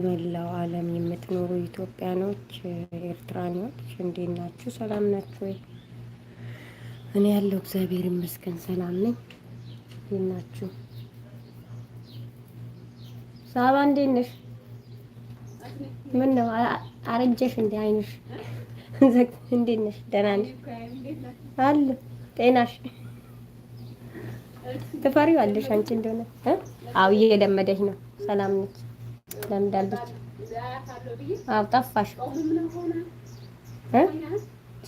መላው ዓለም የምትኖሩ ኢትዮጵያኖች፣ ኤርትራኖች እንዴት ናችሁ? ሰላም ናችሁ ወይ? እኔ ያለው እግዚአብሔር ይመስገን ሰላም ነኝ። እንዴት ናችሁ? ሳባ እንዴት ነሽ? ምን ነው አረጀሽ እንዴ? አይንሽ እንዴት ነሽ? ደህና ነሽ? አለ ጤናሽ ትፈሪዋለሽ አንቺ እንደሆነ አው እየለመደሽ ነው። ሰላም ነች ለምዳለች። አው ጠፋሽ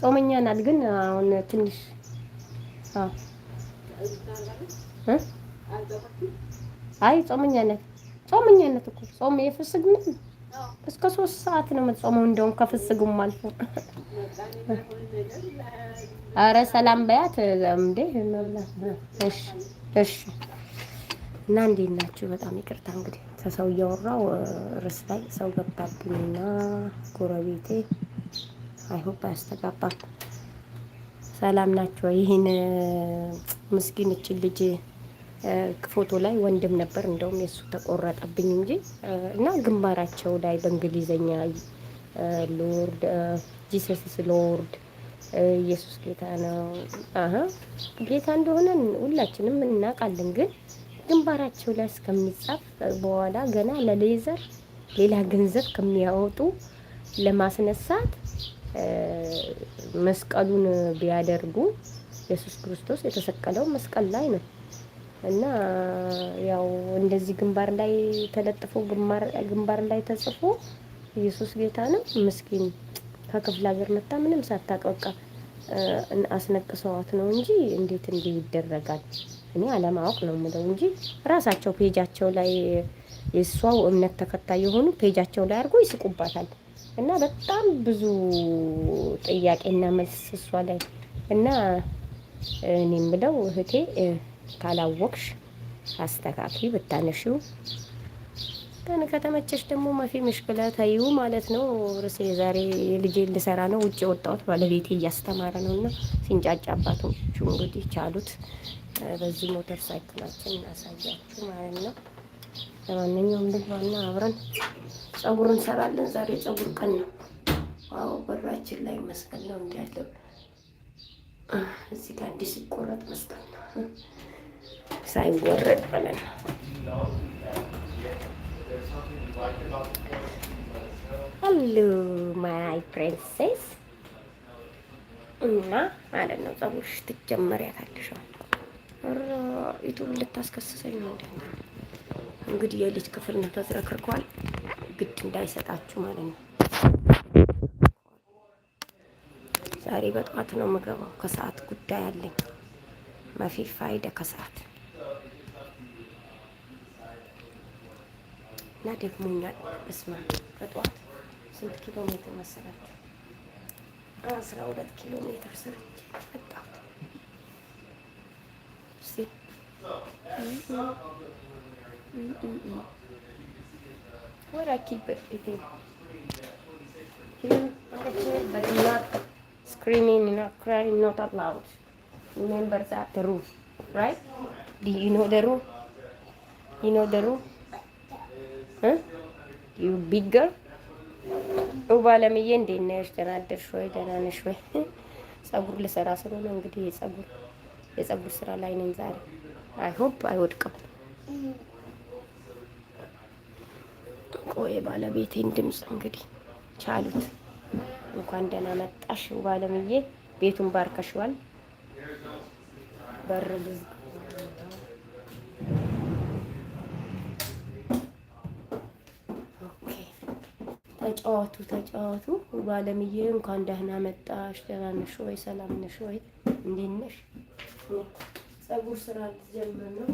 ጾመኛ ናት ግን አሁን ትንሽ አይ ጾመኛ ናት። ጾመኛ ናት እኮ ጾም የፍስግ ምን እስከ 3 ሰዓት ነው የምትጾመው። እንደውም ከፍስጉም አልፎ አረ ሰላም በያት እንዴ መብላት። እሺ እሺ። እና እንዴት ናችሁ? በጣም ይቅርታ እንግዲህ ከሰው እያወራው ርዕስ ላይ ሰው ገባብኝና ጎረቤቴ አይሆፕ አያስተጋባም። ሰላም ናችሁ? ይሄን ምስኪን እቺ ልጅ ፎቶ ላይ ወንድም ነበር እንደውም የሱ ተቆረጠብኝ እንጂ እና ግንባራቸው ላይ በእንግሊዘኛ ሎርድ ጂሰስ ሎርድ ኢየሱስ ጌታ ነው። ጌታ እንደሆነ ሁላችንም እናውቃለን። ግን ግንባራቸው ላይ እስከሚጻፍ በኋላ ገና ለሌዘር ሌላ ገንዘብ ከሚያወጡ ለማስነሳት መስቀሉን ቢያደርጉ ኢየሱስ ክርስቶስ የተሰቀለው መስቀል ላይ ነው እና ያው እንደዚህ ግንባር ላይ ተለጥፎ ግንባር ላይ ተጽፎ ኢየሱስ ጌታ ነው። ምስኪን ከክፍለ ሀገር መጣ ምንም ሳታውቅ በቃ አስነቅሰዋት ነው እንጂ እንዴት ይደረጋል? እኔ አለማወቅ ነው የምለው እንጂ ራሳቸው ፔጃቸው ላይ የሷው እምነት ተከታይ የሆኑ ፔጃቸው ላይ አድርጎ ይስቁባታል። እና በጣም ብዙ ጥያቄና መልስ እሷ ላይ እና እኔ የምለው እህቴ ካላወቅሽ አስተካኪ ብታነሺው ከነ ከተመቸሽ ደግሞ ማፊ ምሽክላ ታዩ ማለት ነው። ርዕሴ ዛሬ የልጄን ልሰራ ነው ውጪ ወጣሁት። ባለቤቴ እያስተማረ ነውና ሲንጫጫባቱ እንግዲህ ቻሉት። በዚህ ሞተር ሳይክላችን እናሳያችሁ ማለት ነው። ለማንኛውም ልግባና አብረን ፀጉር እንሰራለን። ዛሬ ፀጉር ቀን ነው። ዋው በራችን ላይ መስቀል ነው እንዲያለው እዚህ ጋር አዲስ ይቆረጥ መስቀል ነው ሳይወረድ ብለን ሄሎ ማይ ፕሪንሴስ እና ማለት ነው ፀጉርሽ ትጀመሪያታለሽ። ዩቱብ ልታስከስሰኝ ነው እንግዲህ የልጅ ክፍል ነው ተዝረክርኳል። ግድ እንዳይሰጣችሁ ማለት ነው። ዛሬ በጠዋት ነው የምገባው። ከሰዓት ጉዳይ አለኝ። ማፊ ፋይዳ ከሰዓት እና ደግሞኛል። እስማ በጠዋት ስንት ኪሎ ሜትር መሰላችሁ? 12 ኪሎ ሜትር ሰርቼ መጣሁ። What I keep it eating. But not screaming, not crying, not out loud. Remember that the rule, right? Do you know the rule? You know the rule? Huh? You big girl? ባለምዬ እንዴት ነሽ? ደህና አደርሽ ወይ? ደህና ነሽ ወይ? ፀጉር ልሰራ ስለሆነ እንግዲህ የፀጉር ስራ ላይ ነኝ ዛሬ። አይ ሆፕ አይወድቅም። ቆይ ባለቤቴን ድምፅ እንግዲህ ቻሉት። እንኳን ደህና መጣሽ ባለምዬ፣ ቤቱን ባርከሽዋል። በር ልዝጋ። ተጫወቱ ባለምዬ፣ እንኳን ደህና መጣሽ። ደህና ነሽ ወይ? ሰላም ነሽ ወይ? እንዴት ነሽ? ፀጉር ስራ ልጀምር ነው።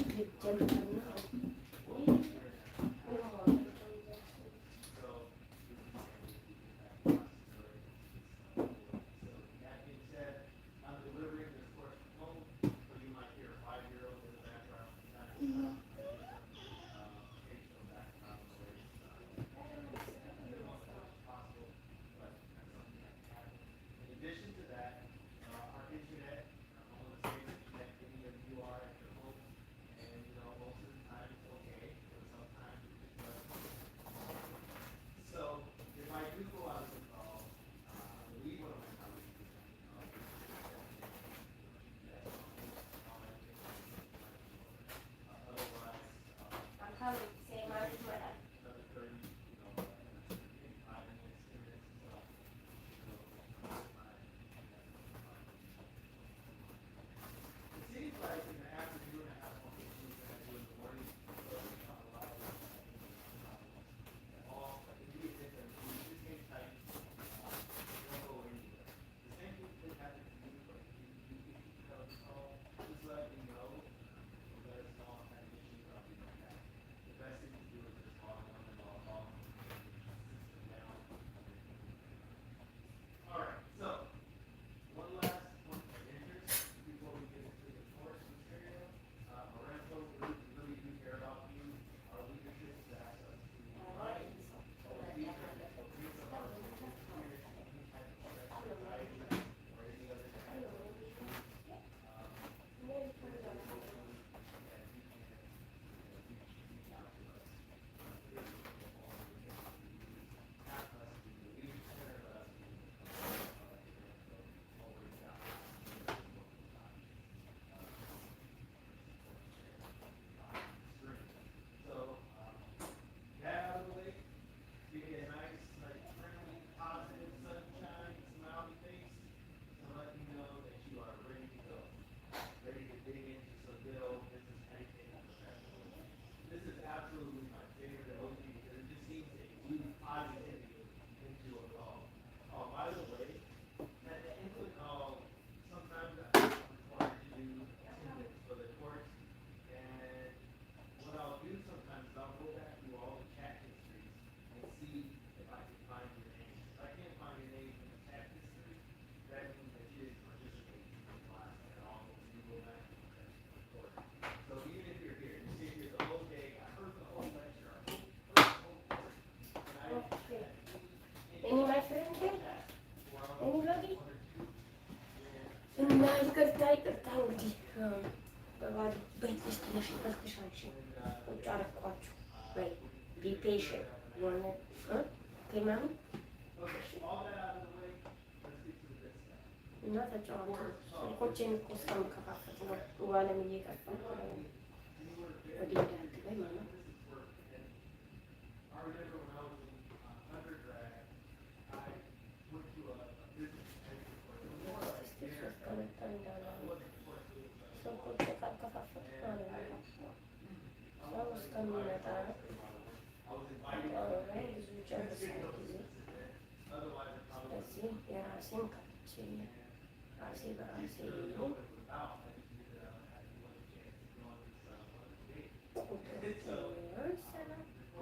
Anybody? እና ይቅርታ እንግዲህ በባዶ ቤት ውስጥ ነሽ ተፈትሻችሁ ቁጭ አደረኳችሁ። በይ ቢ ፔሽንት የሆነ ቴማሚ እና ተጫዋቱ ስልኮቼን እኮ እስከምከፋፈት ነው ዋለም እየቀፋ ወዲህ እንዳትበይ ማለት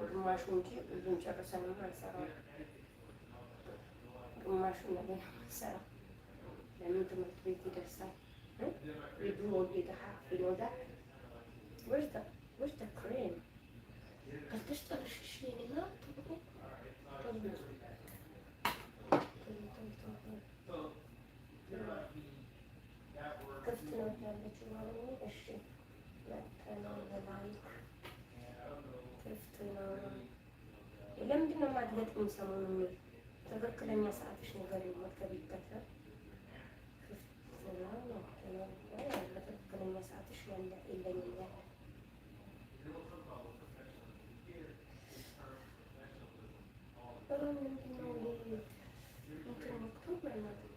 ግማሹ እንጂ ብዙን ጨርሰንም አንሰራም። ግማሹን ነገር አንሰራም። ለምን ትምህርት ቤት ይደርሳል? We do only the half, you know that? Where's the cream? ክፍት ነው ያለችው ማለት ነው። እሺ ክፍት ነው። ለምንድን ነው የማትገጥሚው? ሰሞኑን ትክክለኛ ሰዓትሽ ነገር መርከብ ይከተል ትክክለኛ ሰዓትሽ የለኝም ያለ ምንድን ነው እንትን ወቅቱ ማለት ነው።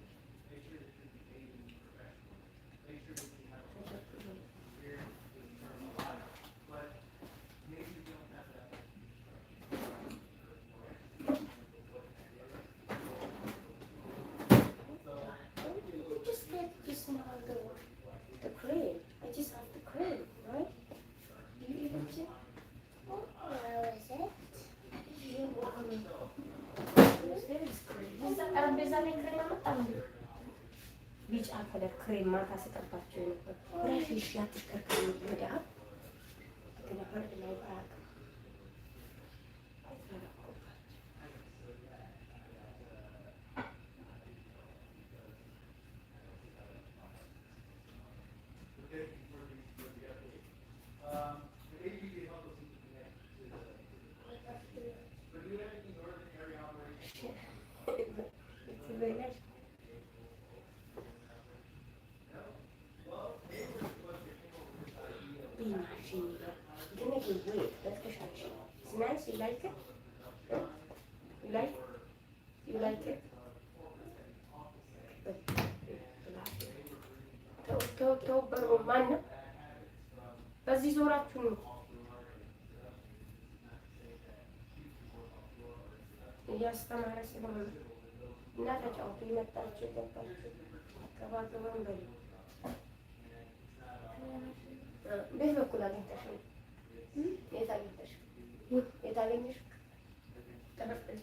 ቢጫ ከለር ክሬም ማታ ስጠባቸው ነበር። ረሽሽ ያትሽከርከሪ ወደ አብ ግን ፈርድ ላይ ባያቅ nice. You like it? You like it? You like it? ተው በሩ ማነው? በዚህ ዞራችሁ ነው እያስተማረ ስለሆነ እና ተጫወቱ። የመጣችሁ የገባችሁ ገባገባን በሉ። ቤት በኩል አግኝተሽ ነው? የት አግኝተሽ? የት አገኘሽ? ጠረጴዛ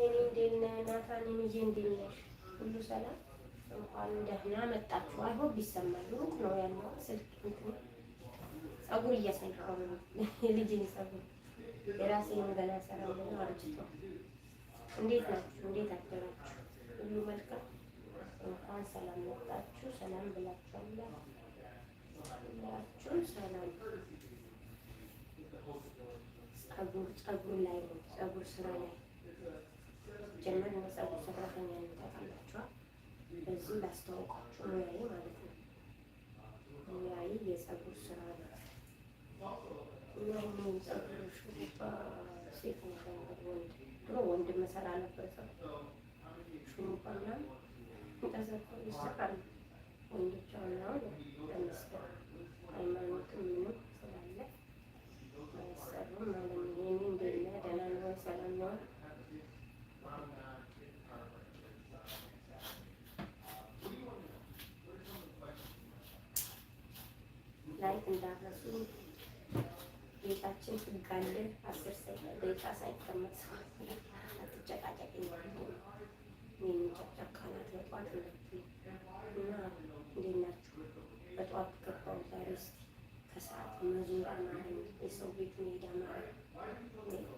እንዴት ነህ ናታን? ይዤ እንዴት ነሽ? ሁሉ ሰላም? እንኳን ደህና መጣችሁ። አይሆን ቢሰማል ሩቅ ነው ያለው ስልክ እንትን ፀጉር እያሳየሁ ነው። የልጄን ፀጉር የራሴን ገና ሰራው ነው አርጅቶ። እንዴት ናችሁ? እንዴት አደራችሁ? ሁሉ መልካም? እንኳን ሰላም መጣችሁ። ሰላም ብላችኋል። ሁላችሁም ሰላም። ፀጉር ላይ ነው፣ ፀጉር ስራ ላይ ጀመር ነው። ፀጉር ሰራተኛ ነው ታውቃላችኋል። በዚህ ላስተዋውቃችሁ ሙያዬ ማለት ነው። ሙያዬ የፀጉር ስራ ነው። ይሄንን ፀጉር ሹሩባ ሴት ነው ወንድ ድሮ ወንድ መሰራ ነበር። ሹሩባና ተዘርፈው ይሰራል ወንዶች። አሁን ተመስገን ሃይማኖትም ምንም ስላለ አይሰሩም ማለት ነው። ይሄን እንዴት ነህ? ደህና ነው? ሰላም ነው? ላይክ እንዳትረሱ። ቤታችን ትጋለ 10 ደቂቃ ሳይቀመጥ አትጨቃጨቂ ማለት ነው። ይሄን ጨቃጨቃናት በጧት እና እንዴት ናችሁ? በጧት ገባሁ ዛሬ። እስኪ ከሰዓት መዞር አማረኝ። የሰው ቤት መሄድ አማረኝ።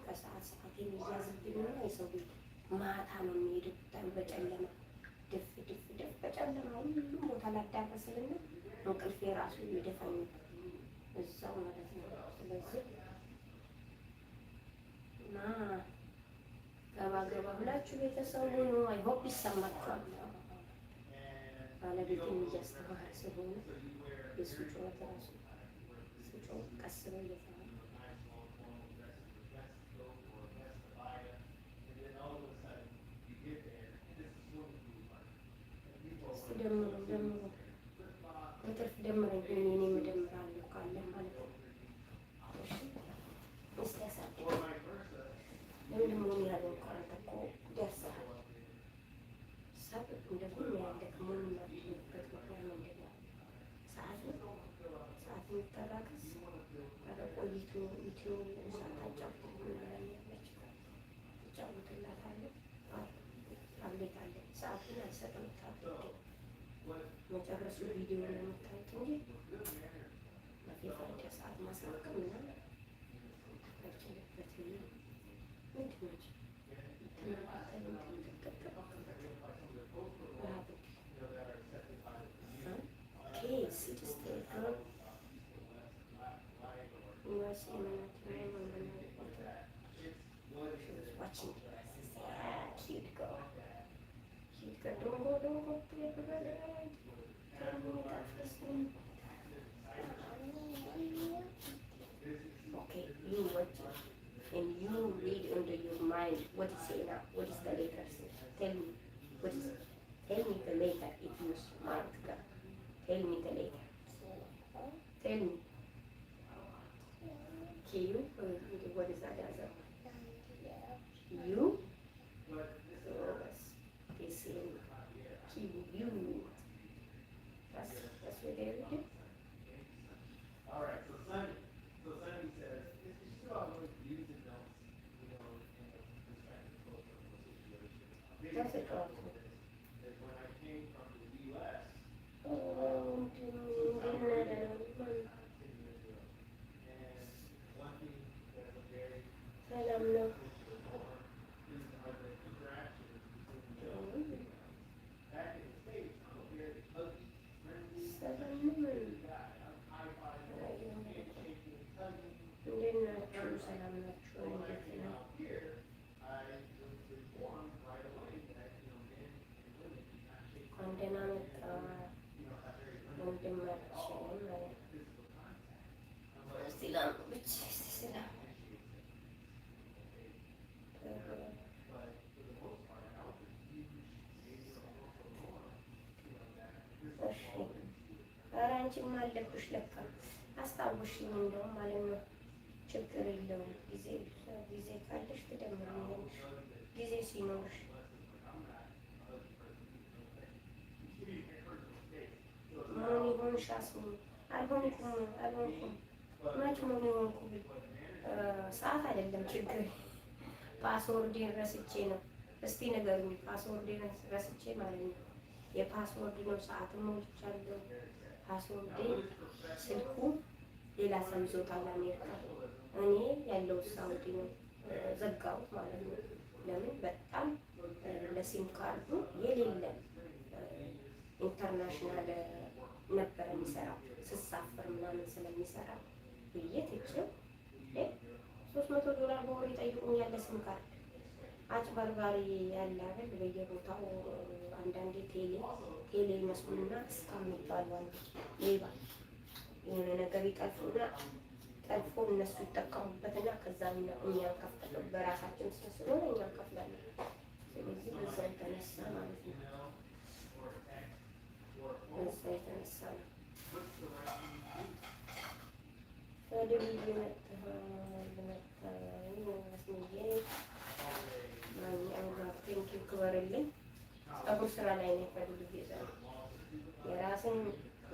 ከሰዓት ሰዓቴን እያዝብኝና የሰው ቤት ማታ ነው የሚሄደው። በጨለማ ድፍ በጨለማ ሁሉም ቦታ ላዳረስልና እንቅልፌ ራሱ ይደፋኝ እዛው ማለት ነው። ስለዚህ እና ገባ ብላችሁ ቤተሰቡ ነው። አይሆፕ ይሰማችኋል። ባለቤቴን እያስተማረ ስለሆነ የሱ ጩኸት ራሱ ስጮህ ቀስ ብሎ እየተማረ ደምሮ በትርፍ ደምረኝ። እኔ እደምራለሁ ካለ ማለት ነው። እስኪ ያሳድግ ለምን ምን ያህል እንኳን ተቆ ደርሰሃል ሰብ እንደዚህ ያለክ ምን ማድረግበት ምክንያት ምንድን ነው? ሰዓት የሚጠራቀስ ቆይቶ ኢትዮ ሰዓት አጫውትላታለች ታብሌት አለ። ሰዓቱን አይሰጥም ታብሌት መጨረሱ ቪዲዮ ለምታዩት እንጂ በፊት ሰዓት ማስረከብ ምናምን አይችልበት ምንድን ናቸው Okay, you watch it and you read under your mind what is it now? What is the letter say? Tell me what is it? Tell me the letter if you smart girl. Tell me the letter. Tell me. Q. What is that other? U. This is Q. U. That's what they read it. All right. So Sunny says, "Is she still out there using notes? You know, in the perspective of the situation." That's it. That when I came from the U.S. And one thing that's a very back in the States, I'm a very ugly, friendly guy. I'm high-five, shaking, hugging. And out here, I was informed right away that, you know, men and women do not shake hands. You know, have very limited physical contact. But for the most part, I was a huge, maybe a cultural norm, you know, that this is all ኧረ አንቺማ አለብሽ ለካ አስታውሽኝ እንደውም ማለት ነው። ችግር የለውም ጊዜ ካለሽ ትደምሪኛለሽ ጊዜ ሲኖርሽ። ምን ይሆንሽ አስሚ? አልሆንኩም መች ምን ይሆንኩ ሰዓት አይደለም ችግር፣ ፓስወርዴን ረስቼ ነው። እስቲ ንገሩኝ፣ ፓስወርዴን ረስቼ ማለት ነው። የፓስወርድ ነው ሰዓት ሞልቻለሁ። ፓስወርዴን ስልኩ ሌላ ሰው ይዞታል አሜሪካ። እኔ ያለው ሳውዲ ነው ዘጋሁት ማለት ነው። ለምን በጣም ለሲም ካርዱ የሌለ ኢንተርናሽናል ነበረ የሚሰራው ስሳፍር ምናምን ስለሚሰራ ብዬ ትቼው $300 በወር ይጠይቁኛል ለሲም ካርድ። አጭበርባሪ ያለ አይደል በየቦታው አንዳንዴ ቴሌ ይመስሉና እስከሚባሉ ሌባ የሆነ ነገር ይጠልፉና ጠልፎ እነሱ ይጠቀሙበትና ከዛ እኛን ከፍተው በራሳችን ስም ስለሆነ እኛን ከፍላለን። ስለዚህ በዛ የተነሳ ማለት ነው በዛ የተነሳ ነው ወደዚህ ክበርልኝ። ፀጉር ስራ ላይ ነው የፈልግ የራስን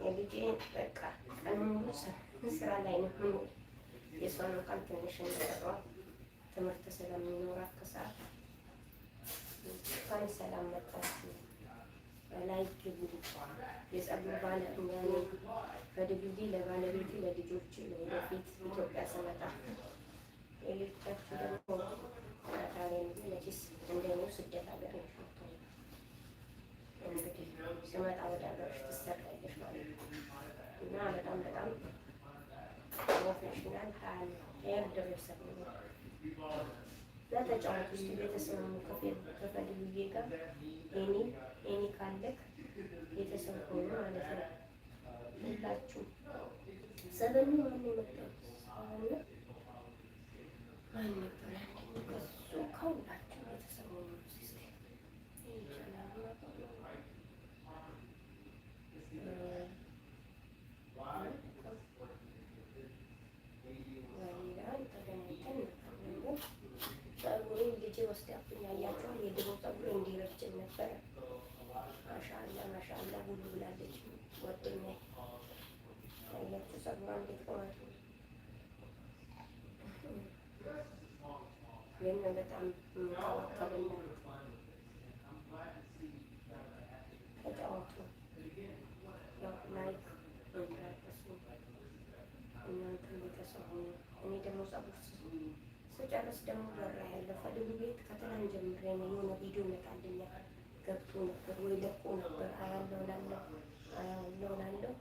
የልጄን በቃ ቀን ሙሉ ስራ ላይ ነው። የሷን እንኳን ትንሽ እንደቀረዋል ትምህርት ስለሚኖራት ከሰዓት እንኳን ሰላም መጣችሁ ላይ ግቡ። የፀጉር ባለሙያ ነኝ። በድግዲ ለባለቤቴ ለልጆች ለወደፊት ኢትዮጵያ ስመጣ የልጆቻችሁ ደግሞ ታታሪን መቼስ እንደኔ ስደት ሀገር ነሽ እንግዲህ ስመጣ ወደ ሀገርሽ ትሰራለሽ ማለት ነው እና በጣም ፕሮፌሽናል ሄር ድሬሰር ነው። ለተጫዋች ውስጥ ቤተሰብ ከፈልዬ ጋር ኤኒ ካለክ ቤተሰብ ሆኖ ማለት ነው። ሁላችሁ ሰበኑ ማን ይመጣል ማን ነበር ከሱ ከሁላችሁ ቤተሰብ ሆኖ ወስዳብኝ ያያቸዋል። የድሮ ፀጉሬ እንዲረጅም ነበረ። ማሻአላ ሁሉ ብላለች ጓደኛዬ። ያያችሁ ፀጉሯ እንዴት ሆኗል? ግን በጣም የምንከባከብና ተጫወቱ ላይክ እንዳትረሱ እናንተ ቤተሰቡ። እኔ ደግሞ ፀጉር ስጨርስ ደግሞ በራ ያለው ፈልጉ ቤት ከትናንት ጀምሬ ነው የሆነ ቪዲዮ መጣልኛል ገብቶ ነበር ወይ ለቆ ነበር አያለው ላለው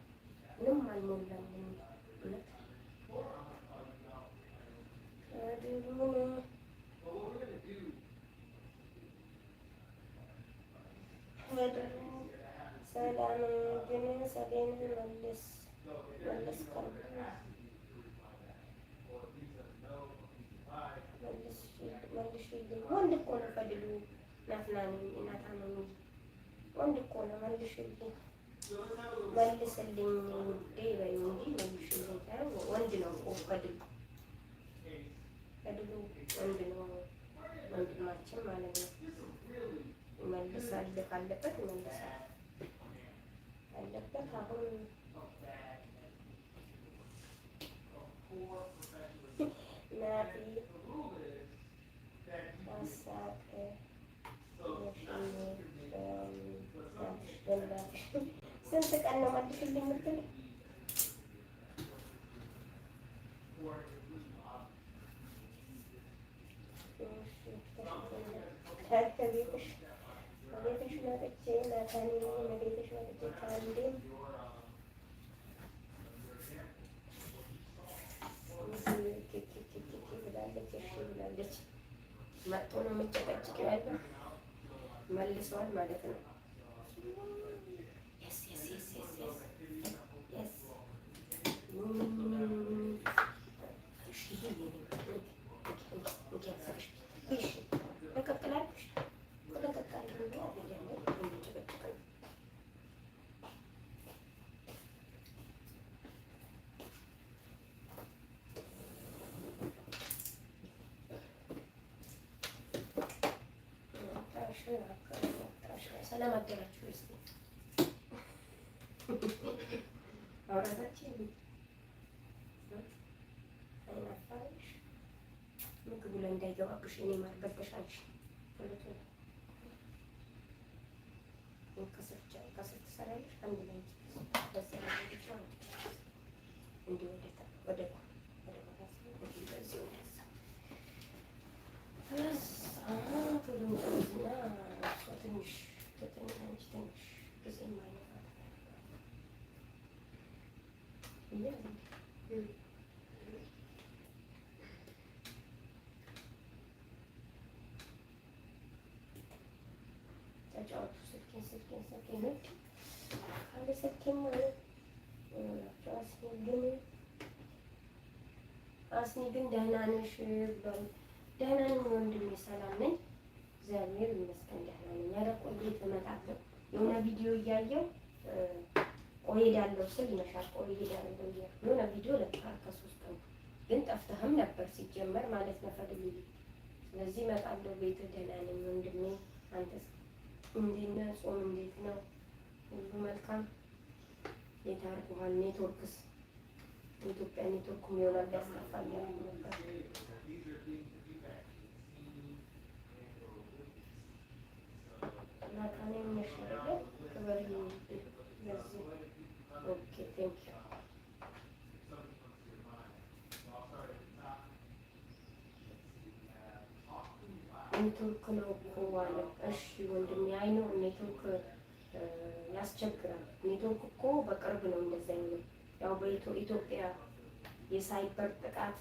ምንም አልሞላም። እውነት ሰላም ግን ሰሌን መልስ መልሽልኝ። ወንድ እኮ ነው ፈልጉ ናታናኒ ወንድ እኮ ነው። መልስልኝ ውዴ በይ እንጂ መልሽልኝ ሳይሆን ወንድ ነው እኮ ፈልጉ ወንድ ነው ወንድማችን ማለት ነው። ይመልሳል ካለበት ይመልሳል ካለበት አሁን ናቲ ስንት ቀን ነው መልሽልኝ የምትል? ከቤትሽ መጥቼ ናታኒ ቤትሽ መጥቼ ከአንዴም ብላለች። እሺ ብላለች። መጥቶ ነው የምጨቀጭቅ ያለ መልሰዋል ማለት ነው። ሰላም አደራችሁ። እስቲ አውራታችን አይናፋሽ ምግቡ ላይ እንዳይገባብሽ እኔ ማርበልተሻልሽ ማለት ነው። ከስር ትሰራለሽ አንድ ላይ በሰራለሽ እንዲህ ወደ ትንሽ ጊዜ ማለት ተጫወቱ። ስልኬን ማለት አስኒ ግን ደህና ነሽ ብሏል። ደህና ነኝ ወንድሜ፣ ሰላም ነኝ፣ እግዚአብሔር ይመስገን ደህና ነኝ። ኧረ ቆይ እመጣለሁ። የሆነ ቪዲዮ እያየሁ ቆይ እሄዳለሁ ስል ይመሻል። ቆይ እሄዳለሁ የሆነ ቪዲዮ ለጥፋት ከ3 ቀን ግን ጠፍተህም ነበር ሲጀመር ማለት ነው ፈልጌ። ስለዚህ እመጣለሁ። ቤትህ ደህና ነኝ ወንድሜ፣ አንተስ እንዴት ነህ? ጾም እንዴት ነው? ሁሉ መልካም? የታርጉሃል? ኔትወርክስ የኢትዮጵያ ኔትወርኩም ይሆናል ያስጠፋል ያሉ ነበር። ናታኔ የሚያሸርገ ክበር ለዚህ ኦኬ ቴንክ ዩ ኔትወርክ ነው እኮ አለ። እሺ ወንድሜ፣ አይ ነው ኔትወርክ ያስቸግራል። ኔትወርክ እኮ በቅርብ ነው እንደዛ ነው። ያው በኢትዮጵያ የሳይበር ጥቃት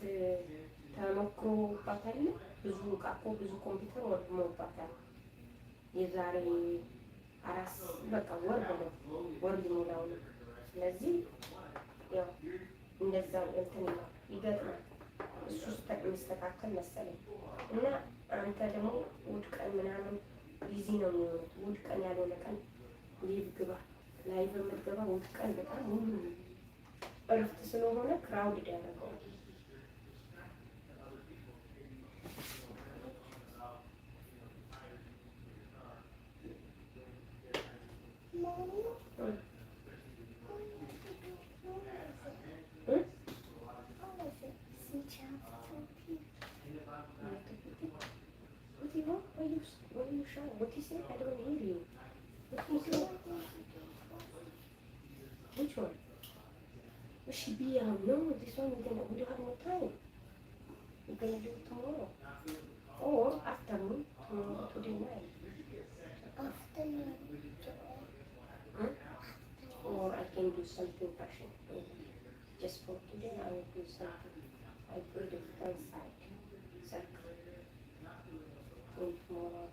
ተሞክሮባታል። ብዙ እቃ እኮ ብዙ ኮምፒውተር ወድሞባታል። የዛሬ በቃ ወር ሊሞላው ነው። ስለዚህ ያው እንደዛ እንትን ይገጥማል። እሱ ውስጥ የሚስተካከል መሰለኝ እና አንተ ደግሞ እሑድ ቀን ምናምን ቢዚ ነው የሚሆኑት። እሑድ ቀን ያልሆነ ቀን ሊቭ ግባ። ላይቭ የምትገባ እሑድ ቀን በጣም ሁሉ እረፍት ስለሆነ ክራውድ ያደርገዋል። What you say? I don't hear you. What you say? Which one? It should be no, this one we don't have no time. We're gonna do it tomorrow. Or afternoon, tomorrow today night. Afternoon. Or I can do something fashion. Just for today I will do something. I put the front side. Circle. Tomorrow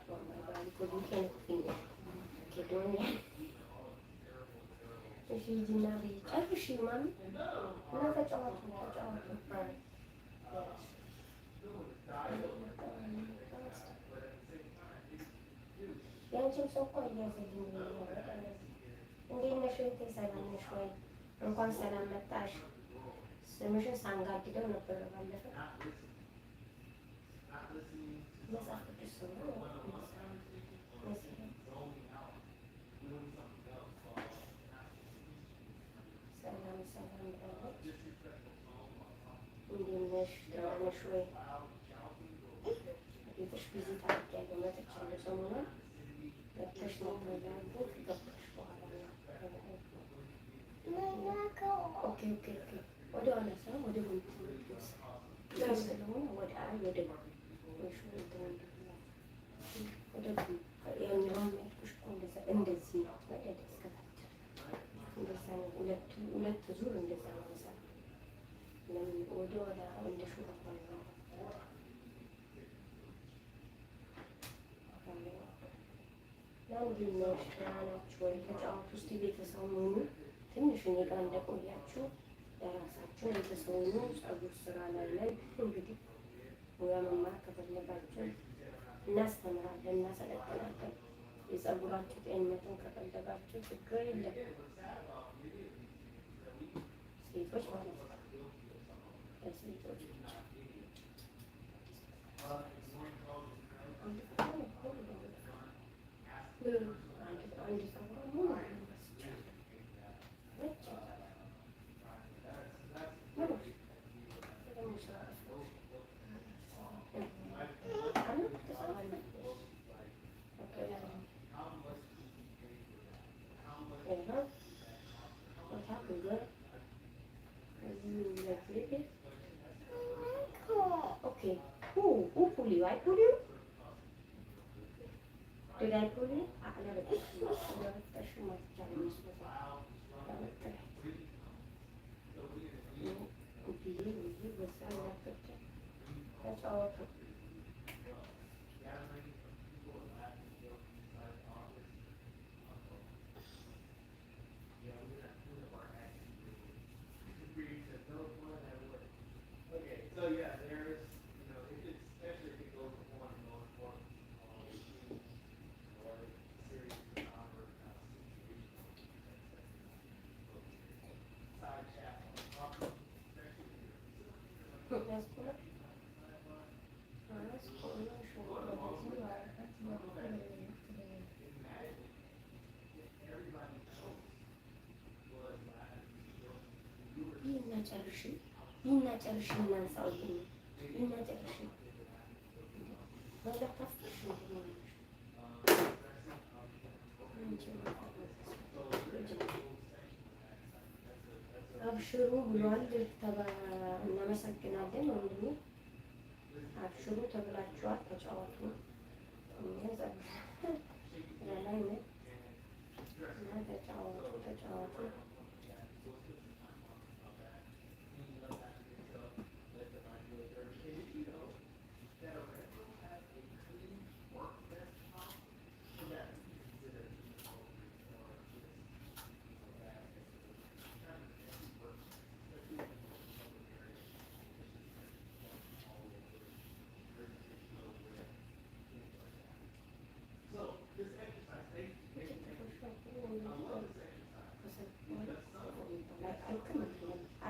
for my body because we can't finish. Okay, don't you? እሺ ሂጂና ብይ ጨርሺ ማሚ እና ተጫወቱ። ያንቺም ሰው እኮ እያዘልኝ እንዴት ነሽ እህቴ? ሰላም ነሽ ወይ? እንኳን ሰላም መጣሽ። ስምሽን ሳንጋድደው ነበረ ባለፈው። መጽሐፍ ቅዱስ ነው እንዴት ነሽ? ደህና ነሽ ወይ? ቤትሽ ቪዚት አድርጊያለሁ መጥቻለሁ። ሰሞኑን መጥተሽ ነበር ያልኩት ከገባሽ በኋላ ኦኬ ወደ ኋላ ሳይሆን ወደ ጎን ስለሆነ ወደ ወደ ያኛውን ያልኩሽ እኮ እንደዚህ ነው። እንደዛ ነው። ሁለት ዙር እንደዛ ነው። ወደ ኋላ እንደ ሹራብ ነው። ለምንድን ነው ናችሁ ወይ? ተጫወቱ እስኪ ቤተሰብ ሆኑ። ትንሽ እኔ ጋር እንደቆያችሁ ለራሳችሁ ቤተሰብ ሆኑ። ፀጉር ስራ ላይ እንግዲህ ሙያ መማር ከፈለጋችሁ እናስተምራለን፣ እናሰለጥናለን። የፀጉራችሁ ጤንነትን ከፈለጋችሁ ችግር የለም። ሴቶች ማለት ነው። ለሴቶች ብቻ አንድ ሰው ሙሉ pull you? I pull you? Did I pull you? Never touch you. Never touch you. Never touch you. That's all. So yeah, there is, you know, if it's, especially if it goes to one of the most important or serious situation, side chat, That's cool. That's cool. ይናጨርሽ እናንሳው ይናጨርሽ ወለታፍሽ አብሽሩ ብሏል። እናመሰግናለን ወንድሜ። አብሽሩ ተብላችኋል። ተጫወቱ ላይ ነው እና ተጫወቱ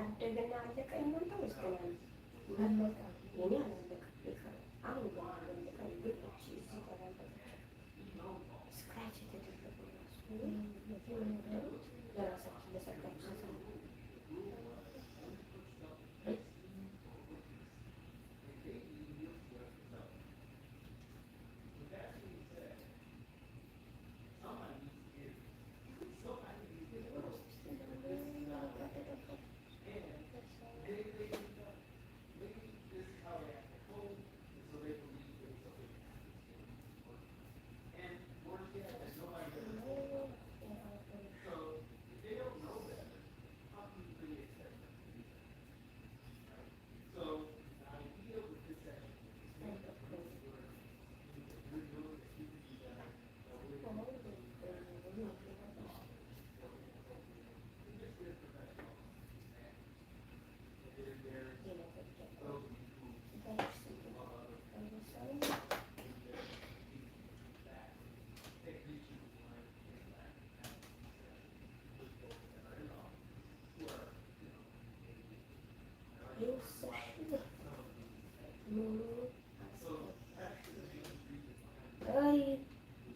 እንደገና አለቀ ይሞላው እስከናል አለቀ የኔ አለቀ አሁን አለቀ ግን እዚህ ተባለ ስክራች የተደረገ ለራሳችን ለሰካችሁ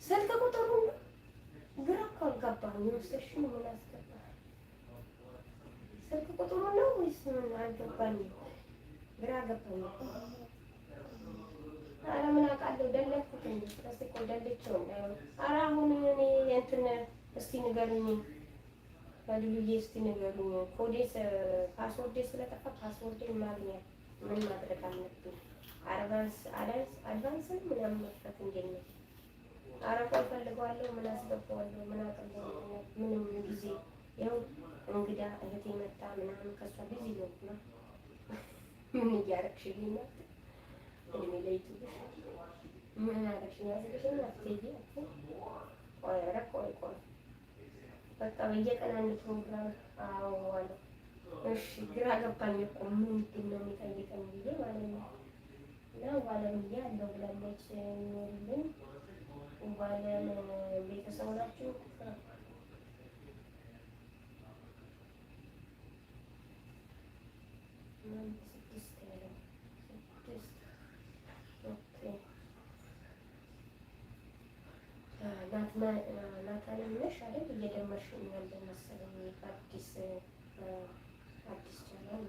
ስልክ ቁጥሩ ግራ እኮ አልገባኝም። የወሰድሽው ምን አስገባህ? ስልክ ቁጥሩ ነው ወይስ ምን አልገባኝም። ግራ ገባኝ። ኧረ ምን አውቃለሁ ደለኩት እንጂ ስለዚህ እኮ ደልቼው እንዳይሆን። ኧረ አሁን እኔ እንትን እስቲ ንገሩኝ ልዩዬ እስቲ ንገሩኝ። ኮዴስ ፓስወርዴ ስለጠፋ ፓስወርዴን ማግኘት ምን ማድረግ አለብኝ? አድቫንስ ምናምን መክፈት እንዴት ነው? ኧረ ቆይ እፈልገዋለሁ። ምን አስገባዋለሁ? ምን አቅርበዋለሁ? ምንም ጊዜ ይኸው እንግዳ እህቴ መጣ ምናምን ከእሷ ጊዜ ነው እና ምን እያደረግሽልኝ ነው? እድሜ ለይቱብሽ ምን አደረግሽኝ? ያዝልሽኝ አትሄጂ ቆይ ኧረ ቆይ በቃ በየቀን አንድ ፕሮግራም አዎ አለ። እሺ ግራ ገባኝ እኮ ምንድን ነው የሚጠይቀኝ ብዬ ማለት ነው። እና ባለምዬ አለው ብላለች። ኖርልን ባለም ቤተሰብ ናችሁ? ናታንም ነሽ አይደል? እየደመርሽኝ ያለ መሰለኝ አዲስ ቻናል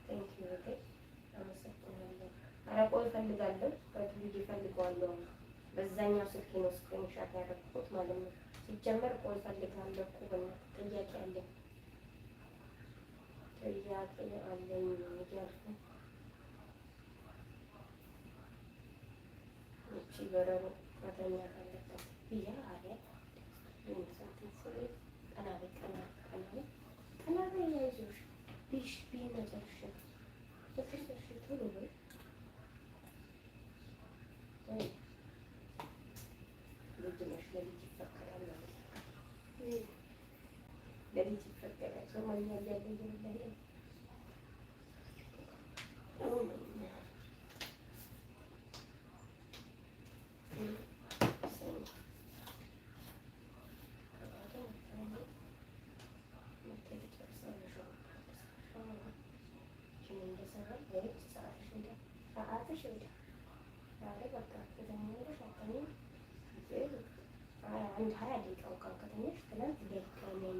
ቴንክ ዩ ኦኬ፣ አመሰግናለሁ። ኧረ ቆይ እፈልጋለሁ፣ ከትውልድ እፈልገዋለሁ። በዛኛው ስልኬ ነው ስክሪንሻት ያደረኩት ማለት ነው። ሲጀመር ቆይ እፈልጋለሁ እኮ በእናትህ ጥያቄ አለኝ እያልኩ በረሮ መተኛት አለበት ብያ አለ የሚሰጡት ስለ ቀና በቀና ቀና ያይዞሽ ቢሽ ቢነዘርሽ በተሰሽ ቶሎ ወይ ልጅ ነሽ ለልጅ ይፈቀዳል ማለት ነው። ለልጅ ይፈቀዳል ሰው ማንኛውም ያለ ይላል አንድ 20 ደቂቃ እንኳን ከተኛሽ ትናንት ደከመኝ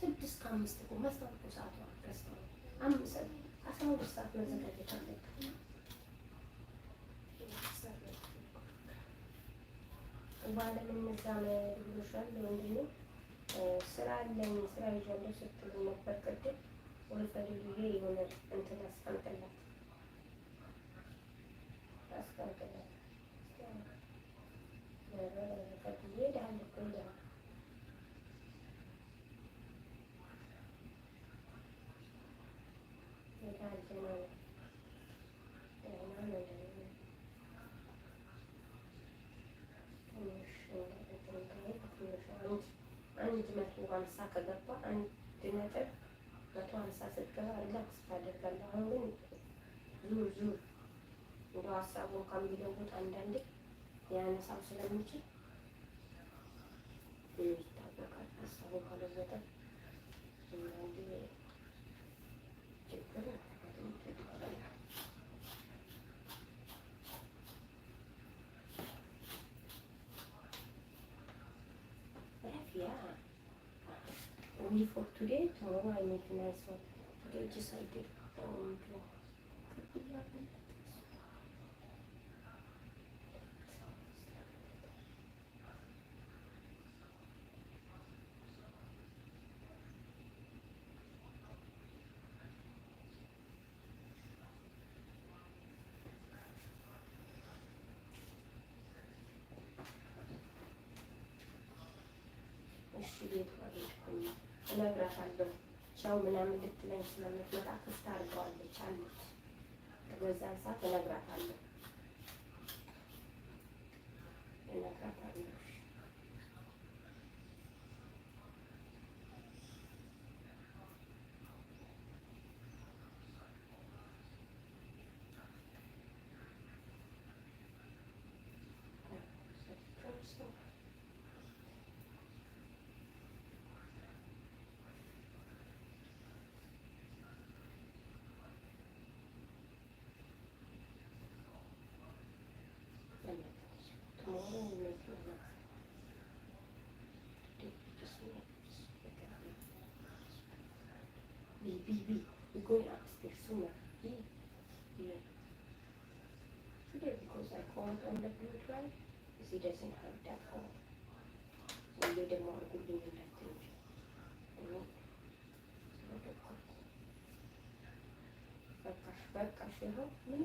ስድስት ከአምስት እኮ መስራት እኮ ሰዓት ነው። አምስት 12 ሰዓት መዘጋጀት አለብን። ባለምን መዛመድ ብሎሻል ወንድሜ። ስራ አለኝ ስራ ይዣለሁ ስትሉ ነበር ቅድም። ወይ ፈልጌ የሆነ እንትን አስቀምጥላት አንድ 150 ከገባ 1.150 ስትገባ ሪላክስ ታደርጋለህ። አሁን ግን ዙር እንደው ሀሳቡን ከሚለውጥ አንዳንዴ ያነሳው ስለሚችል ይታወቃል። ሀሳቡን ከለወጠ አንዳንዴ ችግር only for today. Tomorrow I make a nice one. Today just I did እነግራታለሁ። ቻው ምናምን ልትለኝ ስለምትመጣ ክፍት አድርገዋለች አሉት። በዛን ሰዓት እነግራታለሁ። We're going upstairs sooner. Yeah. Today because I called on the blue drive, because he doesn't have that phone. So we did more good than that thing. በቃሽ ይሆን ምን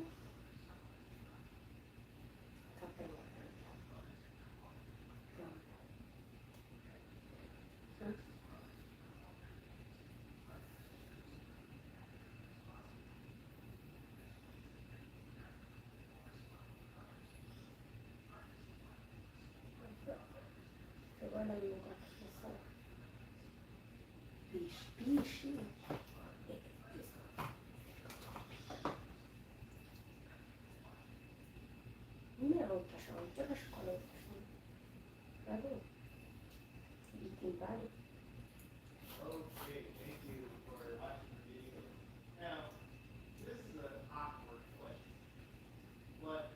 Okay, thank you for watching the video. Now, this is an awkward question. But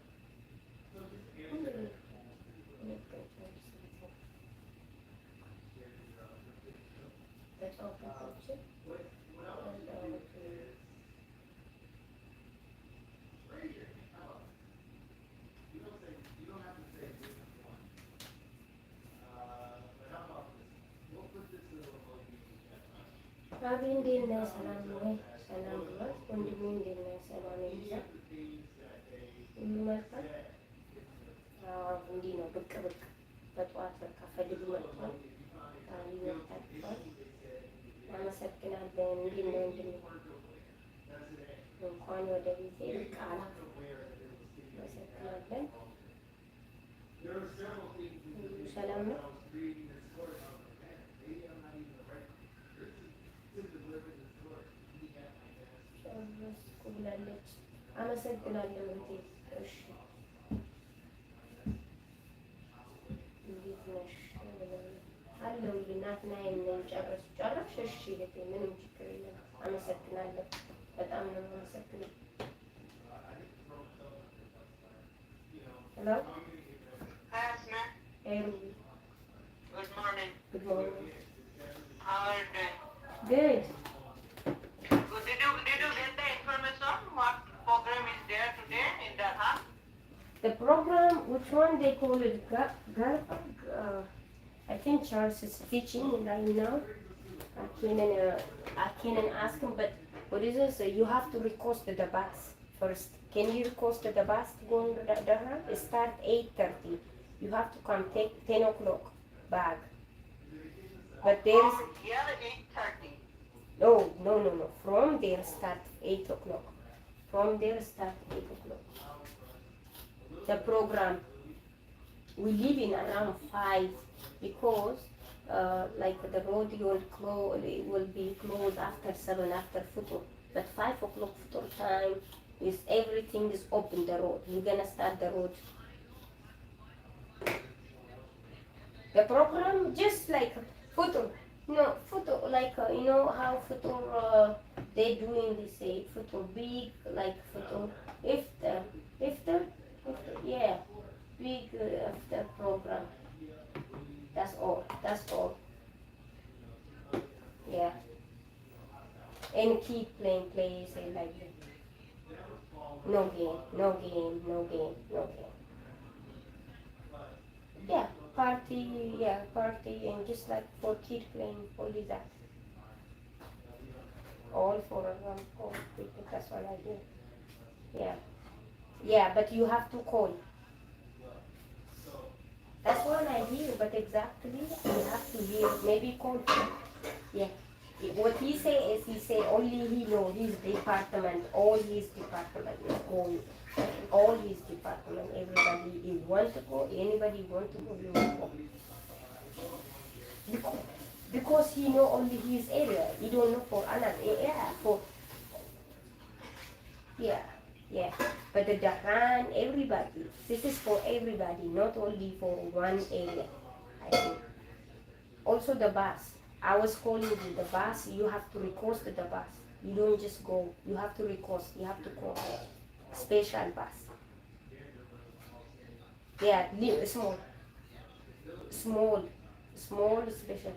አቢ እንዴት ነህ? ሰላም ነው? ሰላም ነው ወንድሜ፣ እንዴት ነህ? ሰላም ነው? ሁሉ መልካም? አዎ እንዲህ ነው። ብቅ ብቅ በጠዋት በቃ ፈልጉ መጥቷል። አቢ መጥቷል። አመሰግናለን። እንዴት ነው ወንድሜ? እንኳን ወደ ቤቴ ብቅ አላክ። አመሰግናለን። ሰላም ነው? ጨረስኩ ብላለች። አመሰግናለሁ እህቴ። እሺ እንዴት ነሽ? አለሁልህ። ናትናኤል ነኝ። ጨረስሽ? እሺ እህቴ፣ ምንም ችግር የለም። አመሰግናለሁ። በጣም ነው የማመሰግነው። ሄሎ Hey, Good morning. good morning. How are you doing? Good. Did you get the information? What program is there today in the hub? The program, which one they call it? I think Charles is teaching right now. I can't ask him, but what is this? You have to request the bus first. Can you request the bus to go to the hub? It start 8:30. You have to come take 10 o'clock back. But there's Here 8:30. no. From there start 8 o'clock. From there start 8 o'clock. The program we leave in around 5 because like the road will be closed after 7 after futur. But 5 o'clock futur time is everything is open the road. We're gonna start the road. The program just like futur, like you know how futur they doing this futur big like futur iftar, yeah, big after program. That's all. Yeah, and keep playing say like that. No game. Yeah, party, and just like for kids playing only that. All for all people, that's what I do. Yeah, but you have to call. That's what I hear, but exactly you have to hear. Maybe call. Yeah. What he say only he know his department, all his department is going. All his department, everybody is want to go, anybody want to go, you will go. Because he know only his area, he don't know for another area, yeah. But the Japan, everybody, this is for everybody, not only for one area, I think. Also the bus, I was calling you, the bus, you have to request the bus. You don't just go, you have to request, you have to call. Special bus. Yeah, small special.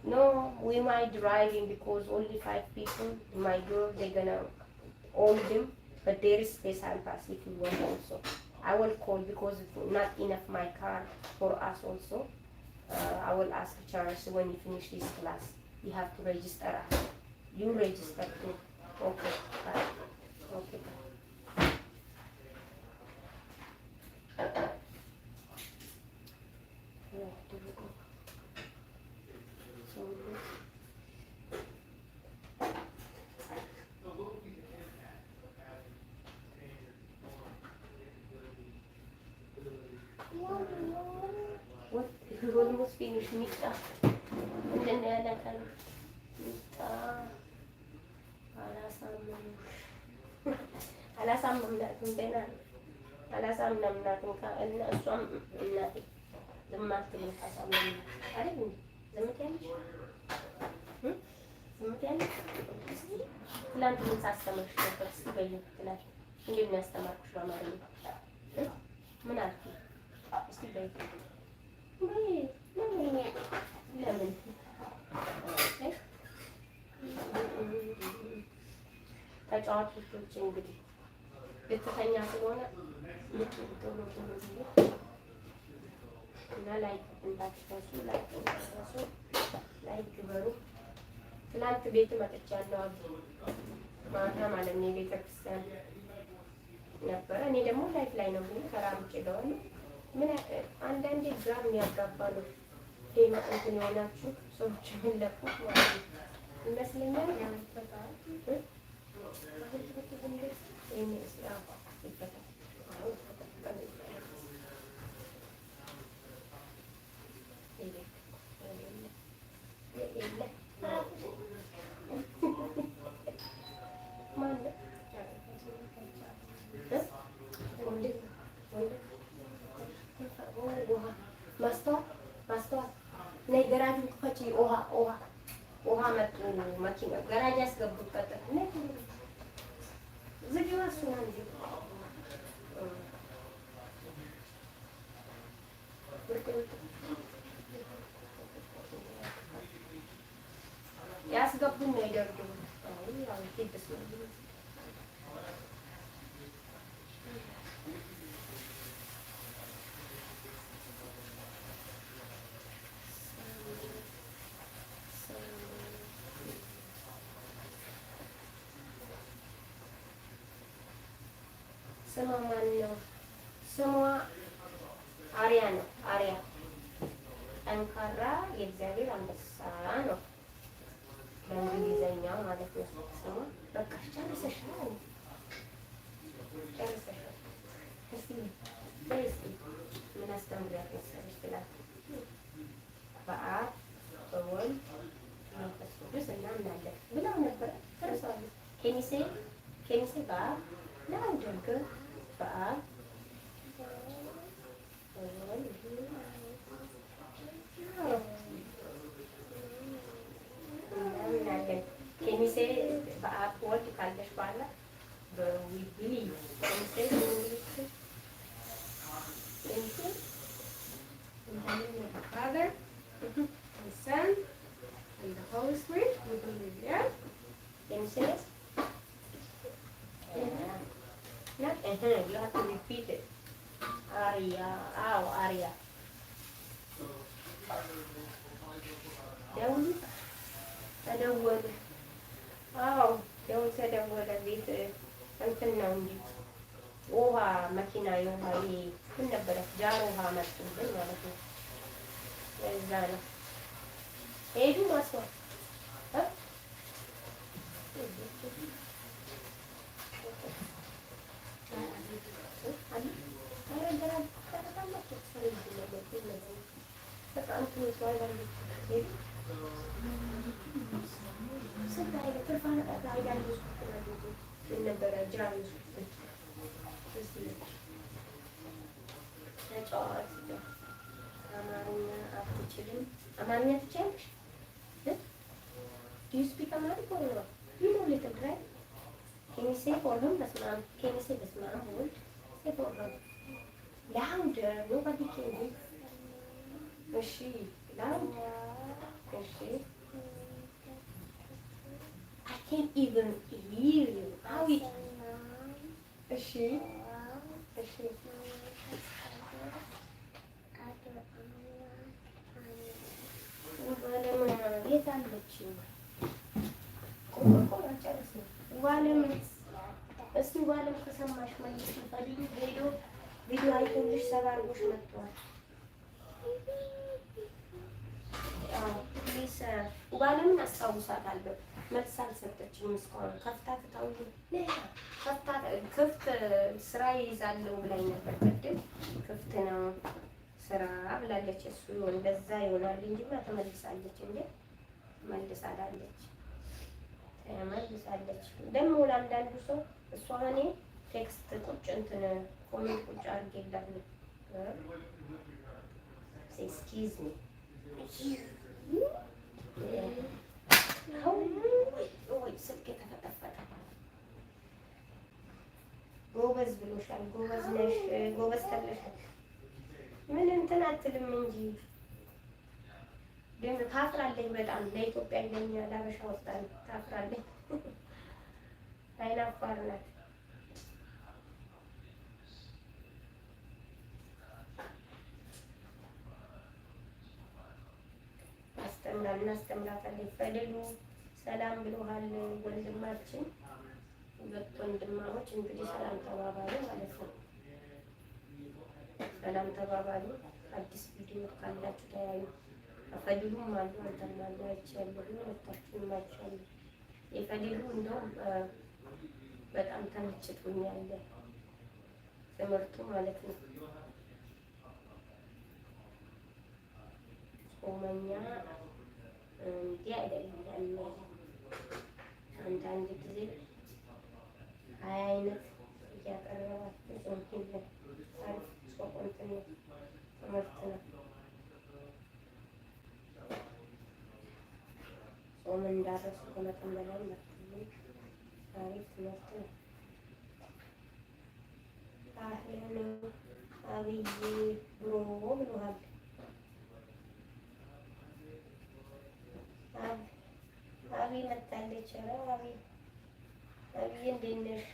No, we might driving because only 5 people. My girl, they're gonna own them, but there is special bus if you want also. I will call because not enough my car for us also. I will ask Charles when you finish this class. You have to register us. You register too. Okay, bye. Okay. What? You almost finished Mita. And then the other kind. Mita. Alasam natin ka, asam natin. Zamatin ka sa amin. Ano yun? Zamatin? Zamatin? Kailan din sasama siya? Kasi ba yun? Kailan? Hindi mo nasama ko siya marin. Manati. Kasi ba yun? Hindi. Laman. Okay? ተጫዋቾች እንግዲህ ልትተኛ ስለሆነ ልትቶሎ እና ላይክ እንዳትረሱ ላይክ በሩ ትናንት ቤት መጥቻለሁ አሉ ማታ ማለት ነው። የቤተ ክርስቲያን ነበረ። እኔ ደግሞ ላይፍ ላይ ነው ግን ተራምጬ ደዋል። ምን አንዳንዴ ግራ የሚያጋባ ነው። ቴማ እንትን የሆናችሁ ሰዎች የሚለቁት ማለት ነው ይመስለኛል። ያመጣጣል ማስተዋል ነይ ገራጁን ክፈቺ። ውሃ መጡ መኪና ገራጅ ያስገቡት ቀጥታ ነይ ዝጊው እሱን እንጂ ያስገቡን ነው ይደርዱ። ያው ኪድስ ነው ስሟ ማን ነው? ስሟ አሪያ ነው። አሪያ ጠንካራ የእግዚአብሔር አንበሳ ነው በእንግሊዘኛ ማለት ነው ስሟ። በቃ ጨርሰሻል። እስኪ ምን አስተምሪያት መሰለሽ ትላት በአብ በወልድ በመንፈስ ቅዱስ እናምናለን ብለው ነበር። ተረሳለች። ኬሚሴ በአብ ለአንደርግ በአብ እናምናለን። ኬሚሴ በአብ ወልድ ካለሽ በኋላ በዊብሊ Father, the Son, and the Holy Spirit, we believe, yeah? Can you say this? Not you have to repeat it. Arya, Arya. ደውል ተደወለ። ደውል ተደወለ። ቤት እንትን ነው እንጂ ውሃ መኪና የውሃ ምን ነበረ ጃር ውሃ መጡብን ማለት ነው። እዛ ነው ሄዱ ማስዋል ነበረ ጃር ተጫዋች አማርኛ አትችልም? አማርኛ ትችያለሽ? Do you speak Amharic or not? You know little, right? Can you say for him? Can you say በስመ አብ ወልድ? Say for him. Louder. Nobody can hear. እሺ loud. እሺ I can't even hear you. How it? እሺ እሺ የት አለች? እስኪ ዋለም ከሰማሽ መልስ ፈልጊ። ቪዲዮ አይቶልሽ ሰባርጎሽ መጥቷል። ዋለምን አስታውሳታለሁ። መልስ አልሰጠችኝም እስካሁን። ከፍታ ትታው ክፍት ስራ ይይዛለሁ ብላኝ ነበር ቅድም። ክፍት ነው ስራ ብላለች። እሱ እንደዛ ይሆናል እንጂ ተመልሳለች እንጂ መልሳለች። ደግሞ ለአንዳንዱ ሰው እሷ እኔ ቴክስት ቁጭ እንትን ኮሜንት ቁጭ አድርጌላት ነው ኤክስኪውዝ ሚ ስልክ የተፈጠፈጠ ጎበዝ ብሎሻል። ጎበዝ ነሽ፣ ጎበዝ ተብለሻል። ምን እንትን አትልም እንጂ ግን ታፍራለች በጣም። ለኢትዮጵያ እንደኛ ለሀበሻ ወጣን ታፍራለች። አይናፋር ናት። እናስተምራታለን። ፈድሉ ሰላም ብሎሃል ወንድማችን። ሁለት ወንድማሞች እንግዲህ ሰላም ተባባሉ ማለት ነው። ሰላም ተባባሉ። አዲስ ቪዲዮ ካላችሁ ተያዩ። ፈዲሉም አሉ አንተም አሉ አይቻለሁ። ሁለታችሁም አይቻለሁ። የፈዲሉ እንደውም በጣም ተመችቶኛል ትምህርቱ ማለት ነው። ጾመኛ እንዲህ አይደለም። አንዳንድ ጊዜ 20 አይነት እያቀረባችሁ ጾም አሪፍ ጾም ትምህርት ነው። ጾም እንዳረሱ ከመጠን በላይ መርትልኝ አሪፍ ትምህርት ነው። አህለን አብይ ብሮ ብሎሃል። አብይ መጣለች። ኧረ አብይ እንዴት ነሽ?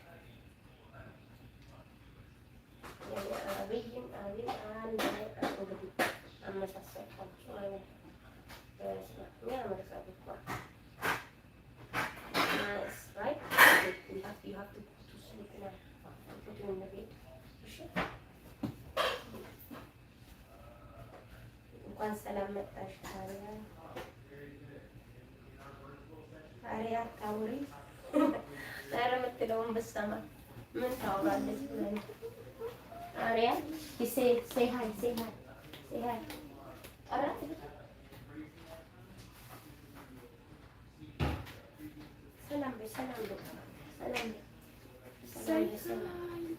አብይም አብይ አንድ እንግዲህ አመሳሰልኳቸው ማለት ነው። የሚያምር ጸጉር እኮ ናይስ ራይት you have to sleep now. Put you in the bed. እሺ እንኳን ሰላም መጣሽ ታዲያ አሪያ ታውሪ ዛሬ የምትለውን ብትሰማ ምን ታወራለች ብለን አሪያ say hi ጠራት ሰላም በይ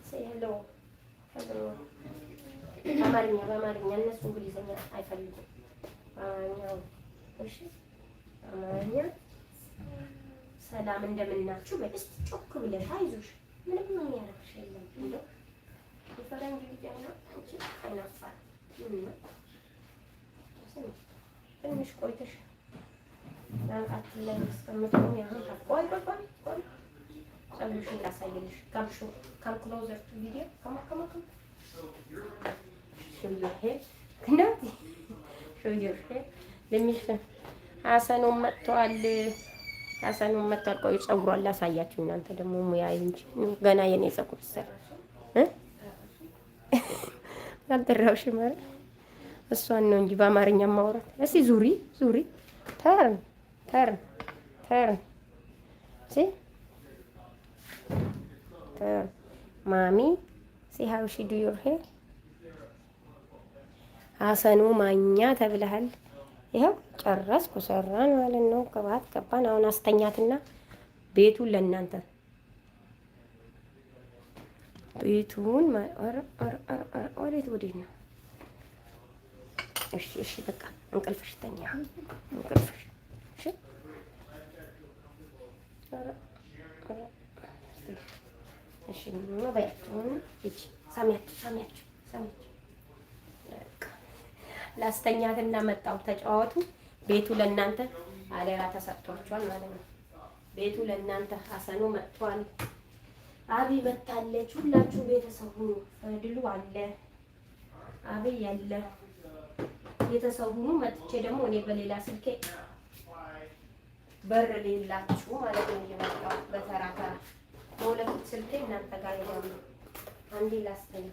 say hello በአማርኛ እነሱ እንግሊዝኛ አይፈልጉም። በአማርኛው እሺ አማርኛ ሰላም እንደምናችሁ በደስታ ጮክ ብለሽ አይዞሽ ምንም የሚያረግሽ የለም። እንደው የፈረንጅ ልጅ ነው አንቺ አይናፋር ትንሽ ቆይተሽ ላንቃችን ላይ አስቀምጠው ያሁን ቆይ ጸጉርሽን ላሳይልሽ። come closer to video. Come on. Show your hair. Show your hair. ሀሰኑም መጥቷል። ቆይ ጸጉሯን ላሳያችሁ። እናንተ ደግሞ ሙያ እንጂ ገና የኔ ጸጉር ሰራ አልጠራሁሽም ማለት እሷን ነው እንጂ በአማርኛ ማውራት። እስኪ ዙሪ ተርን ማሚ see how she do your hair ሀሰኑ ማኛ ተብለሃል። ይኸው ጨረስኩ ሰራን ማለት ነው። ቅባት ቀባን። አሁን አስተኛትና ቤቱን ለእናንተ ቤቱን ወዴት ነው? እሺ በቃ እንቅልፍሽ ተኛ እንቅልፍሽ። እሺ ሳሚያችሁ ላስተኛትና መጣው ተጫወቱ። ቤቱ ለእናንተ አደራ ተሰጥቷችኋል ማለት ነው። ቤቱ ለእናንተ ሀሰኑ መጥቷል። አቢ መታለች። ሁላችሁ ቤተሰብ ሁኑ። ፈድሉ አለ፣ አብይ ያለ ቤተሰብ ሁኑ። መጥቼ ደግሞ እኔ በሌላ ስልኬ በር ሌላችሁ ማለት ነው። እየመጣሁ በተራ በሁለት ስልኬ እናንተ ጋር ይሄዳሉ። አንዴ ላስተኛ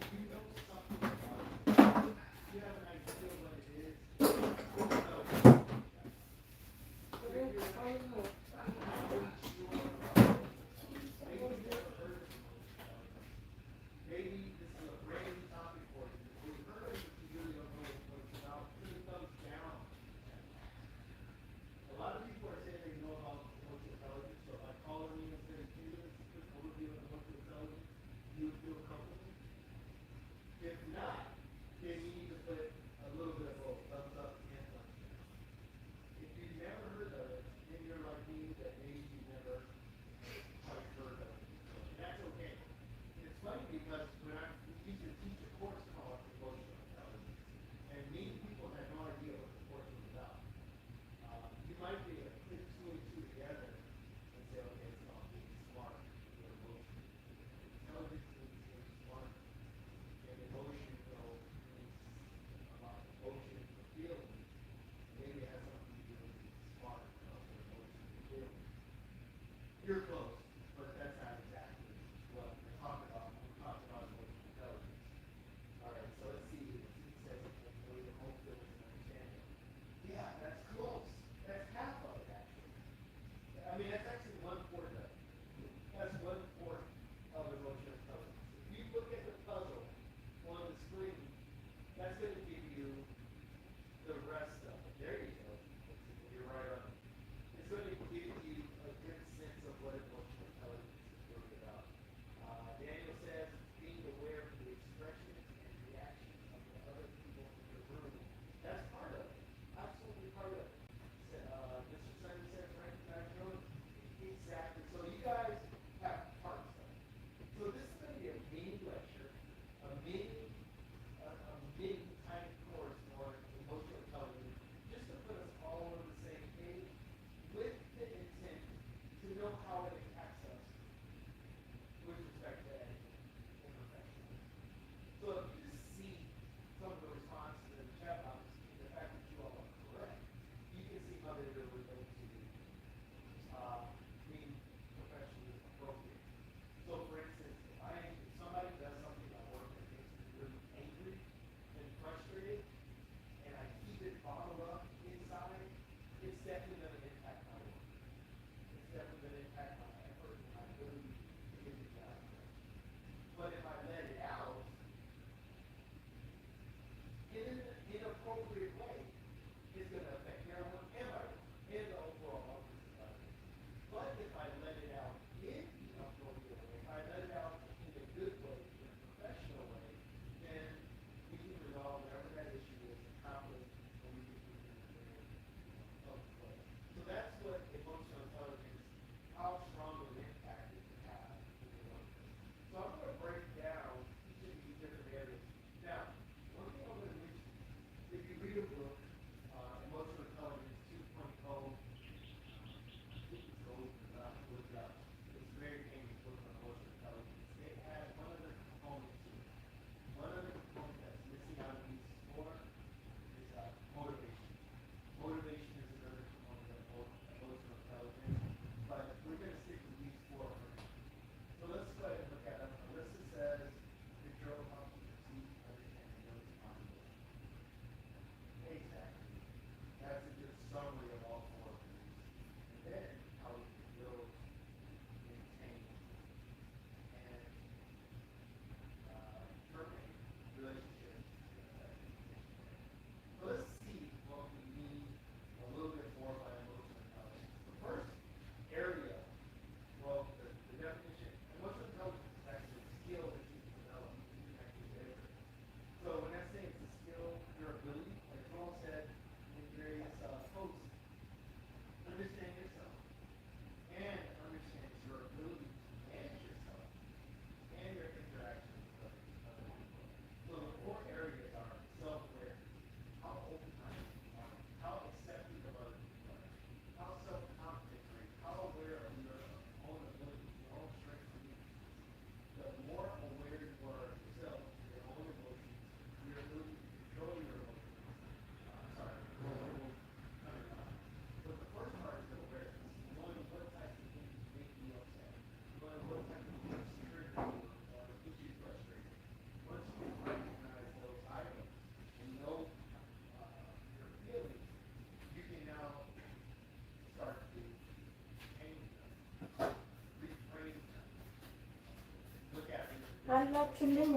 አላችሁልኝ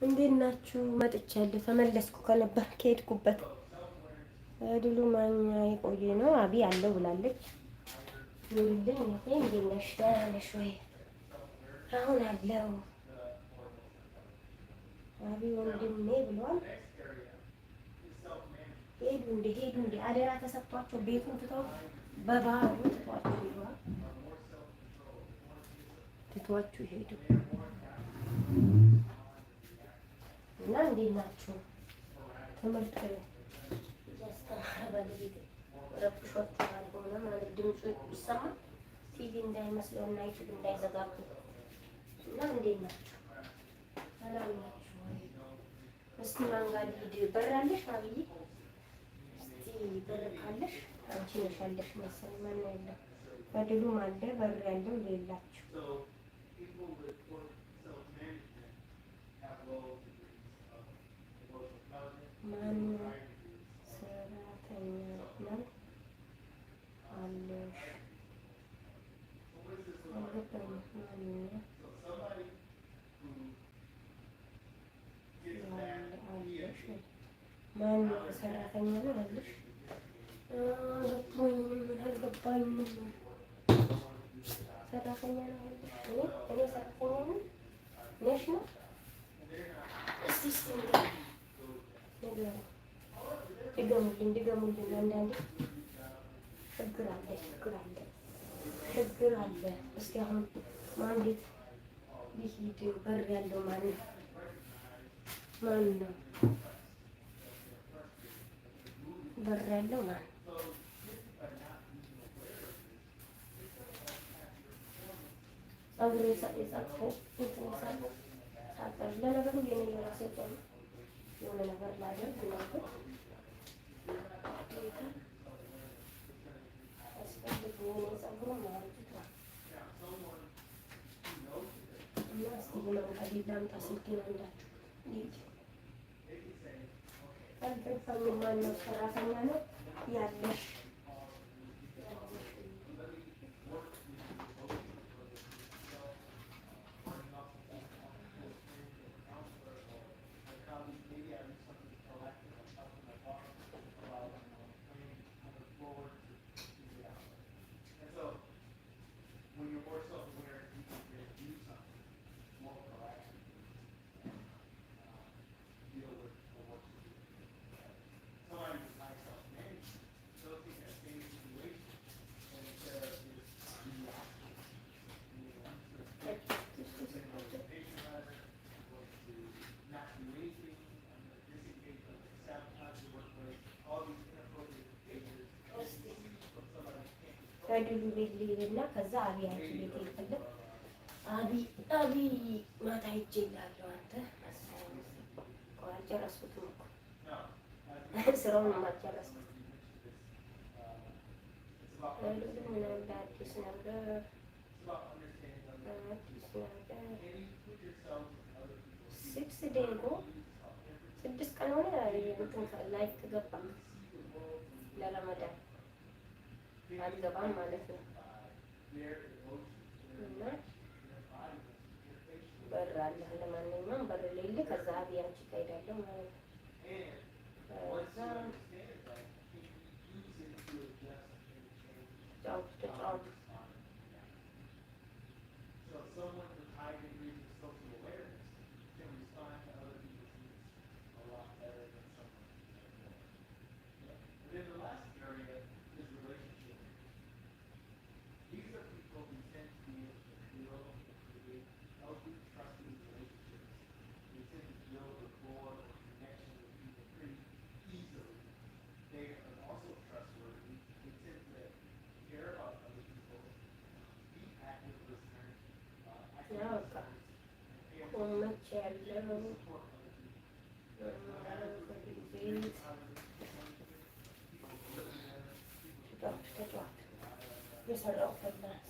እንዴት ናችሁ? መጥቻለሁ። ተመለስኩ ከነበር ከሄድኩበት ድሉ ማኛ የቆየ ነው። አቢ አለው ብላለች። ይልልኝ እንዴት ነሽ? ደህና ነሽ ወይ? አሁን አለው አቢ ወንድሜ ብሏል። ሄዱ እንደ አደራ ተሰጥቷቸው ቤቱን ትተው በባህሩ ትቷችሁ ሄዱ እና እንዴት ናችሁ? ትምህርት እያስተማረ በሌሊት ረብሾት አልሆነ ማለት ድምፁ ይሰማ ቲቪ እንዳይመስለው እና ዩቲዩብ እንዳይዘጋቡ እና እንዴት ናችሁ? ሰላም ናችሁ ወይ? እስቲ ማን ጋር ልሂድ? በር አለሽ አብይ? እስቲ በር ካለሽ አንቺ ነሽ ያለሽ መሰለኝ። ማን ያለው በድሉ ማለ በር ያለው ሌላችሁ ማን ሰራተኛ ነው አለሽ? ማን ሰራተኛ ነው አለሽ? አልገባኝም። ሰራተኛ ነው አለሽ? እኔ ሰራተኛ ነኝ ነሽ ነው? እስቲ ድገሙልኝ። አንዳንዴ ችግር አለ። እስኪ አሁን ማን ቤት ሊሂድ? በር ያለው ማን ነው? በር ያለው ማን? ጸጉር የጻፈው ለነገሩ የኔ የራሴ የሆነ ነገር ላደርግ ነበር። አስፈለገ የኔ ጸጉር ማለት ነው። እና እስኪ ለማንቀል ላምጣ ስልኬን አንዳችሁ ልጅ አልገባኝም። ማነው ሰራተኛ ነው ያለሽ? ከድሉ ቤት ልሄድና ከዛ አብያት ቤት ይፈልግ አቢ ማታ ሂጅ እላለሁ። አንተ አልጨረስኩትም እኮ ስራውን አልጨረስኩትም። ምን አለ አዲስ ነገር ሲክስ ዴይ ነው 6 ቀን ሆነ ላይ ገባ ለረመዳን አልገባም ማለት ነው። እና በር አለ። ለማንኛውም በር ሌለ ከዛ አብያንቺ እሄዳለሁ ማለት ነው። ከዛ ተጫወቱ ያለው ተጫዋች የሰራው ፈላስ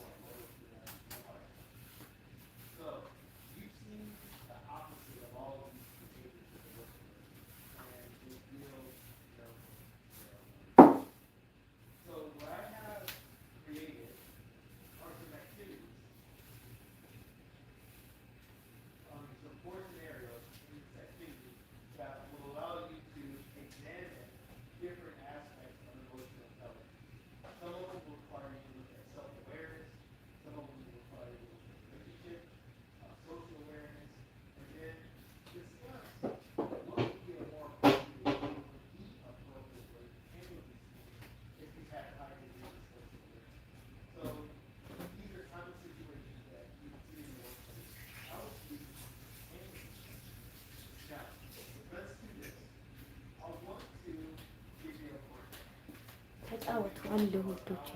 አለ ውዶች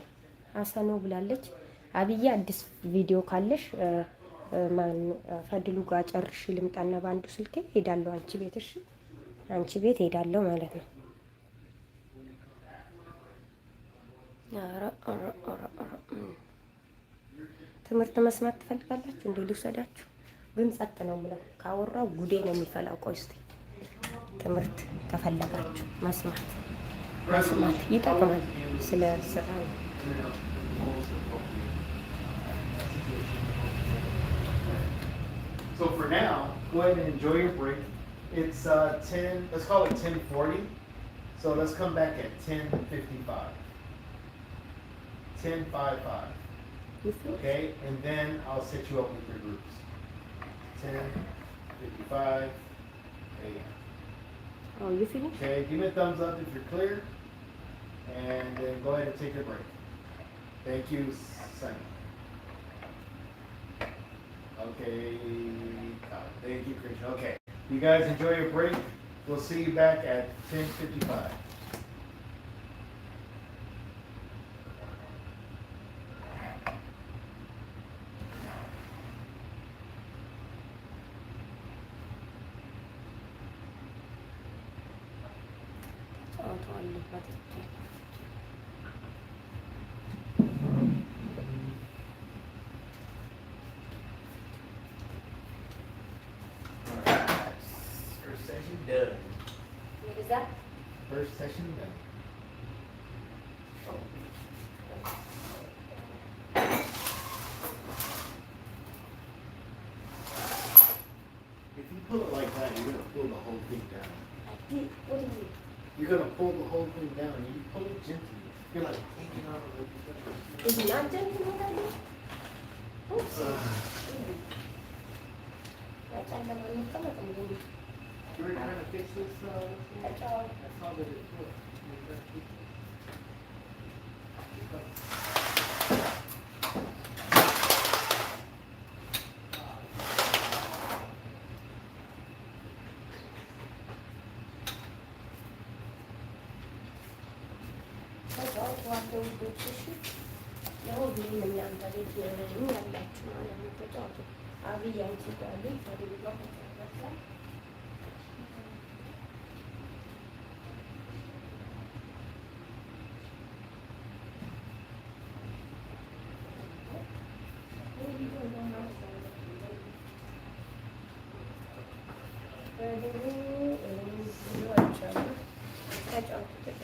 አሰኖ ብላለች። አብዬ አዲስ ቪዲዮ ካለሽ ማን ፈድሉ ጋር ጨርሽ ልምጣና በአንዱ ስልኬ ሄዳለሁ አንቺ ቤት። እሺ አንቺ ቤት ሄዳለሁ ማለት ነው። ትምህርት መስማት ትፈልጋላችሁ? እንዴ ልውሰዳችሁ? ግን ጸጥ ነው የምለው። ካወራው ጉዴ ነው የሚፈላው። ቆይ እስኪ ትምህርት ከፈለጋችሁ መስማት ይጠቅማል። ስለ ስራ ነው። So for now, go ahead and enjoy your break. It's 10. Let's call it 10:40. So let's come back at 10:55. 10:55. Okay, and then I'll set you up with your groups. 10:55 a.m. Oh, you finished? Okay, give me a thumbs up if you're clear, and then go ahead and take your break. Thank you, Sunny. Okay, thank you, Krishna. Okay, you guys enjoy your break. We'll see you back at 10:55. First session done. What is that? First session done. If you pull it like that, you're gonna pull the whole thing down. What do you mean? You're gonna pull the whole thing down. You pull it gently. You're like taking out of it. Is it not gentle what I do? Oops. That's all the money come up and do. You were trying to fix this, That's all. that's all that it took. That's all what they would do to you. ለሁሉም እናንተ ቤት የሆነኝ ያላችሁ ማለት ነው። ተጫወቱ። አብይ አንቺ ጋር ልጅ ፈድልጋ ተጫወታ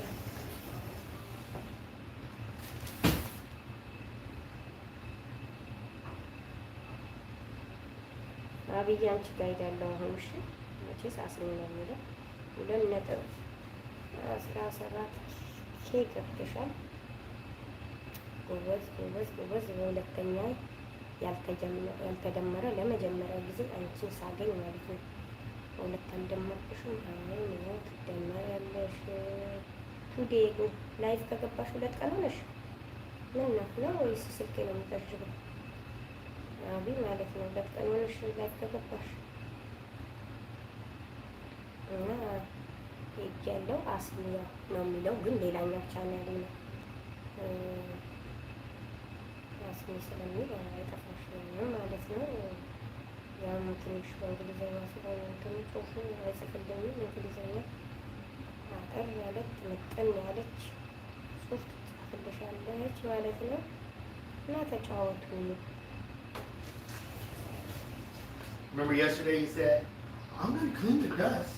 አብይ አንቺ ጋር ሄዳለሁ አሁን። እሺ መቼስ አስረኝ ነው የሚለው 2.17 ኬ ገብተሻል። ጎበዝ ጎበዝ ጎበዝ። በሁለተኛ ያልተደመረ ለመጀመሪያ ጊዜ አንቺን ሳገኝ ማለት ነው። ሁለት አልደመርኩሽም። አይ ነው ትደመሪያለሽ። ቱዴ ላይፍ ከገባሽ 2 ቀን ሆነሽ ምን ነው ወይስ ስልኬ ነው የምታሽገው? አብይ ማለት ነው 2 ቀን ሆነሽ ላይፍ ከገባሽ እና ሄጃለሁ። አስሚያ ነው የሚለው ግን ሌላኛው ቻናል ነው አስሚ ስለሚል አይጠፋሽም ማለት ነው። ያው ትንሽ በእንግሊዝኛ ስለሆነ ጽሑፉ አይጽፍልኝም። እንግሊዝኛ አጠር ያለች ምጥን ያለች ጽሑፍ ትጽፍልሻለች ማለት ነው። እና ተጫወቱ። Remember yesterday you said, I'm going to clean the dust.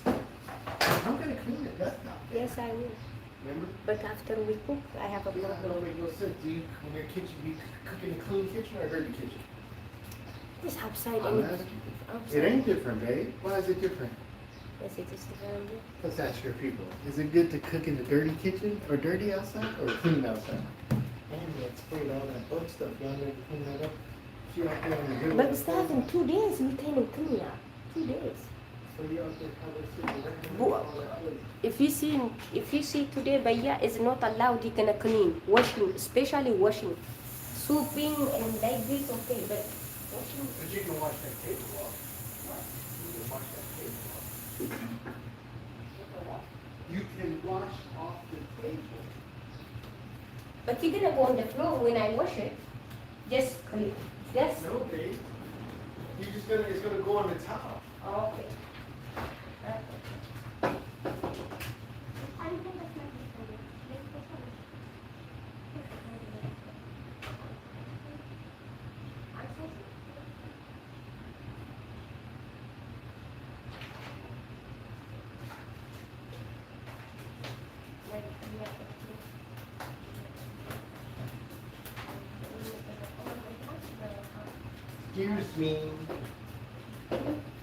I'm going to clean the dust now. Yes, I will. Remember? But after we cook, I have a Yeah, problem. nobody goes sick. Do you, when your kitchen, do you cook in a clean kitchen or a dirty kitchen? It's outside. I'm asking you. It ain't different, babe. Why is it different? Yes, it is different. Let's ask your people. Is it good to cook in a dirty kitchen or dirty outside or clean outside? And let's sprayed all that bug stuff. Y'all ready to clean that up? See out there on the good But Staff, in 2 days we can clean up. 2 days. So you out there how they're sitting right Bo- all that place. If you see today, Baya is not allowed. He gonna clean, washing, especially washing, soaping and like this. Okay, but washing. But you can wash that table off. You can wash that table off. You can wash off the table. But you're gonna go on the floor when I wash it. Just clean. Just. No, babe. It's gonna go on the top. Okay. Excuse me.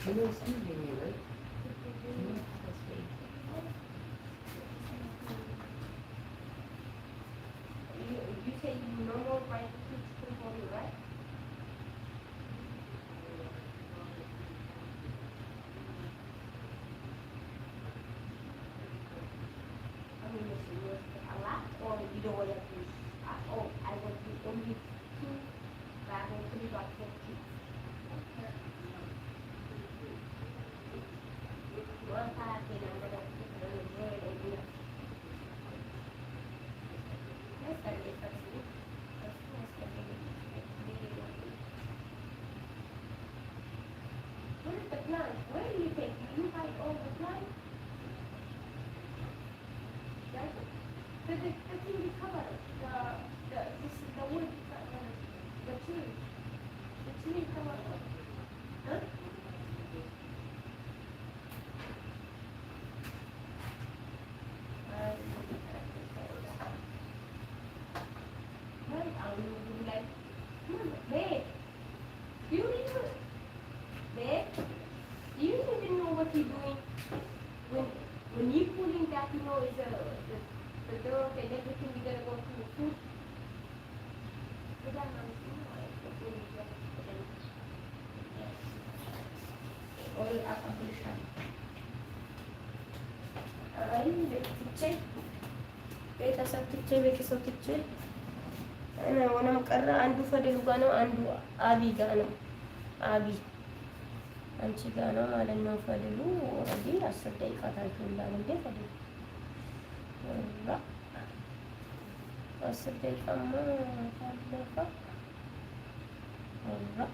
You know, excuse me, right? You say you no more right to school for you, right? I mean, is it a lot or you don't want to do? Oh, I want to only 2, but I want 3 or 4 kids. One part, then I'm going to put it on the bread and do it. That's the difference. Where's the plant? Where do you take? Do you buy all the plants? Right? But the thing we cover, the wood, the tree. The tree cover. Huh? Right, I would like, babe, do you even, babe, do you even know what you're doing? When you're pulling that, you know, is the dirt and everything, you're gonna go through the food. ቤተሰብ ትቼ ቤተሰብ ትቼ ሆነም ቀረ። አንዱ ፈድሉ ጋ ነው፣ አንዱ አቢ ጋ ነው። አቢ አንቺ ጋ ነው ማለት ነው። ፈድሉ ኦልሬዲ 10 ደቂቃ ታይቶላል እንዴ ፈድሉ 10 ደቂቃማ ታለፈ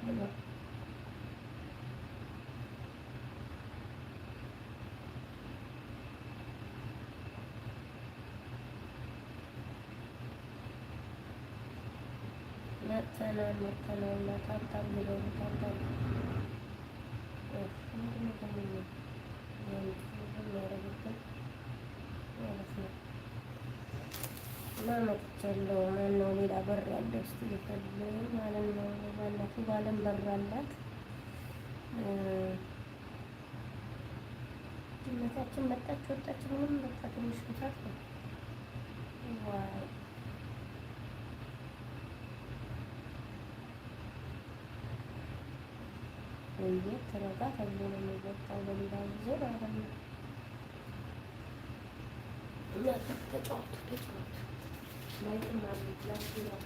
ብሎ መተናል እና ታብታብ ብለው ታብታብ ምንድን ነው የሚያደርጉትን ማለት ነው። እና መጥቻለሁ። ማነው ሌላ በር ያለው እስኪ ልፈልግ ማለት ነው። ባለፈው ባለም በር አላት ድመታችን መጣች ወጣች። ምንም በቃ ትንሽ ብታት ነው። ዋይ ወይ ተረጋ ተብሎ ነው የሚወጣው። በሌላ ጊዜ ማለት ነው። እና ተጫወቱ ላይትም አለ ላይትም አለ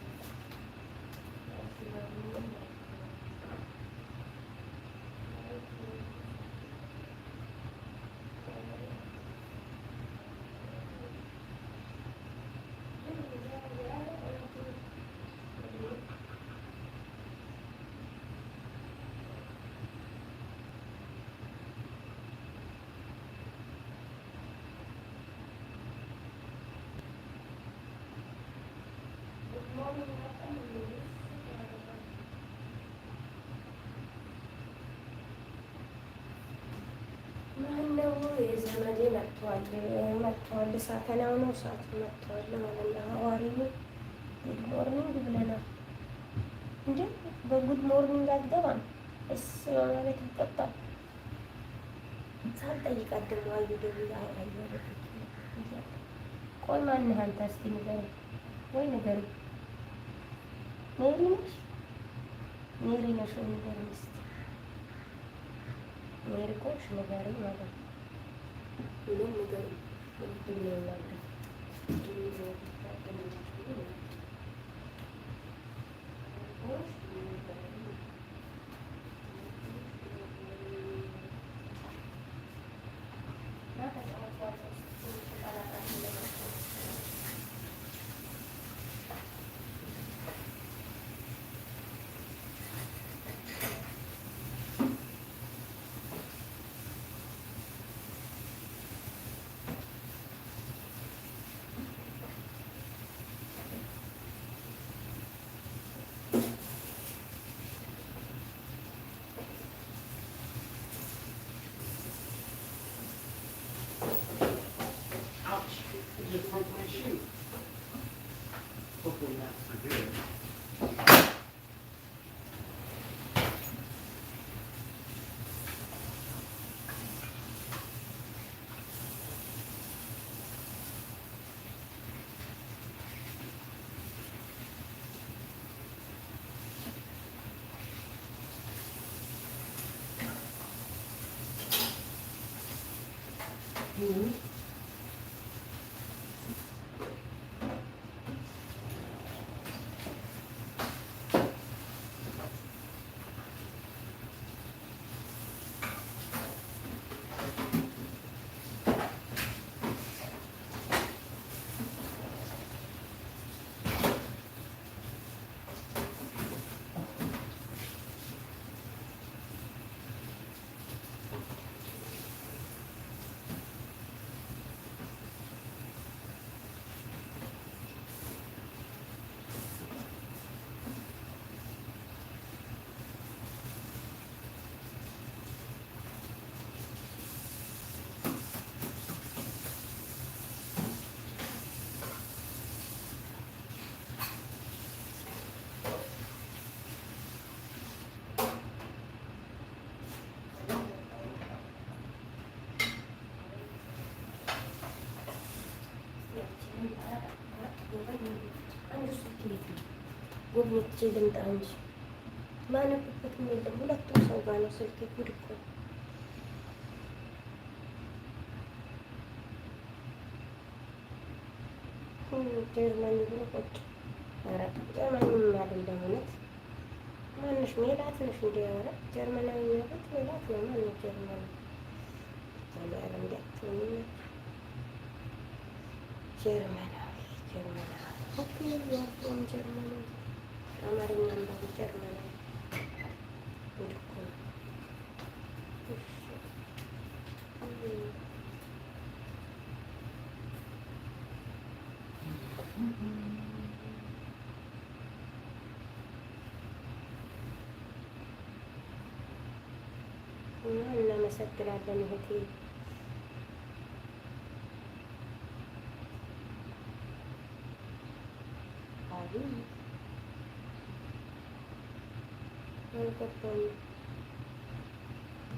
ማነው የዘመዴ መጥቷል። ሳተናው ነው ሰዓት መጥቷል ማለት ነው። ሐዋርያው ጉድ ሞርኒንግ ብለናል እንዴ? በጉድ ሞርኒንግ አትገባም። እስ በማለት ይቀጣል። ሳልጠይቃት ደግሞ አዩ ደውላ ቆይ ማነህ አንተ እስኪ ንገረኝ ወይ ንገረኝ። ሜሪ ነሽ? ሜሪ ነሽ ወይ ንገረኝ እስኪ ሜሪ ኮሽ ንገረኝ ማለት ነው። ምንም ንገረኝ ምንድን ነው ማለት Just broke my shoe. Hopefully not severe. Mm-hmm. ጎብኝቼ ልምጣ እንጂ ማነብበትም የለም። ሁለቱም ሰው ጋር ነው ስልኬ። ጉድ እኮ ጀርመን ብሎ ቁጭ። ኧረ ጀርመንም አይደለም እውነት። ማንሽ ሜላት ነሽ እንደ ኧረ ጀርመናዊ ማለት ሜላት ነው። ማነው ጀርመን ዛሬ እንዲያትሆኝ ጀርመናዊ ኦኬ ያለውን ጀርመናዊ አማርኛም ባሉ ጀርመናዊ ጉድ እኮ ነው። እና እናመሰግናለን እህቴ። አሁን አልገባኝም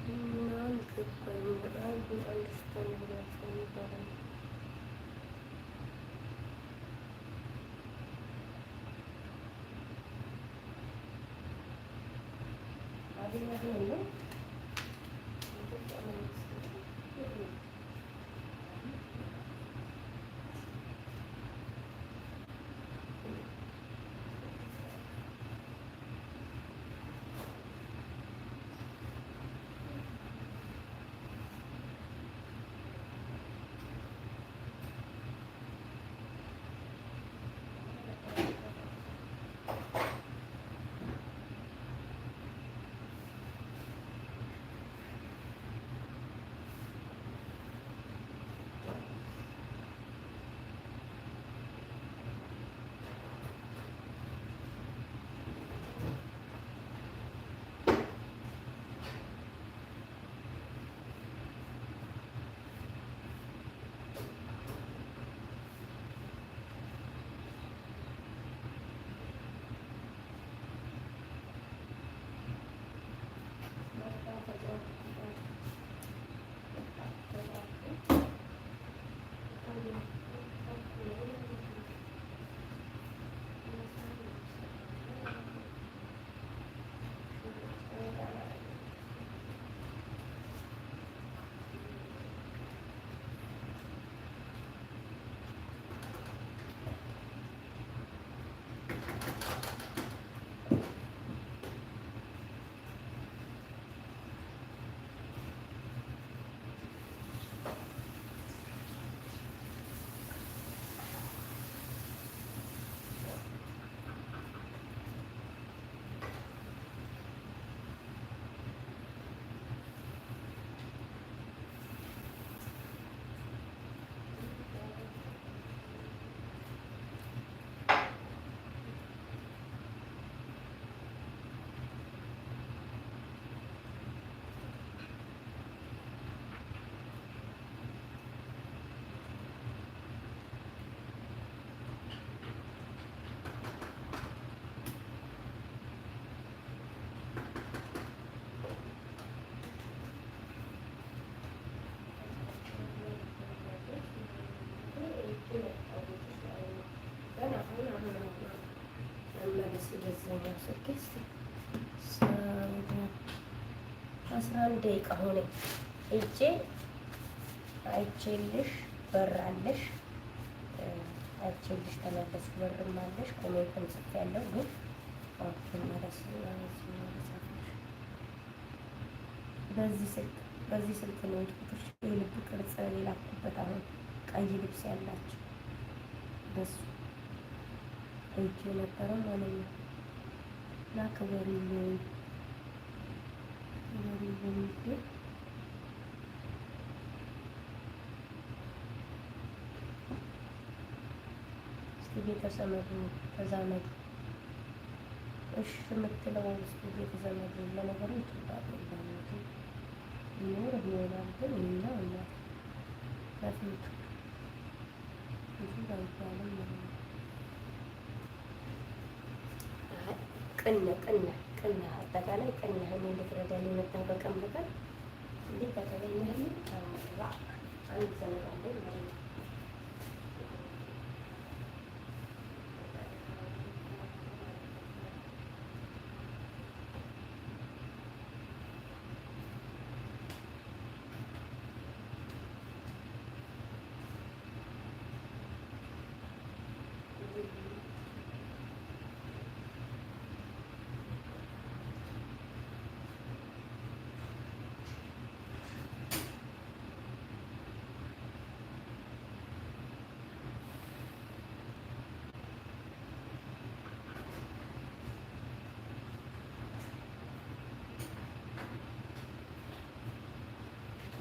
እና አልገባኝም። በጣም አንደርስታንድ ብላችሁ ይባላል። አዲስ ነው 11 ደቂቃ ሆነ። እጄ አይቼልሽ በራለሽ አይቼልሽ ተመለስ በርም አለሽ ኮሜንትም ጽፌያለሁ ግን በዚህ ስልክ ነው የሄድኩት። የልብ ቅርጽ የላኩበት አሁን ቀይ ልብስ ያላቸው በሱ ሄጄ ነበረ ማለት ነው። እና ክበሩልኝ እስቲ ቤተሰመዱ ተዛመዱ እሺ የምትለው እስቲ ቤተሰመዱ ለነገሩ ይችላል ይኖር ይሆናል ግን እኛ ለፊቱ ብዙ ባይባልም ቅና አጠቃላይ ቅና እኔ ልትረዳኝ የመጣው በቀን በቀን እንዲህ ከተገኘህልኝ አንድ ዘመድ አለኝ ማለት ነው።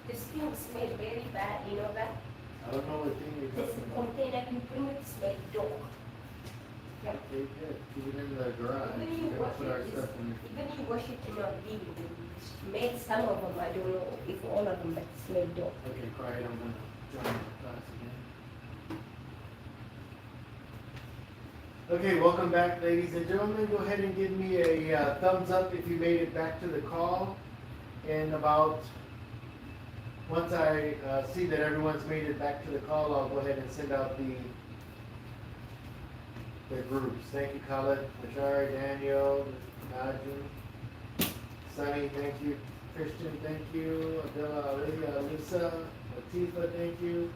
This thing smells very bad, you know that? I don't know what thing you're This talking about. container you bring it smells dog. Yeah. Okay, good. Keep it in the garage. Even We're you gonna wash put our it, stuff in even you wash it in your living room. Smell some of them, I don't know if all of them, but smell dog. Okay, quiet. I'm gonna join the class again. Okay, welcome back, ladies and gentlemen. Go ahead and give me a thumbs up if you made it back to the call. And once I see that everyone's made it back to the call, I'll go ahead and send out the groups. Thank you, Khaled, Machar, Daniel, Najim, Sunny, thank you. Christian, thank you. Abdullah, Aliyah, Lisa, Latifa, thank you.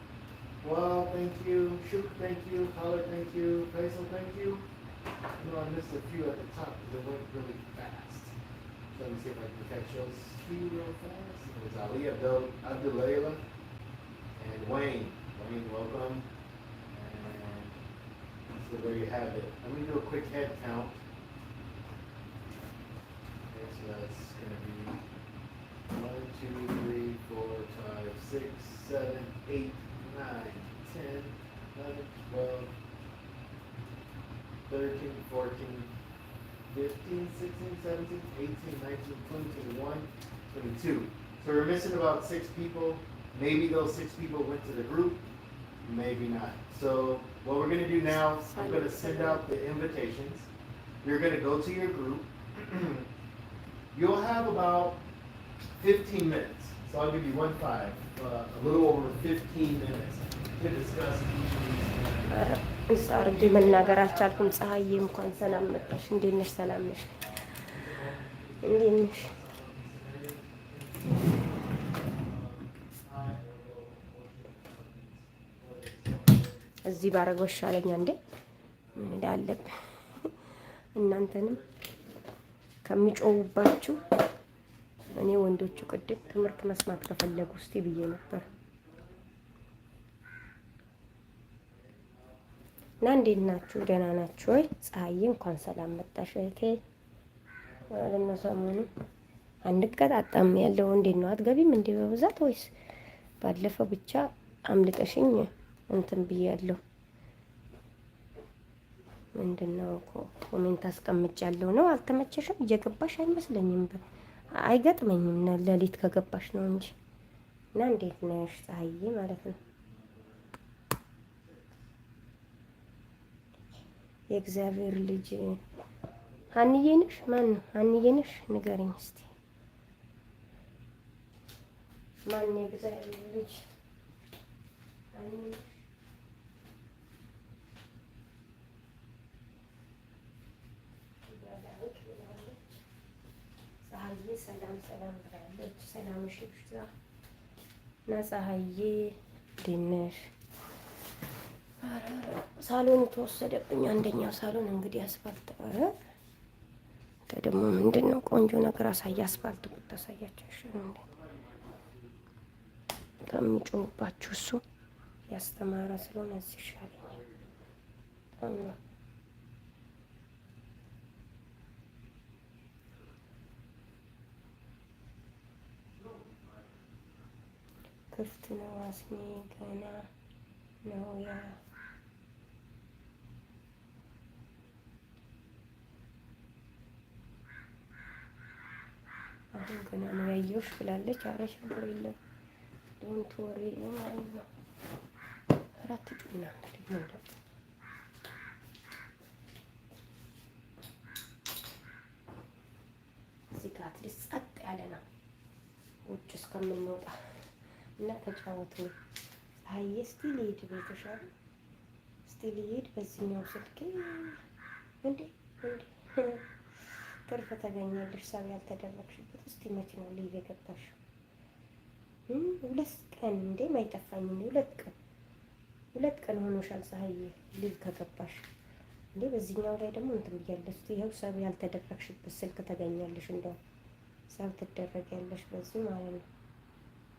Well, thank you. Shuk, thank you. Khaled, thank you. Faisal, thank you. You know, I missed a few at the top because it went really fast. So let me see if I can catch those few real fast. It's Ali, Abdulayla, and Wayne. Wayne, welcome. And so there you have it. Let me do a quick head count. Okay, so that's going to be 1, 2, 3, 4, 5, 6, 7, 8, 9, 10, 11, 12, 13, 14, 15, 16, 17, 18, 19, 20, 21, 22. So we're missing about 6 people. Maybe those 6 people went to the group, maybe not. So what we're going to do now, I'm going to send out the invitations. You're going to go to your group. You'll have about 15 minutes. So I'll give you 1-5, a little over 15 minutes to discuss each of these. አርዲ መናገር አልቻልኩም። ፀሐዬ እንኳን ሰላም መጣሽ። እንዴት ነሽ? ሰላም ነሽ? እንዴት ነሽ? እዚህ ባረገው ይሻለኛል እንዴ ምን አለብኝ? እናንተንም ከሚጮውባችሁ እኔ ወንዶቹ ቅድም ትምህርት መስማት ከፈለጉ እስቲ ብዬ ነበር። እና እንዴት ናችሁ? ደህና ናችሁ ወይ? ፀሐዬ እንኳን ሰላም መጣሽ እህቴ። ወለነ ሰሞኑ አንቀጣጣም ያለው እንዴት ነው? አትገቢም እንዴ በብዛት ወይስ ባለፈው ብቻ አምልጠሽኝ እንትን ብያለሁ? ምንድነው ኮሜንት አስቀምጫለሁ ነው? አልተመቸሽም? እየገባሽ አይመስለኝም። አይገጥመኝም ለሊት ከገባሽ ነው እንጂ። እና እንዴት ነሽ ፀሐዬ ማለት ነው? የእግዚአብሔር ልጅ ሀንዬ ነሽ? ማን ነው ሀንዬ ነሽ? ንገረኝ እስቲ ማን ነው የእግዚአብሔር ልጅ ሀንዬ? ፀሐይ ፀሐዬ ሰላም ሰላም ብላለች። ሰላም እሺ ብዛ እና ፀሐዬ ድንሽ ሳሎን ተወሰደብኝ። አንደኛው ሳሎን እንግዲህ አስፋልት ደግሞ ምንድነው ቆንጆ ነገር አሳይ። አስፋልት ቁጣ አሳያቸው እሺ እንዴ ከሚጮህባችሁ እሱ ያስተማረ ስለሆነ እዚህ ይሻለኛል። ክፍት ነው አስሜ ገና ነው ያ አሁን ገና ነው ያየሁሽ ብላለች። ኧረ ችግር የለም ዶንት ወሪ ማለት ነው። አራት ጩና እንግዲህ ነው እዚህ ጋር አትሊስት ጸጥ ያለ ነው ውጭ እስከምንወጣ እና ተጫወቱ። ፀሐዬ እስቲ ልሂድ ቤተሻል እስቲ ልሂድ በዚህኛው ስልኬ እንዴ ትርፍ ተገኘልሽ ሰብ ያልተደረግሽበት። እስቲ መች ነው ሊቭ የገባሽው? 2 ቀን እንዴ ማይጠፋኝ እንዴ 2 ቀን ሆኖሻል ፀሐዬ ሊቭ ከገባሽ እንዴ። በዚህኛው ላይ ደግሞ እንትን ብያለሽ። እስቲ ይኸው ሰብ ያልተደረግሽበት ስልክ ተገኛለሽ። እንደው ሰብ ትደረጊያለሽ በዚህ ማለት ነው።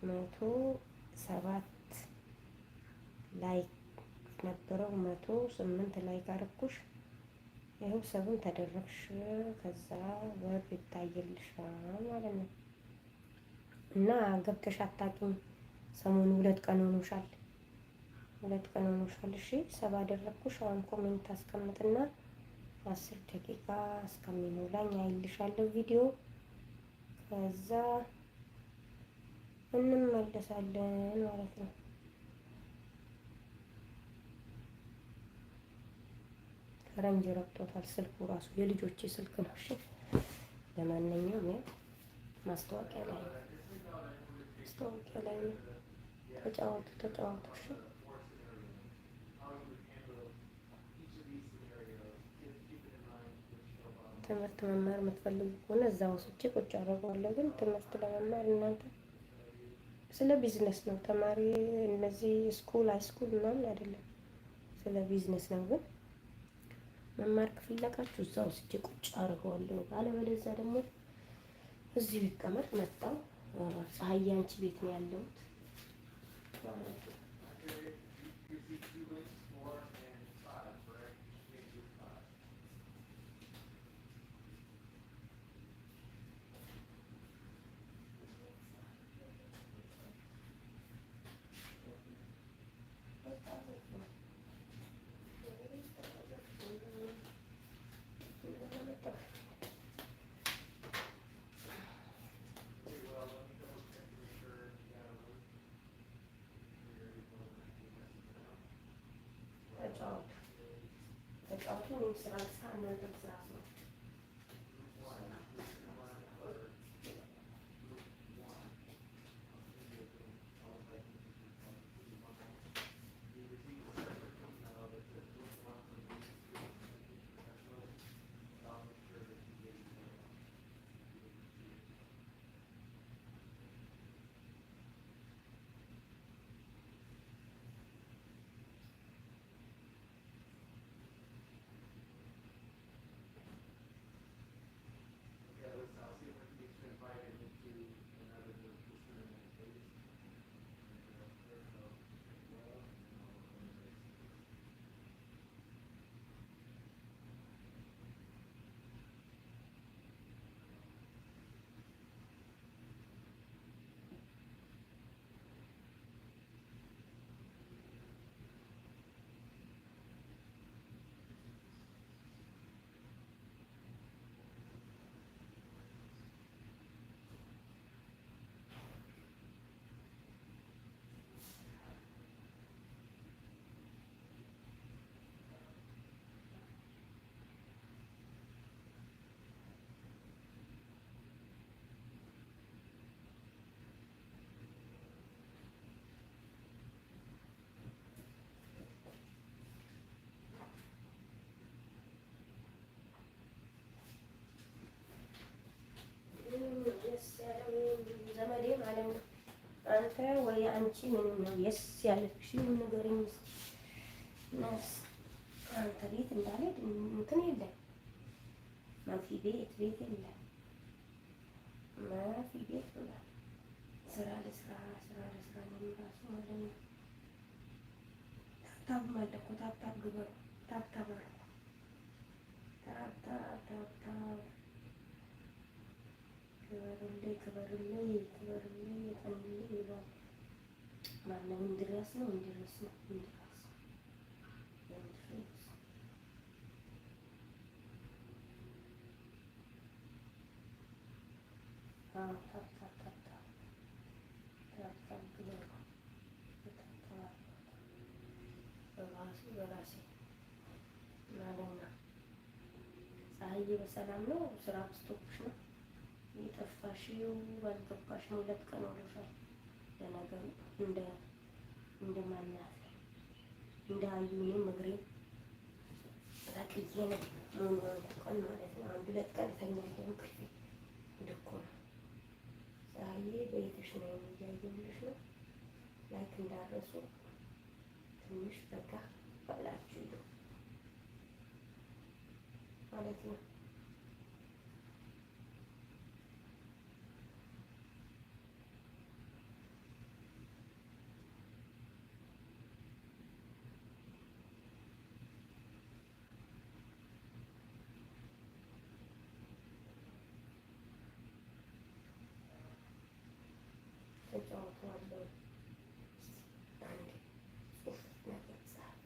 107 ላይክ ነበረው 108 ላይክ አረኩሽ። ይኸው ሰብን ተደረግሽ። ከዛ ወር ይታየልሻል ማለት ነው። እና ገብተሽ አታውቂም። ሰሞኑ 2 ቀን ሆኖሻል። 2 ቀን ሆኖሻል። እሺ ሰብ አደረግኩሽ። አሁን ኮሜንት አስቀምጥና 10 ደቂቃ እስከሚሞላኝ አይልሻለሁ ቪዲዮ። ከዛ እንመለሳለን ማለት ነው። ፈረንጅ ረግጦታል ስልኩ ራሱ የልጆቼ ስልክ ነው። እሺ ለማንኛውም ያው ማስታወቂያ ላይ ነው። ተጫወቱ። እሺ ትምህርት መማር የምትፈልጉ ከሆነ እዛ ወስጄ ቁጭ አደርገዋለሁ። ግን ትምህርት ለመማር እናንተ ስለ ቢዝነስ ነው ተማሪ። እነዚህ ስኩል ሃይስኩል ምናምን አይደለም፣ ስለ ቢዝነስ ነው። ግን መማር ከፈለጋችሁ እዛ ወስጄ ቁጭ አደርገዋለሁ። አለበለዚያ ደግሞ እዚህ ቢቀመጥ መጣው። ፀሐይ አንቺ ቤት ነው ያለሁት። ተጫወቱ። እኔም ስራ ልስራ፣ እናንተም ስራ ስሩ። እናንተ ወይ አንቺ ምን ነው የስ ያለሽው ንገሪኝ እስኪ። ነስ አንተ ቤት እንዳልሄድ እንትን የለም ማፊ ቤት የለም ማፊ ቤት ብሏል። ስራ ለስራ ነው ራሱ ማለት ነው። ታብታብ ማለት እኮ ታብታብ ግበሩ ታብታብ አድርጉ ታብታብ ክበሩልኝ የጠኑልኝ ይሏል። ማነው እንድረስ ነው ታብታብ ግበሩ በራሴ ማለት ነው። ፀሐዬ በሰላም ነው? ስራ በዝቶብሽ ነው የጠፋሽው? ባልገባሽም 2 ቀን ሆኖሻል። ለነገሩ እንደማናት እንደ አዩ እኔም እግሬን ታቅዬ ነው ሙሉ ቀን ማለት ነው። 1-2 ቀን ተኛለሁ እንቅልፌ እኮ ነው። ፀሐዬ በየትሽ ነው እያየሁልሽ ነው። ላይክ እንዳረሱ ትንሽ በቃ ባላችሁ ይሉ ማለት ነው። ተጫውተዋለሁ አንድ ጽሑፍ ነገር ጻፍ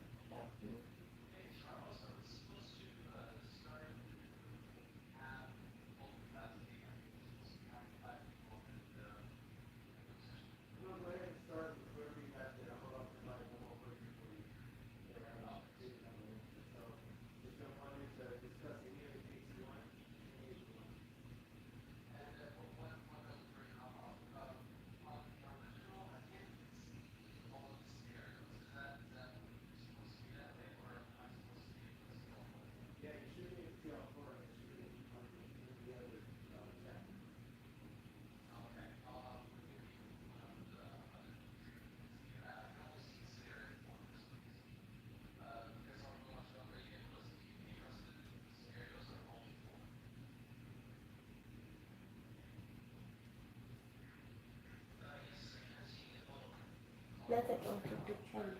ለተጫወቱ ልጆች አለው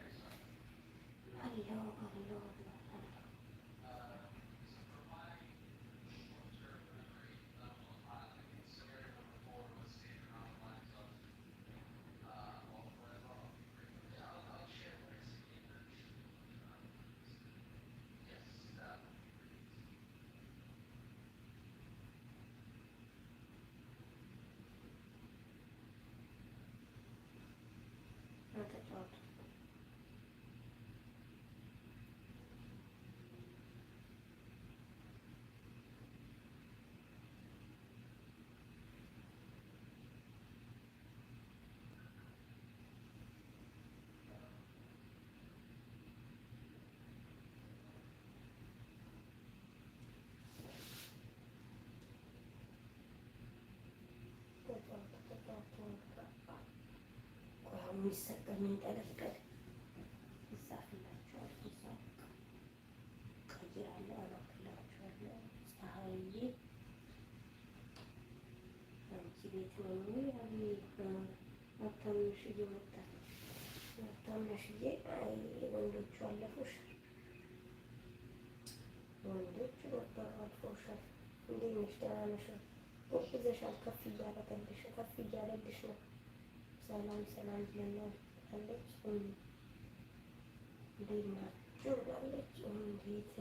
ተጫወቱ። የሚሰቀል የሚንጠለጠል ይጻፍላችኋል። ቀይራለሁ አላክላችኋለሁ። ፀሐዬ አንቺ ቤት ነኝ ያሉ መታምነሽዬ መጣች። መታምነሽዬ ወንዶቹ አለፉሽ፣ ወንዶቹ ነበሩ አልፈውሻል። እንዴት ነሽ? ደህና ነሽ? ይዘሻል። ከፍ እያለልሽ ነው። ሰላም ብለናለች። እንዴት ናችሁ ብላለች። እንዴት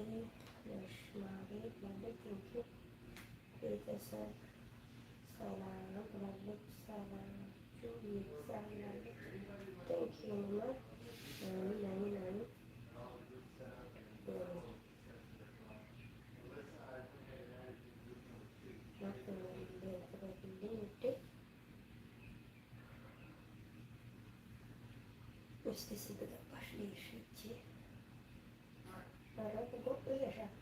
ነሽ ማሬ ብላለች። እንዴ ቤተሰብ ሰላም ብላለች። ሰላማችሁ ይብዛ ብላለች። ቴንኪዩና ናኒ እስቲ ስንት ገባሽ? ልሽቼ ኧረ ጎበዘሻል።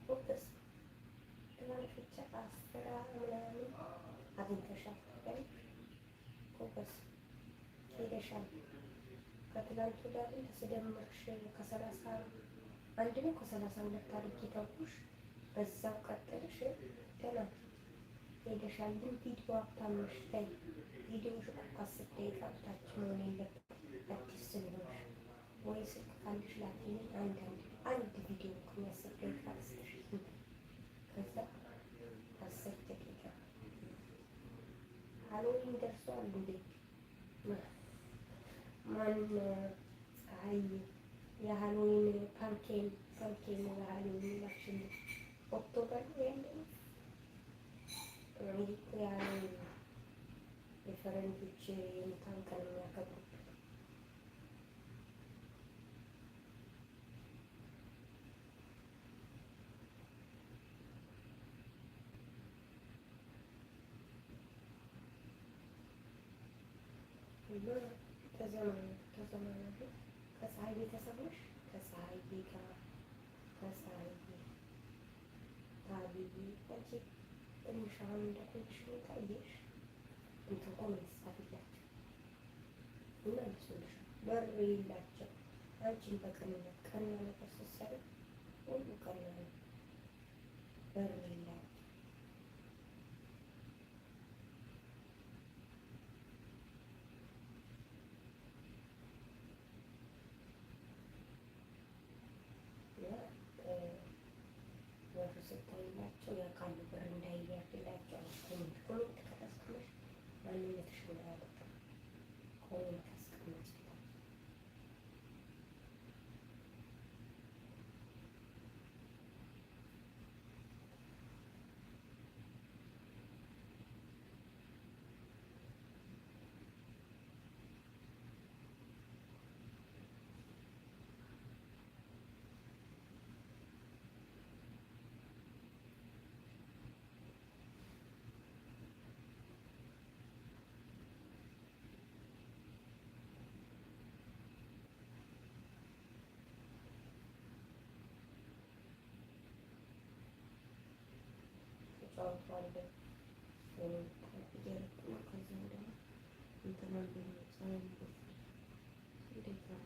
ጎበዝ ትናንሽ ብቻ 10 ምናምን አግኝተሻል። ጎበዝ ሄደሻል። ከትናንት ወዲያ ግን ተስደምርሽ ከሰላሳ አንድ ነው ከ32 አድርጌ ተውኩሽ። በዛው ቀጠልሽ። ገና ሄደሻል። ግን ቪዲዮ አታምሽ ላይ ቪዲዮሽ እኮ 10 ደቂቃ በታች መሆን የለበትም። አዲስ ስለሆንሽ ወይ ስልክ ካለሽ ላኪኝ። አንድ ቪዲዮ እኮ 10 ደቂቃ ልስጥሽ። ከዛ 10 ደቂቃ ሃሎዊን ደርሷል እንዴ? ማን ፀሐይ የሃሎዊን ፓንኬን የሃሎዊን ላክሽልኝ። ኦክቶበር ነው ያለው ያለው የፈረንጆች የሙታን ቀን የሚያከብሩት። ተዘማናሉ ከፀሐይ ቤተሰብ ነሽ። ከፀሐይ ጋር ከፀሐይ ታቢቢ አንቺ ትንሽ አሁን እንደሆንሽ ታየሽ። እንትን ኮሜንት ጻፊላቸው ይመልሱልሻል። በር የላቸው አንቺን በቅንነት ቀና ነገር ስትሰሪ ሁሉ ቀና ነው። በር የላቸው ስታይላቸው ያውቃሉ። ብር እንዳይያድላቸው ኮሜንት ከታስቀመሽ ማንነትሽ ነው ያወጣው። ኮሜንት አስቀመጭ ተጫውቷል። እየረጡ ነው። ከዚያ ደግሞ እንትን እንዴት ነው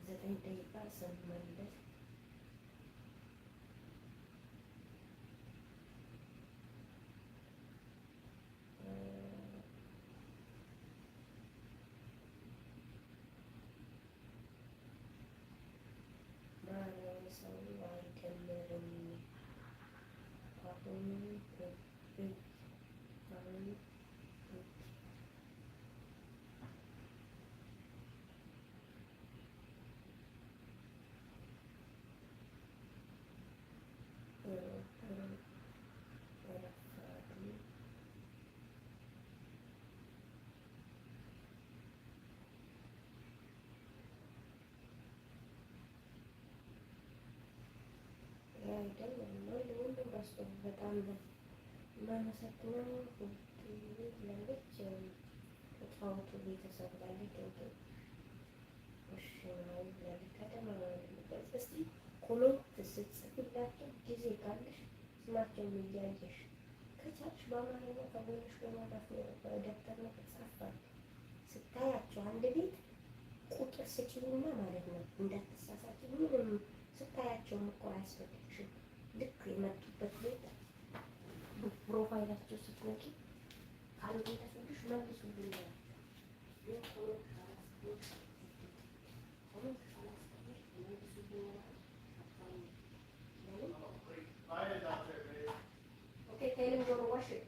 ዘጠኝ ደቂቃ ስንመለስ ሰው አይደምርም። አሁን ሁሉም ራሱ በጣም የማመሰግነው ላለች ተጫወቱ ቤተሰብ ላለች እሺ ነው ከተማ እስቲ ኮሜንት ስትጽፊላቸው ጊዜ ካለሽ ስማቸውን እያየሽ ከቻልሽ በአማርኛ ከጎንሽ በማዳፍ ደብተር ነው ተጻፋል ስታያቸው አንድ ቤት ቁጥር ስጪውና ማለት ነው እንዳትሳሳች ምንም ስታያቸው እኮ አያስፈልግሽም። ልክ የመጡበት ቤት ፕሮፋይላቸው ስትነቂ አንድ የተሰልሽ መልሱልኝ Okay, tell him go to wash it.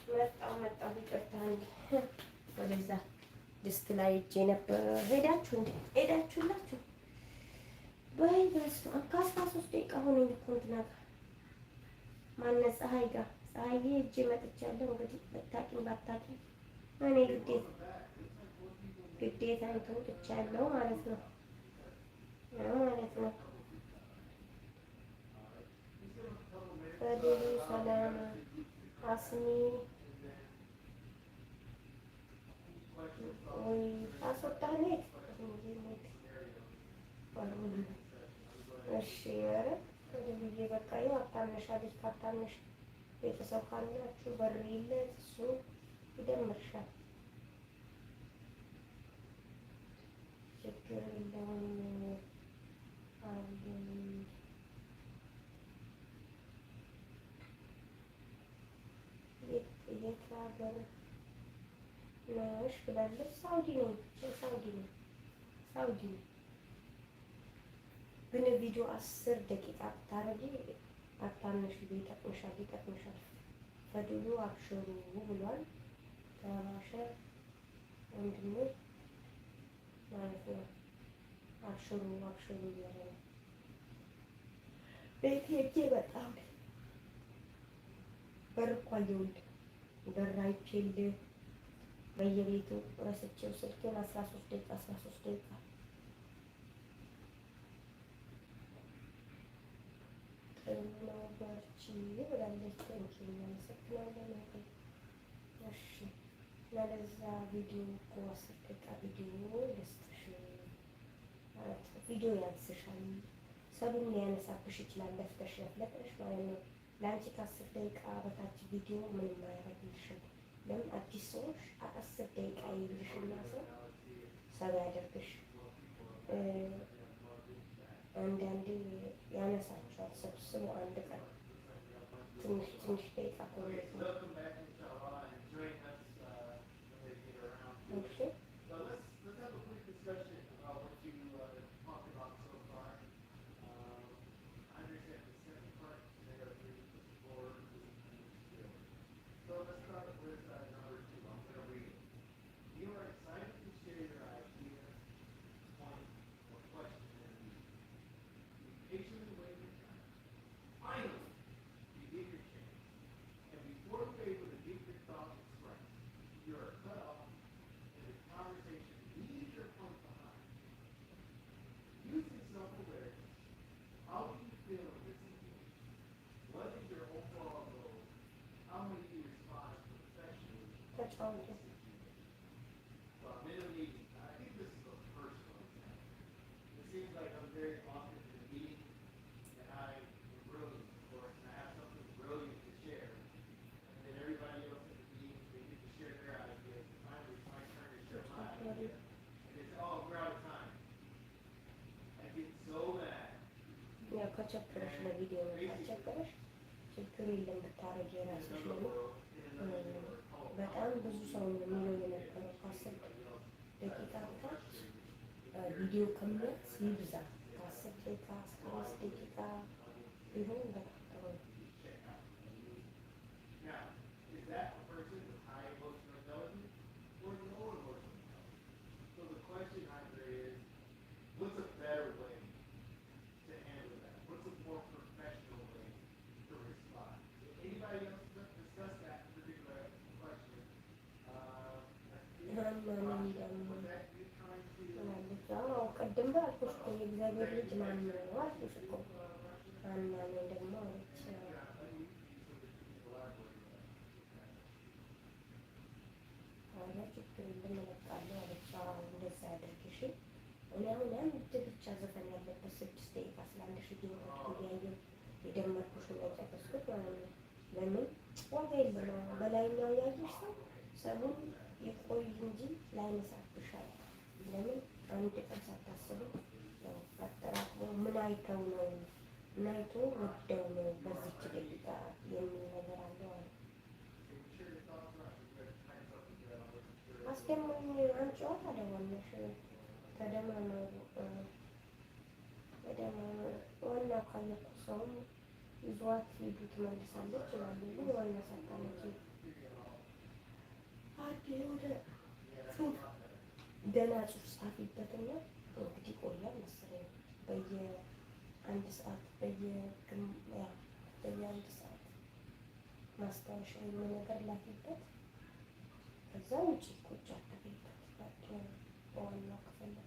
መጣሁ ይቅርታ እንዴ ወደዛ ድስት ላይ እጄ ነበር። ሄዳችሁላችሁ በይ በስመ አብ ከአስራ 3 ደቂቃ ሆነኝ እኮ እንትና ጋር ማነው ፀሐይ ጋር ፀሐዬ እጄ መጥቻለሁ። እንግዲህ ብታውቂም ባታውቂም እኔ ግዴታ ተወጥቻለሁ ማለት ነው ማለት ነው። በድሉ ሰላም አስሚ ወይ አስወጣኔ እሺ ኧረ ወደዚህ በቃ ይኸው አታነሽ አለች። ካታነሽ ቤተሰብ ካላችሁ በር የለት እሱ ይደምርሻል። ችግር የለውም አለኝ። የት ሀገር ነሽ ብላለች። ሳውዲ ነኝ። ግን ቪዲዮ 10 ደቂቃ ብታረጊ አታነሽ ይጠቅምሻል። ፈድሉ አብሽሩ ብሏል። ተባሸር ወንድሜ ማለት ነው። አብሽሩ እያለ ነው። ቤት ሄጄ በጣም በር እኮ አየሁልህ። በር አይቼልህ በየቤቱ ረስቼው ስልኬን 13 ደቂቃ ጥሩ ነው በርቺ ብላለች። ቴንኪው እናመሰግናለን። እሺ ለዛ ቪዲዮ እኮ 10 ደቂቃ ቪዲዮ ልስጥሽ ማለት ነው። ቪዲዮ ያንስሻል። ሰሉን ሊያነሳብሽ ይችላል። ለፍተሽ ማለት ነው። ለአንቺ ከ10 ደቂቃ በታች ቪዲዮ ምንም አያደርግልሽም። ለምን አዲስ ሰዎች 10 ደቂቃ ይልሽና ሰው ያደርግሽ። አንዳንዴ ያነሳቸዋል ሰብስቦ አንድ ቀን ትንሽ ደቂቃ ኮሜንት ነው። እሺ ከቸገረሽ ለቪዲዮ ከቸገረሽ ችግር የለም ብታረጊ የራስሽ ነው። በጣም ብዙ ሰው የሚለው የነበረው ከ10 ደቂቃ በታች ቪዲዮ ከሚያንስ ይብዛ። ከ10 ደቂቃ እስከ 5 ደቂቃ ቢሆን በጣም ጥሩ ነው። ቅድም ባልኩሽ እኮ የእግዚአብሔር ልጅ ማን ነው አልኩሽ እኮ። አናኔ ደግሞ አለች አለ ችግር የለም እለቃለሁ አለች። እንደዛ አድርጊሽ። እኔ አሁን አንድ ብቻ ዘፈን ያለበት 6 ደቂቃ ስላለሽ እያየሁ የደመርኩሽን የጨረስኩት ማለት ነው። ለምን ዋጋ የለውም። በላይኛው ያየሽ ሰው ሰሙን የቆይ እንጂ ላይነሳብሻል። ለምን አንድ ቀን ሳታስቡ አጠራቅሞ ምን አይተው ነው ምን አይቶ ወደው ነው በዚች ደቂቃ የሚል ነገር አለው አለ። አስደማኝ አንቺዋ ታደማነሽ ተደማመሩ ዋና ካለኩ ሰውም ይዟት ሂዱ ትመልሳለች ይላሉ። ግን ዋና ሳታነች ወደ ጽሁፍ ደህና ጽሁፍ ጻፊበትና እንግዲህ ቆያል መሰለኝ በየአንድ ሰዓት በየአንድ ሰዓት ማስታወሻ የሆነ ነገር ላፊበት። ከዛ ውጭ ቁጭ አትበይበት በዋናው ክፍል ላይ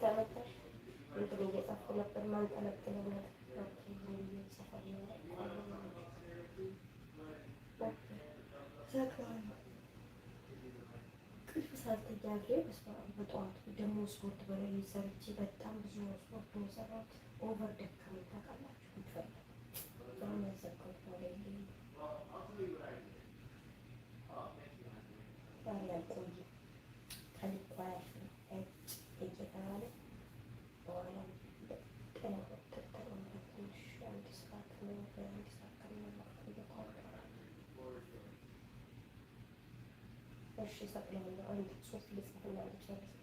ተመታሽ እንትን እየጻፍኩ ነበር ማንጠለጥለው ነገር ሳልተጃጌ በጠዋቱ ደግሞ ስፖርት በላይ ሰርቼ በጣም ብዙ ስፖርት ነው የሰራሁት። ኦቨር ደካመኝ ታውቃላችሁ። ይፈላል በጣም ያዘጋሁት ማለት ነው። ዛሬ አልቆይም ከልኳ ያልፍም እየተባለ በኋላ ጤና ተጠቅመው ትንሽ አንድ ሰዓት ነው በአንድ ሰዓት ከሚመለከት እሺ ሰቅላለሁ። አንድ ጽሁፍ ልጽፍና ልጨርስ።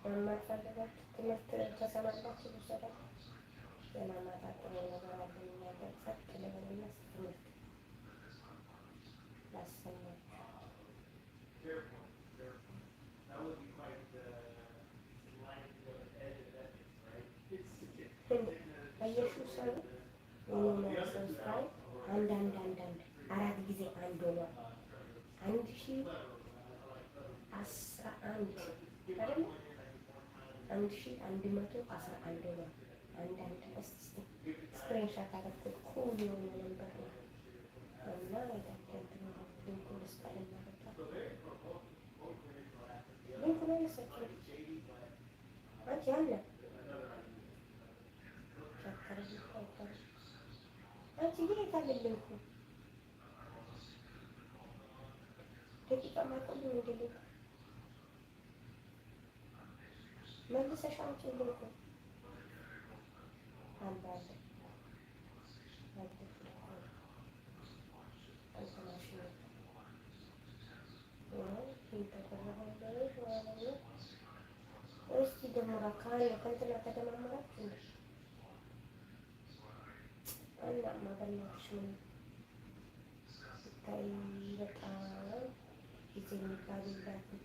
የማትፈልጋችሁ ትምህርት ተሰማላችሁ ልሰራ የማማታጠሩ ነገር አለኝ ነገር ሰጥ ልበልና ትምህርት ላሰማችሁ። በየሺው ሰው የሚኖር ሰብስክራይብ አንዳንድ 4 ጊዜ አንድ ሆኗል። 1011 አይደል? 1111 ነው። አንዳንድ ስክሪንሻት አደረኩት ኩል የሆነ ነበር ነው እና የታከንት ነው ሊንኩን ስቃለኝ ማለት ነው። ሊንኩን አነሳችሁ አንቺ ያለ አንቺ ግን የታለ ሊንኩ ደቂቃ ማቆም እንግዲህ መልሰሽ አምጪልኝ እኮ አንዳንድ እስቲ ደግሞ ካለ ከእንትና ተደማምራችሁ እናማ በእናትሽ ምን ስታይ በጣም ጊዜ የሚባል የላትም።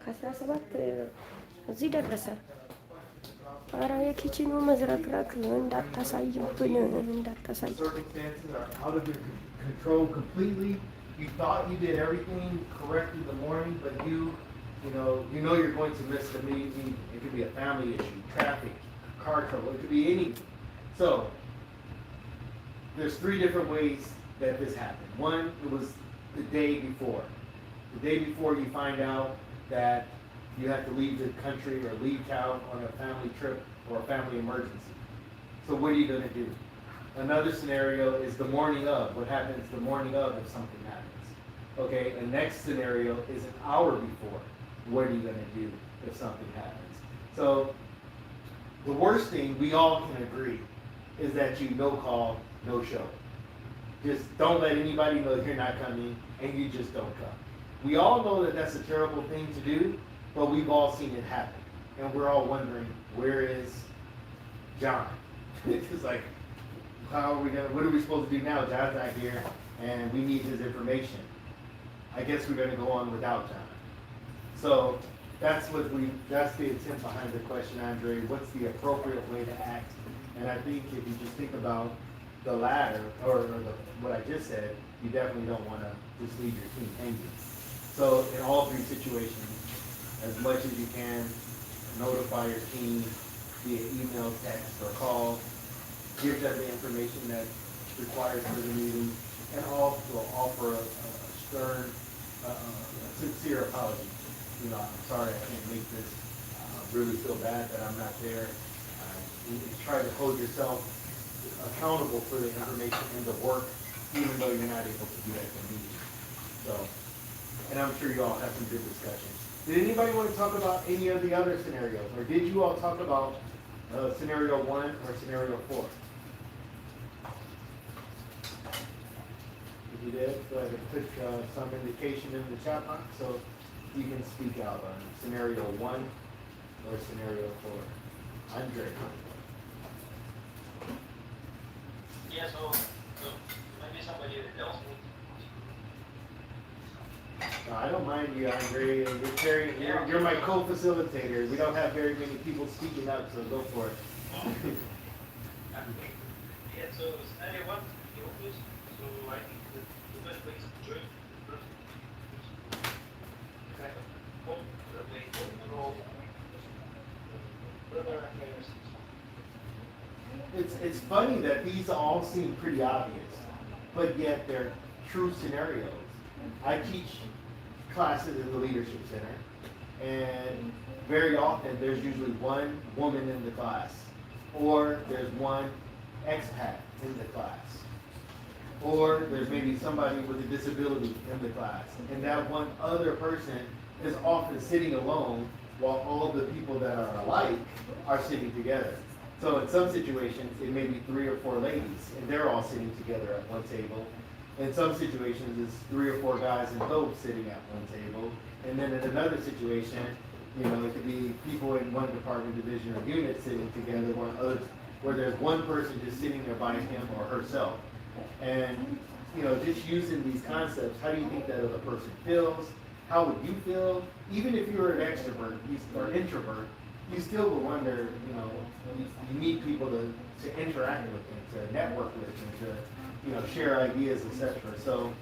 ከ17 እዚህ ደረሰ። ኧረ የኪችኑ መዝረክረክ እንዳታሳይብን እንዳታሳይ። Circumstances are out of your control completely. You thought you did everything correct in the morning, but you know you're going to miss the meeting. It could be a family issue, traffic, car trouble. It could be anything. So there's 3 different ways that this happened. One, it was the day before. The day before you find out that you have to leave the country or leave town on a family trip or a family emergency. So what are you going to do? Another scenario is the morning of. What happens the morning of if something happens? Okay, the next scenario is an hour before. What are you going to do if something happens? So the worst thing we all can agree is that you no call, no show. Just don't let anybody know you're not coming, and you just don't come. We all know that that's a terrible thing to do, but we've all seen it happen. And we're all wondering, where is John? It's just like, what are we supposed to do now? John's not here, and we need his information. I guess we're going to go on without John. So that's the intent behind the question, Andre. What's the appropriate way to act? And I think if you just think about the latter, or what I just said, you definitely don't want to just leave your team hanging. So in all 3 situations, as much as you can, notify your team via email, text, or call. Give them the information that's required for the meeting, and also offer a stern, sincere apology. I'm sorry I can't make this. Really feel bad that I'm not there. Try to hold yourself accountable for the information and the work, even though you're not able to be at the meeting. So, and I'm sure you all have some good discussions. Did anybody want to talk about any of the other scenarios, or did you all talk about scenario 1 or scenario 4? If you did, go ahead and put some indication in the chat box so you can speak out on scenario 1 or scenario 4. Andre. Yeah, so maybe somebody else would. No, I don't mind you, Andre. You're my co-facilitator. We don't have very many people speaking up, so go for it. Yeah, so scenario 1, the obvious. So I think the best way is to join kind of home, the way home, brother affairs. It's funny that these all seem pretty obvious, but yet they're true scenarios. I teach classes in the Leadership Center, and very often there's usually one woman in the class, or there's one expat in the class, or there's maybe somebody with a disability in the class, and that one other person is often sitting alone while all the people that are alike are sitting together. So in some situations, it may be 3 or 4 ladies, and they're all sitting together at one table. In some situations, it's 3 or 4 guys and both sitting at one table. And then in another situation, it could be people in one department, division, or unit sitting together, where there's one person just sitting there by him or herself. And, just using these concepts, how do you think that other person feels? how would you feel? Even if you were an extrovert or introvert, you still would wonder, you need people to interact with and to network with and to, share ideas, etc. So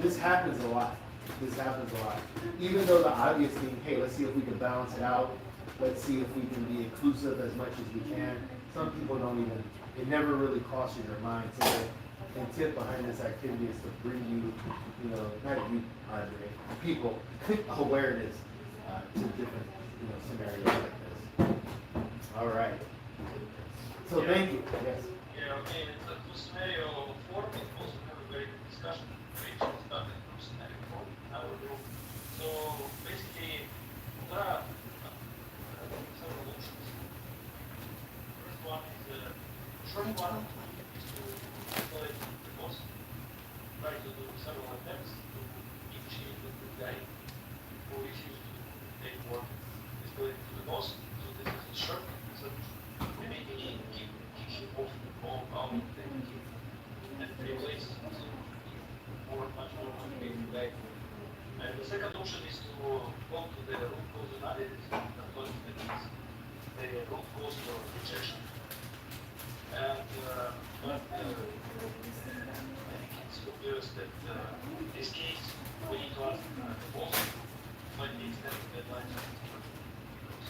this happens a lot. This happens a lot. Even though the obvious thing, hey, let's see if we can balance it out. Let's see if we can be inclusive as much as we can. Some people don't even, it never really crosses your mind. So the intent behind this activity is to bring you, not you, Andre, people, awareness to different, scenarios like this. All right. So thank you. Yes. Yeah, okay. The scenario 4 is also have a very good discussion. Rachel started from scenario 4 in our group. So basically, there are several options. First one is the short one is to isolate the boss. Try to do several attempts to initiate with the guy who refused to take work. Isolate to the boss. So this is the short solution. Maybe kick him off or out and replace more much more motivated guy. And the second option is to go to the root cause analysis, acknowledge that it's the root cause for rejection. And but I think it's obvious that in this case we need to ask the boss what the extended deadlines are, because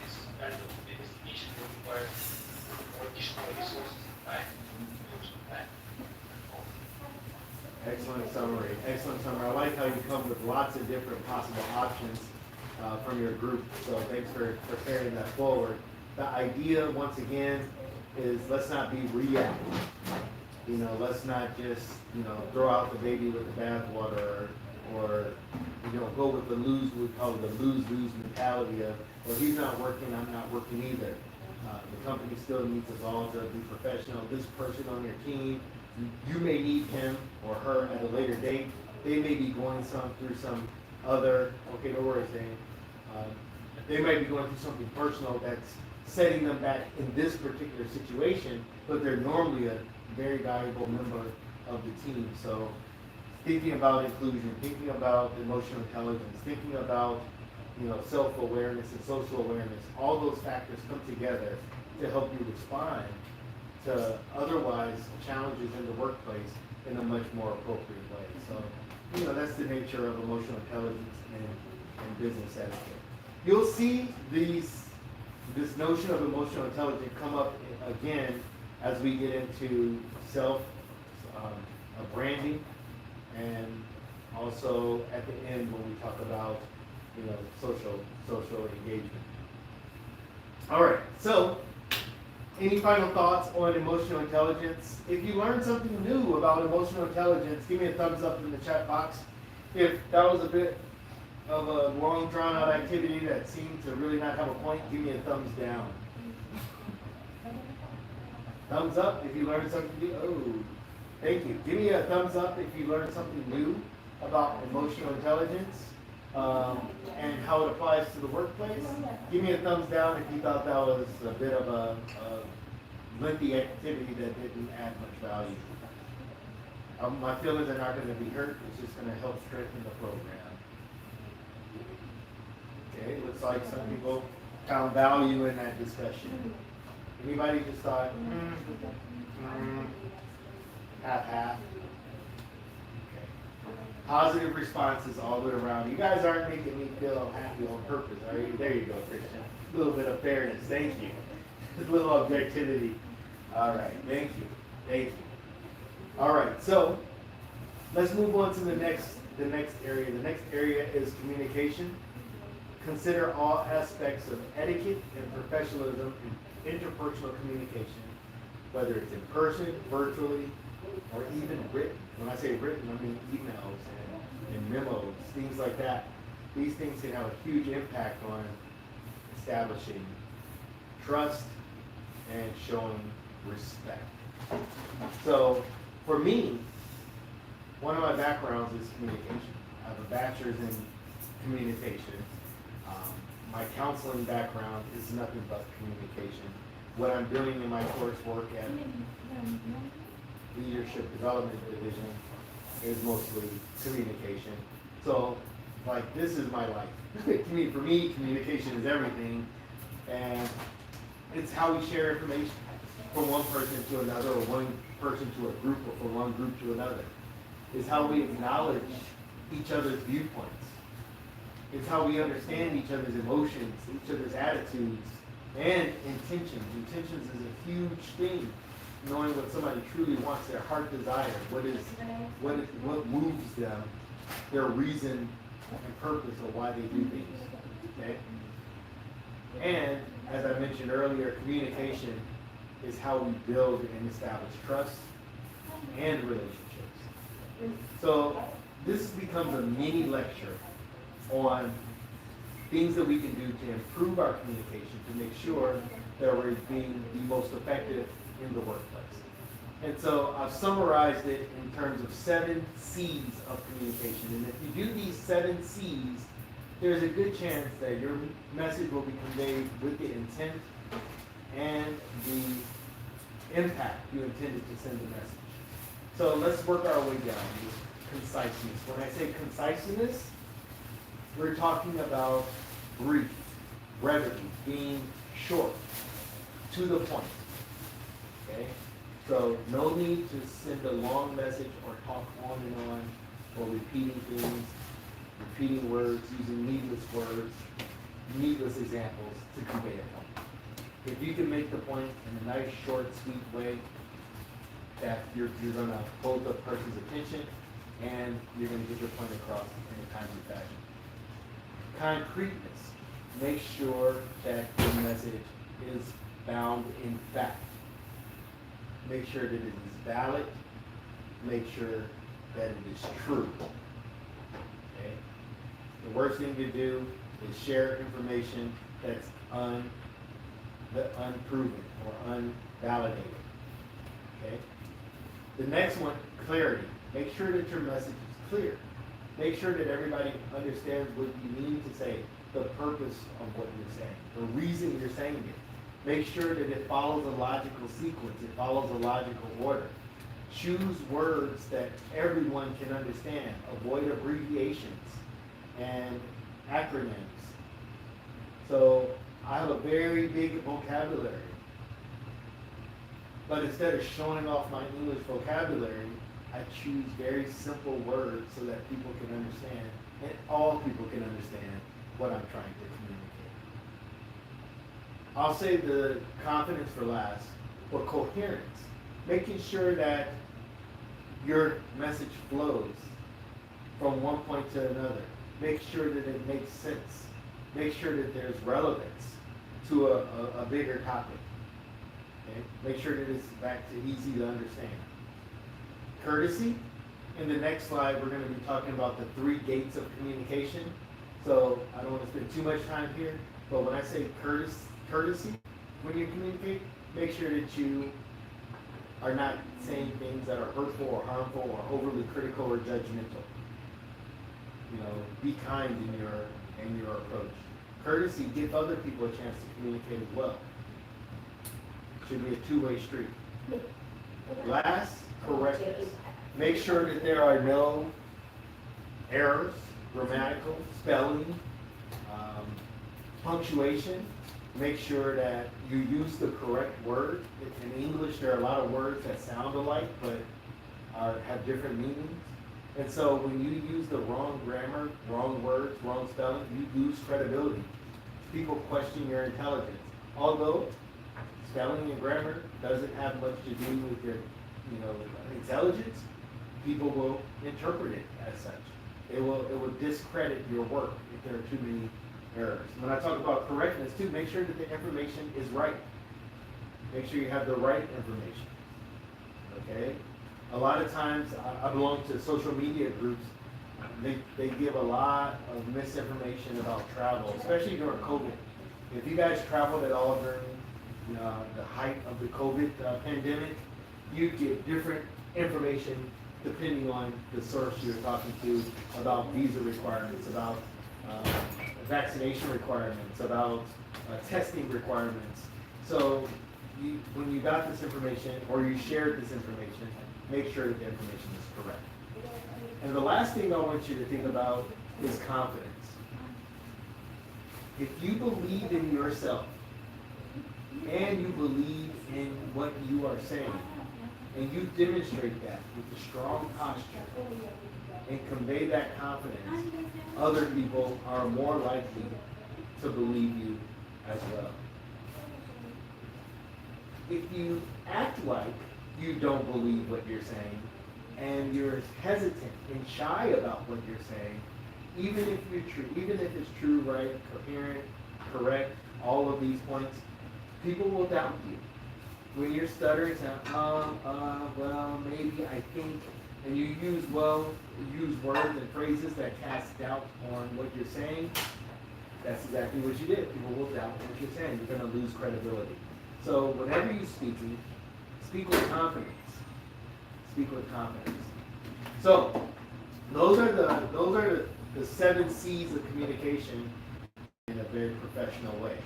this kind of investigation will require more additional resources and time. Excellent summary. Excellent summary. I like how you come with lots of different possible options from your group. So thanks for carrying that forward. The idea, once again, is let's not be reactive. Let's not just throw out the baby with the bathwater, or go with the we call it the lose-lose mentality of, well, he's not working, I'm not working either. The company still needs us all to be professional. This person on your team, you may need him or her at a later date. They may be going through some other, okay, don't worry, Zane. They might be going through something personal that's setting them back in this particular situation, but they're normally a very valuable member of the team. So thinking about inclusion, thinking about emotional intelligence, thinking about self-awareness and social awareness, all those factors come together to help you respond to otherwise challenges in the workplace in a much more appropriate way. So, that's the nature of emotional intelligence and business etiquette. You'll see this notion of emotional intelligence come up again as we get into branding, and also at the end when we talk about social engagement. All right, so any final thoughts on emotional intelligence? If you learned something new about emotional intelligence, give me a thumbs up in the chat box. If that was a bit of a long drawn out activity that seemed to really not have a point, give me a thumbs down. Thumbs up if you learned something new. Oh, thank you. Give me a thumbs up if you learned something new about emotional intelligence. And how it applies to the workplace. Give me a thumbs down if you thought that was a bit of a lengthy activity that didn't add much value. My feelings are not going to be hurt. It's just going to help strengthen the program. Okay, looks like some people found value in that discussion. Anybody just thought, half-half? Positive responses all the way around. You guys aren't making me feel happy on purpose, are you? There you go, Christian. A little bit of fairness. Thank you. A little objectivity. All right. Thank you. Thank you. All right. So let's move on to the next area. The next area is communication. Consider all aspects of etiquette and professionalism in interpersonal communication, whether it's in person, virtually, or even written. When I say written, I mean emails and memos, things like that. These things can have a huge impact on establishing trust and showing respect. So for me, one of my backgrounds is communication. I have a bachelor's in communication. My counseling background is nothing but communication. What I'm doing in my coursework at Leadership Development Division is mostly communication. So like, this is my life. For me, communication is everything, and it's how we share information from one person to another, or one person to a group, or from one group to another. It's how we acknowledge each other's viewpoints. It's how we understand each other's emotions, each other's attitudes, and intentions. Intentions is a huge thing. Knowing what somebody truly wants, their heart desire, what moves them, their reason and purpose of why they do things. Okay? And as I mentioned earlier, communication is how we build and establish trust and relationships. So this becomes a mini lecture on things that we can do to improve our communication, to make sure that we're being the most effective in the workplace. And so I've summarized it in terms of 7 C's of communication. And if you do these 7 C's, there's a good chance that your message will be conveyed with the intent and the impact you intended to send the message. So let's work our way down. Conciseness. When I say conciseness, we're talking about brief, brevity, being short, to the point. Okay? So no need to send a long message or talk on and on, or repeating things, repeating words, using needless words, needless examples to convey a point. If you can make the point in a nice, short, sweet way, that you're going to hold the person's attention, and you're going to get your point across in a timely fashion. Concreteness. Make sure that your message is bound in fact. Make sure that it is valid. Make sure that it is true. Okay? The worst thing to do is share information that's unproven or unvalidated. Okay? The next one, clarity. Make sure that your message is clear. Make sure that everybody understands what you mean to say, the purpose of what you're saying, the reason you're saying it. Make sure that it follows a logical sequence, it follows a logical order. Choose words that everyone can understand. Avoid abbreviations and acronyms. So I have a very big vocabulary. But instead of showing off my English vocabulary, I choose very simple words so that people can understand, and all people can understand what I'm trying to communicate. I'll save the confidence for last, or coherence. Making sure that your message flows from one point to another. Make sure that it makes sense. Make sure that there's relevance to a bigger topic. Okay? Make sure that it's back to easy to understand. Courtesy. In the next slide, we're going to be talking about the 3 gates of communication. So I don't want to spend too much time here, but when I say courtesy, when you communicate, make sure that you are not saying things that are hurtful or harmful or overly critical or judgmental. You know, be kind in your approach. Courtesy, give other people a chance to communicate as well. It should be a two-way street. Last, correctness. Make sure that there are no errors, grammatical, spelling, punctuation. Make sure that you use the correct word. In English, there are a lot of words that sound alike but have different meanings. And so when you use the wrong grammar, wrong words, wrong spelling, you lose credibility. People question your intelligence. Although spelling and grammar doesn't have much to do with your intelligence, people will interpret it as such. It will discredit your work if there are too many errors. When I talk about correctness too, make sure that the information is right. Make sure you have the right information. Okay? A lot of times, I belong to social media groups. They give a lot of misinformation about travel, especially during COVID. If you guys traveled at all during the height of the COVID pandemic, you get different information depending on the source you're talking to about visa requirements, about vaccination requirements, about testing requirements. So when you got this information or you shared this information, make sure that the information is correct. And the last thing I want you to think about is confidence. If you believe in yourself and you believe in what you are saying, and you demonstrate that with a strong posture and convey that confidence, other people are more likely to believe you as well. If you act like you don't believe what you're saying, and you're hesitant and shy about what you're saying, even if it's true, right, coherent, correct, all of these points, people will doubt you. When you're stuttering, saying, well, maybe, I think, and you use words and phrases that cast doubt on what you're saying, that's exactly what you did. People will doubt what you're saying. You're going to lose credibility. So whenever you're speaking, speak with confidence. Speak with confidence. So those are the 7 C's of communication in a very professional way.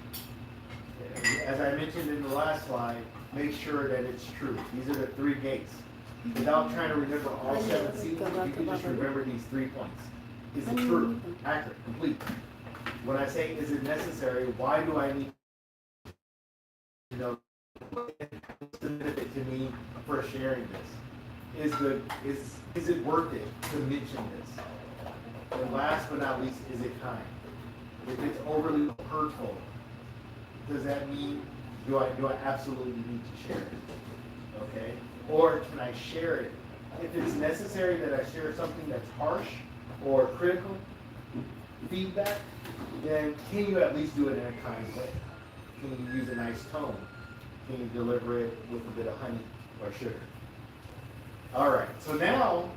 As I mentioned in the last slide, make sure that it's true. These are the 3 gates. Without trying to remember all 7 C's, you can just remember these 3 points. Is it true, accurate, complete? When I say, is it necessary, why do I need to know what's the benefit to me for sharing this? Is it worth it to mention this? And last but not least, is it kind? If it's overly hurtful, does that mean do I absolutely need to share it? Okay? Or can I share it? If it's necessary that I share something that's harsh or critical feedback, then can you at least do it in a kind way? Can you use a nice tone? Can you deliver it with a bit of honey or sugar? All right, so now,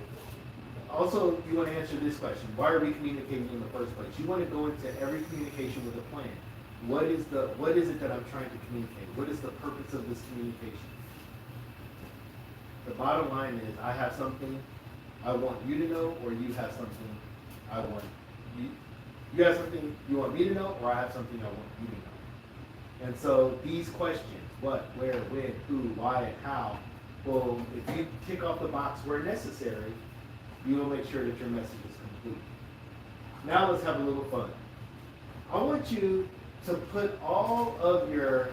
also you want to answer this question. Why are we communicating in the first place? You want to go into every communication with a plan. What is it that I'm trying to communicate? What is the purpose of this communication? The bottom line is, I have something I want you to know, or you have something I want you. You have something you want me to know, or I have something I want you to know. And so these questions, what, where, when, who, why, and how, well, if you tick off the box where necessary, you will make sure that your message is complete. Now let's have a little fun. I want you to put all of your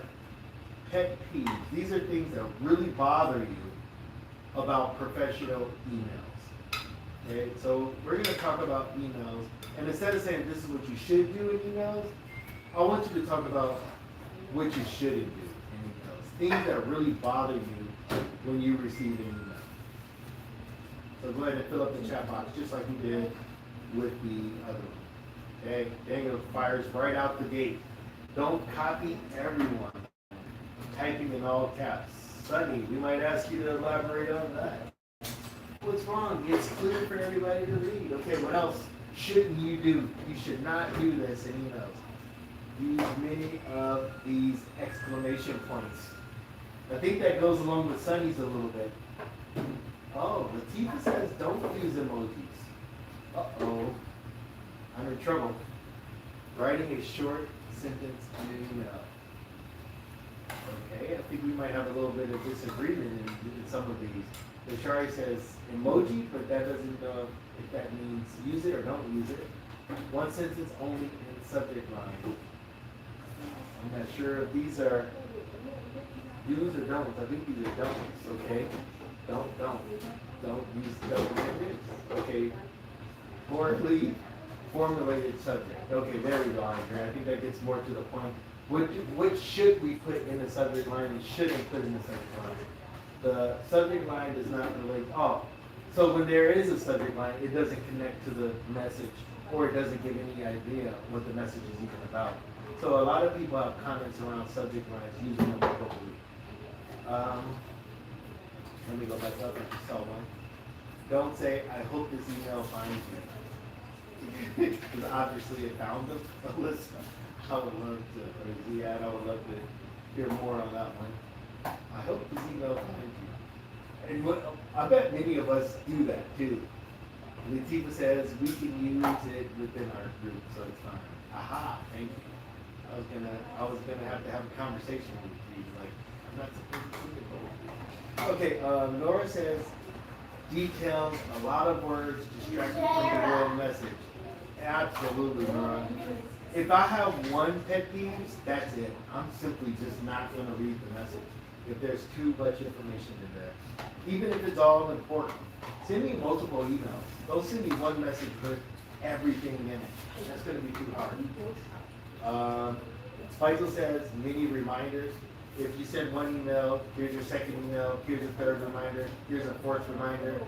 pet peeves, these are things that really bother you about professional emails. Okay, so we're going to talk about emails, and instead of saying this is what you should do in emails, I want you to talk about what you shouldn't do in emails. Things that really bother you when you receive an email. So go ahead and fill up the chat box just like we did with the other one. Okay, Daniel fires right out the gate. Don't copy everyone. Typing in all caps. Sonny, we might ask you to elaborate on that. What's wrong? It's clear for everybody to read. Okay, what else shouldn't you do? You should not do this in emails. Use many of these exclamation points. I think that goes along with Sonny's a little bit. Oh, Latifah says don't use emojis. Uh-oh. I'm in trouble. Writing a short sentence in an email. Okay, I think we might have a little bit of disagreement in some of these. The Shari says emoji, but that doesn't know if that means use it or don't use it. One sentence only in subject line. I'm not sure if these are do's or don'ts. I think these are don'ts, okay? Don't use don't. Okay, poorly formulated subject. Okay, there we go, Andrea. I think that gets more to the point. What should we put in the subject line and shouldn't put in the subject line? The subject line does not relate. Oh, so when there is a subject line, it doesn't connect to the message, or it doesn't give any idea what the message is even about. So a lot of people have comments around subject lines using them appropriately. Let me go back up and saw one. Don't say, I hope this email finds you. Because obviously it found them. Alyssa, I would love to, or Ziad, I would love to hear more on that one. I hope this email finds you. And I bet many of us do that too. Latifah says we can use it within our group, so it's fine. Aha, thank you. I was gonna have to have a conversation with you, like, I'm not supposed to see it. Okay, Nora says, details, a lot of words, distracting from the real message. Absolutely, Nora. If I have one pet peeve, that's it. I'm simply just not going to read the message if there's too much information in there. Even if it's all important. Send me multiple emails. Don't send me one message with everything in it. That's going to be too hard. Faisal says many reminders. If you send one email, here's your second email, here's a third reminder, here's a fourth reminder.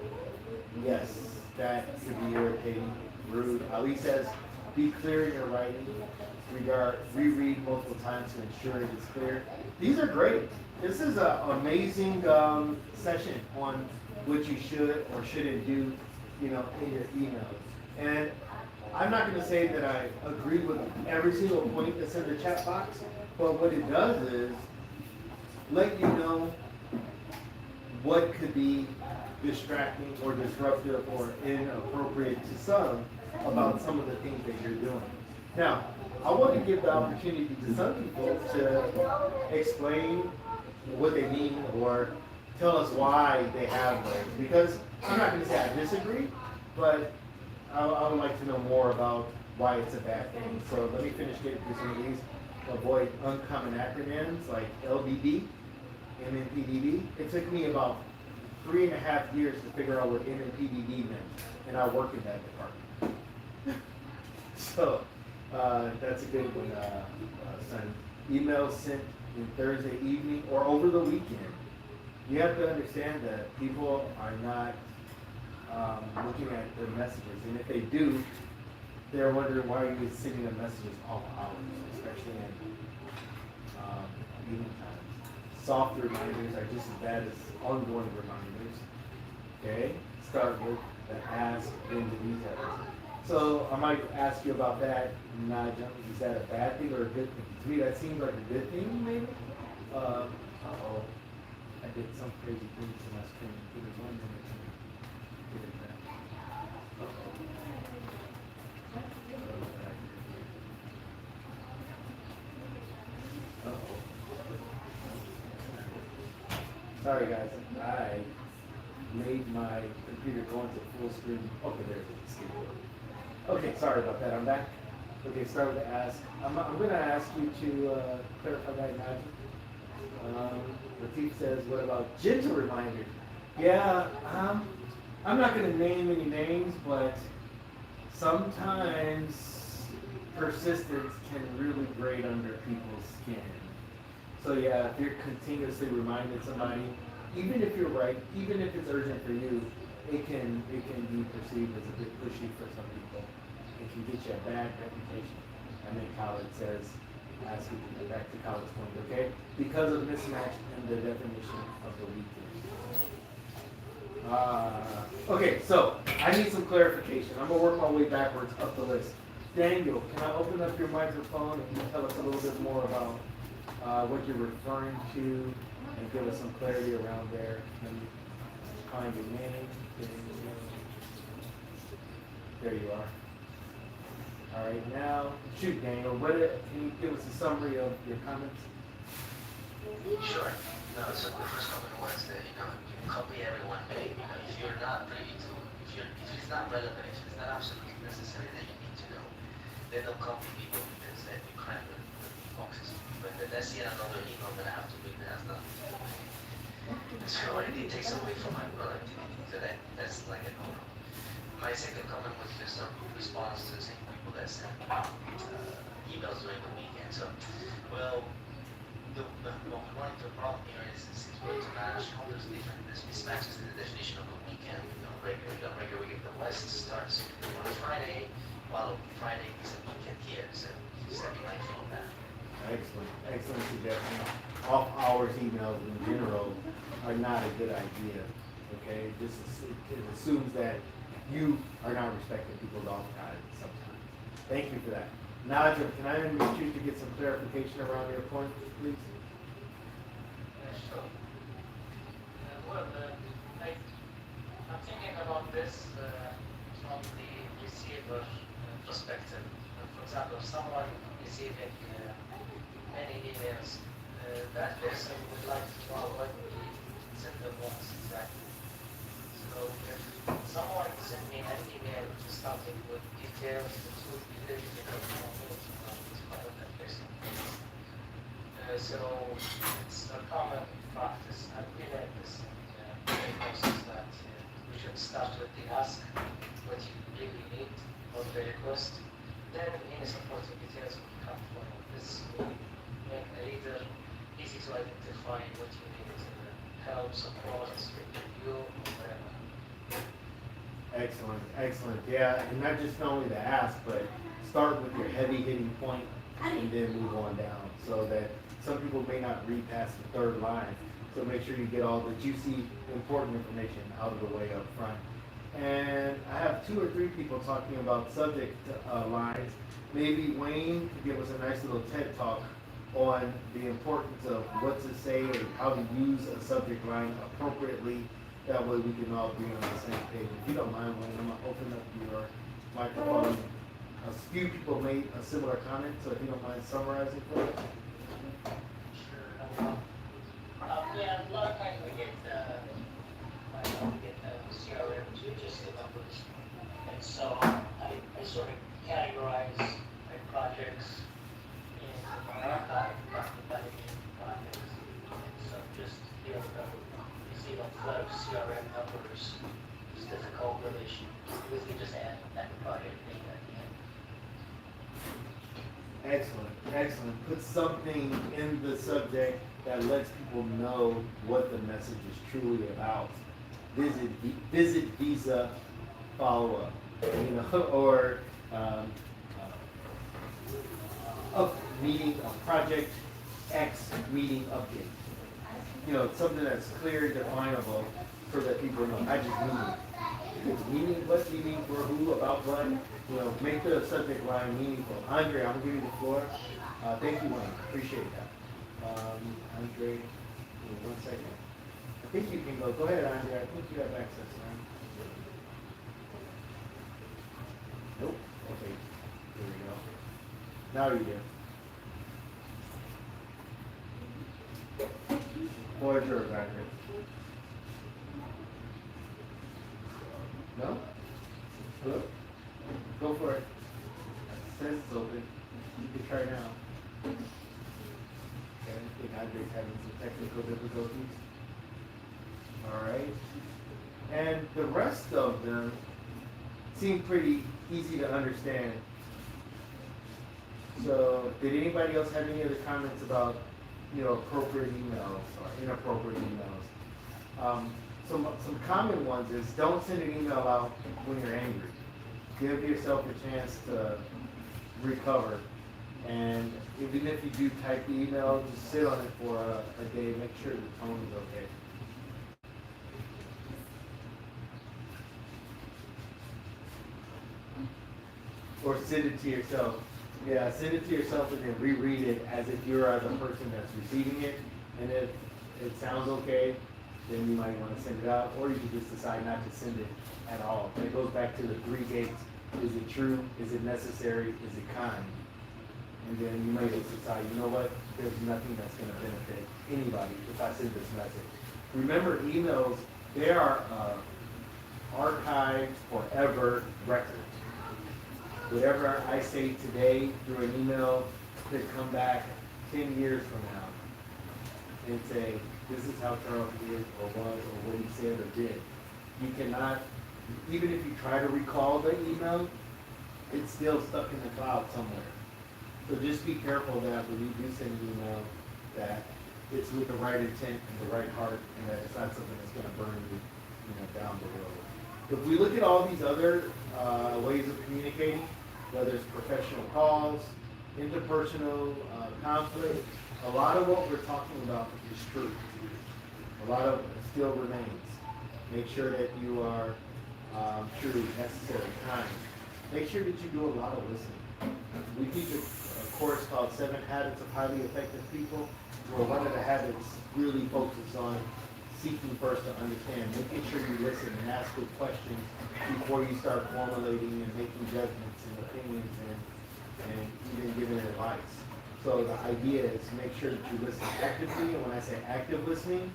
Yes, that could be irritating, rude. Ali says, be clear in your writing. Reread multiple times to ensure it is clear. These are great. This is an amazing session on what you should or shouldn't do, in your emails. And I'm not going to say that I agree with every single point that's in the chat box, but what it does is let you know what could be distracting or disruptive or inappropriate to some about some of the things that you're doing. Now, I want to give the opportunity to some people to explain what they mean or tell us why they have those. Because I'm not going to say I disagree, but I would like to know more about why it's a bad thing. So let me finish getting through some of these. Avoid uncommon acronyms like LBD, MNPDB. It took me about 3.5 years to figure out what MNPDB meant, and I work in that department. So that's a good one, son. Emails sent in Thursday evening or over the weekend. You have to understand that people are not looking at their messages, and if they do, they're wondering why are you sending them messages off hours, especially in evening times. Soft reminders are just as bad as ongoing reminders. Okay, start with the ask, then the details. So I might ask you about that. Naja, is that a bad thing or a good thing? To me, that seems like a good thing, maybe. Uh-oh, I did some crazy things to my screen. Give me 1 minute. Get it back. Sorry guys, I made my computer go into full screen. Okay, there it is. Okay, sorry about that. I'm back. Okay, start with the ask. I'm going to ask you to clarify that imagine. Latif says, what about gentle reminders? Yeah, I'm not going to name any names, but sometimes persistence can really grate under people's skin. So yeah, if you're continuously reminding somebody, even if you're right, even if it's urgent for you, it can be perceived as a bit pushy for some people. It can get you a bad reputation. And then college says, ask you to get back to college point, okay? Because of mismatch in the definition of the weekend. Okay, so I need some clarification. I'm gonna work my way backwards up the list. Daniel, can I open up your microphone and you tell us a little bit more about what you're referring to and give us some clarity around there? Let me find your name. There you are. All right, now, shoot, Daniel, can you give us a summary of your comments? Sure. No, so the first comment was that, you copy everyone, but if you're not privy to, if it's not relevant, if it's not absolutely necessary that you need to know, then don't copy people because then you cram the boxes. But that's yet another email that I have to read that has nothing to do with it. So it takes away from my productivity. So that's like a no-no. My second comment was just a response to the same people that sent emails during the weekend. So, well, one of the problem here is we're to manage all those different mismatches in the definition of a weekend. Regular week of the West starts on a Friday, while Friday is a weekend here. So just let me mindful of that. Excellent suggestion. Off hours emails in general are not a good idea. Okay, it assumes that you are not respecting people's off time sometimes. Thank you for that. Naja, can I unmute you to get some clarification around your point, please? Sure. I'm thinking about this from the receiver perspective. For example, if someone receiving many emails, that person would like to know what the sender wants exactly. So if someone sent me an email starting with details, the find what you need, help, support, you, whatever. Excellent, excellent. Yeah, and not just only to ask, but start with your heavy hitting point and then move on down, so that some people may not read past the third line. So make sure you get all the juicy, important information out of the way up front. And I have 2 or 3 people talking about subject lines. Maybe Wayne could give us a nice little TED talk on the importance of what to say and how to use a subject line appropriately. That way we can all be on the same page. If you don't mind, Wayne, I'm going to open up your microphone. A few people made a similar comment, so if you don't mind summarizing for us. Sure. Yeah, a lot of times we get CRM to just the numbers. And so I sort of categorize my projects in my archive, projects. And so just be able to receive a flood of CRM numbers, statistical relation. We can just add that project name at the end. Excellent, excellent. Put something in the subject that lets people know what the message is truly about. Visit Visa follow-up, or meeting a project X meeting update. Something that's clear and definable so that people know. I just meeting. What meeting for who, about what? Make the subject line meaningful. Andre, I'm gonna give you the floor. Thank you, Wayne. Appreciate that. Andre, give me 1 second. I think you can go. Go ahead, Andre. I think you have access, man. Nope. Okay. Here we go. Now you do. Floor is yours, Andre. No? Hello? Go for it. It says it's open. You can try now. Okay, I think Andre's having some technical difficulties. Alright. And the rest of them seem pretty easy to understand. So, did anybody else have any other comments about, appropriate emails or inappropriate emails? Some common ones is don't send an email out when you're angry. Give yourself a chance to recover. And even if you do type the email, just sit on it for a day. Make sure the tone is okay. Or send it to yourself. Yeah, send it to yourself and then reread it as if you are the person that's receiving it. And if it sounds okay, then you might want to send it out. Or you can just decide not to send it at all. And it goes back to the 3 gates. Is it true? Is it necessary? Is it kind? And then you might just decide, you know what? There's nothing that's going to benefit anybody if I send this message. Remember, emails, they are archived forever records. Whatever I say today through an email could come back 10 years from now and say, this is how Charles is or was or what he said or did. You cannot, even if you try to recall the email, it's still stuck in the cloud somewhere. So just be careful that when you do send an email, that it's with the right intent and the right heart, and that it's not something that's going to burn you, down the road. If we look at all these other ways of communicating, whether it's professional calls, interpersonal conflict, a lot of what we're talking about is true. A lot of it still remains. Make sure that you are true, necessary, kind. Make sure that you do a lot of listening. We teach a course called 7 Habits of Highly Effective People, where one of the habits really focuses on seeking first to understand, making sure you listen and ask good questions before you start formulating and making judgments and opinions and even giving advice. So the idea is to make sure that you listen actively, and when I say active listening,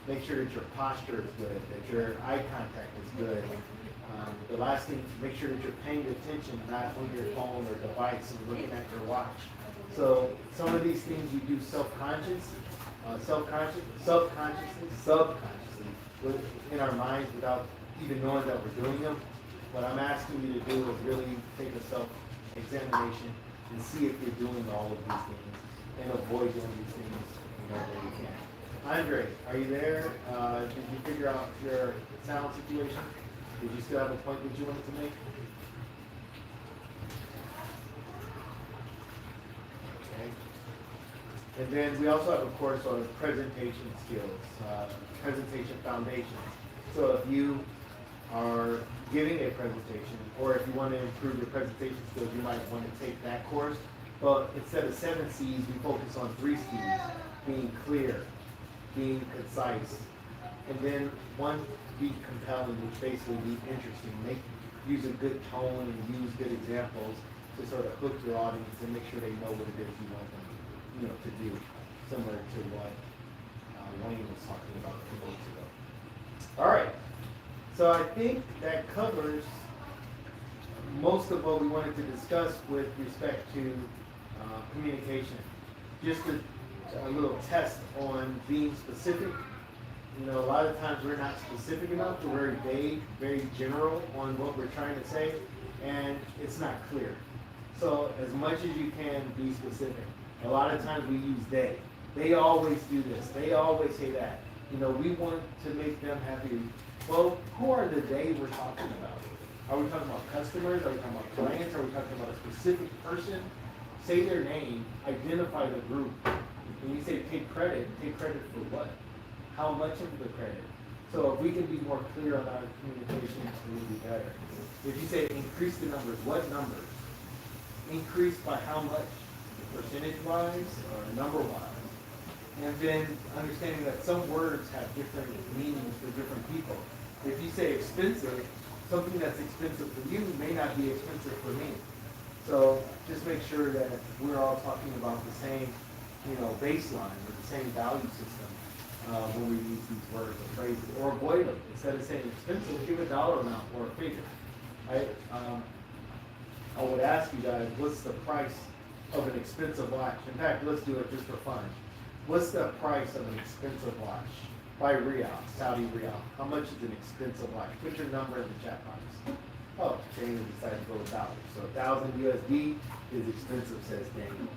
make sure that your posture is good, that your eye contact is good. The last thing, make sure that you're paying attention, not on your phone or device and looking at your watch. So some of these things you do subconsciously, in our minds without even knowing that we're doing them. What I'm asking you to do is really take a self-examination and see if you're doing all of these things and avoid doing these things whenever you can. Andre, are you there? Did you figure out your sound situation? Did you still have a point that you wanted to make? Okay. And then we also have a course on presentation skills, presentation foundation. So if you are giving a presentation, or if you want to improve your presentation skills, you might want to take that course. But instead of 7 C's, we focus on 3 C's, being clear, being concise, and then 1, be compelling, which basically be interesting. Use a good tone and use good examples to sort of hook your audience and make sure they know what it is you want them, to do, similar to what Wayne was talking about a few minutes ago. All right, so I think that covers most of what we wanted to discuss with respect to communication. Just a little test on being specific. A lot of times we're not specific enough. We're very vague, very general on what we're trying to say, and it's not clear. So as much as you can, be specific. A lot of times we use they. They always do this. They always say that. We want to make them happy. Well, who are the they we're talking about? Are we talking about customers? Are we talking about clients? Are we talking about a specific person? Say their name, identify the group. When you say take credit for what? How much of the credit? So if we can be more clear on our communication, it will be better. If you say increase the numbers, what numbers? Increase by how much? Percentage-wise or number-wise? And then understanding that some words have different meanings for different people. If you say expensive, something that's expensive for you may not be expensive for me. So just make sure that we're all talking about the same, baseline or the same value system when we use these words or phrases, or avoid them. Instead of saying expensive, give a dollar amount or a figure. I would ask you guys, what's the price of an expensive watch? In fact, let's do it just for fun. What's the price of an expensive watch? By Riyal, Saudi Riyal. How much is an expensive watch? Put your number in the chat box. Oh, Daniel decided to go with dollars. So 1,000 USD is expensive, says Daniel.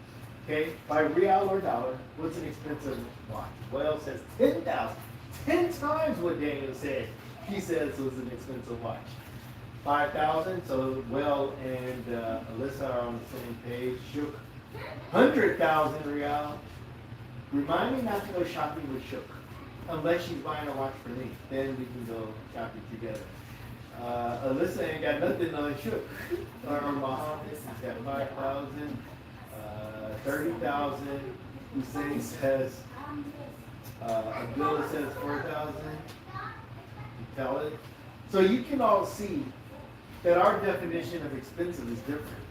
Okay, by Riyal or dollar, what's an expensive watch? Well, says 10,000. 10 times what Daniel said. He says it was an expensive watch. 5,000, so Will and Alyssa are on the same page. Shook. 100,000 Riyal. Remind me not to go shopping with Shook. Unless she's buying a watch for me. Then we can go shopping together. Alyssa ain't got nothing on Shook. Or Muhammad, he's got 5,000. 30,000. Hussein says, Abdullah says 4,000. Tell it. So you can all see that our definition of expensive is different.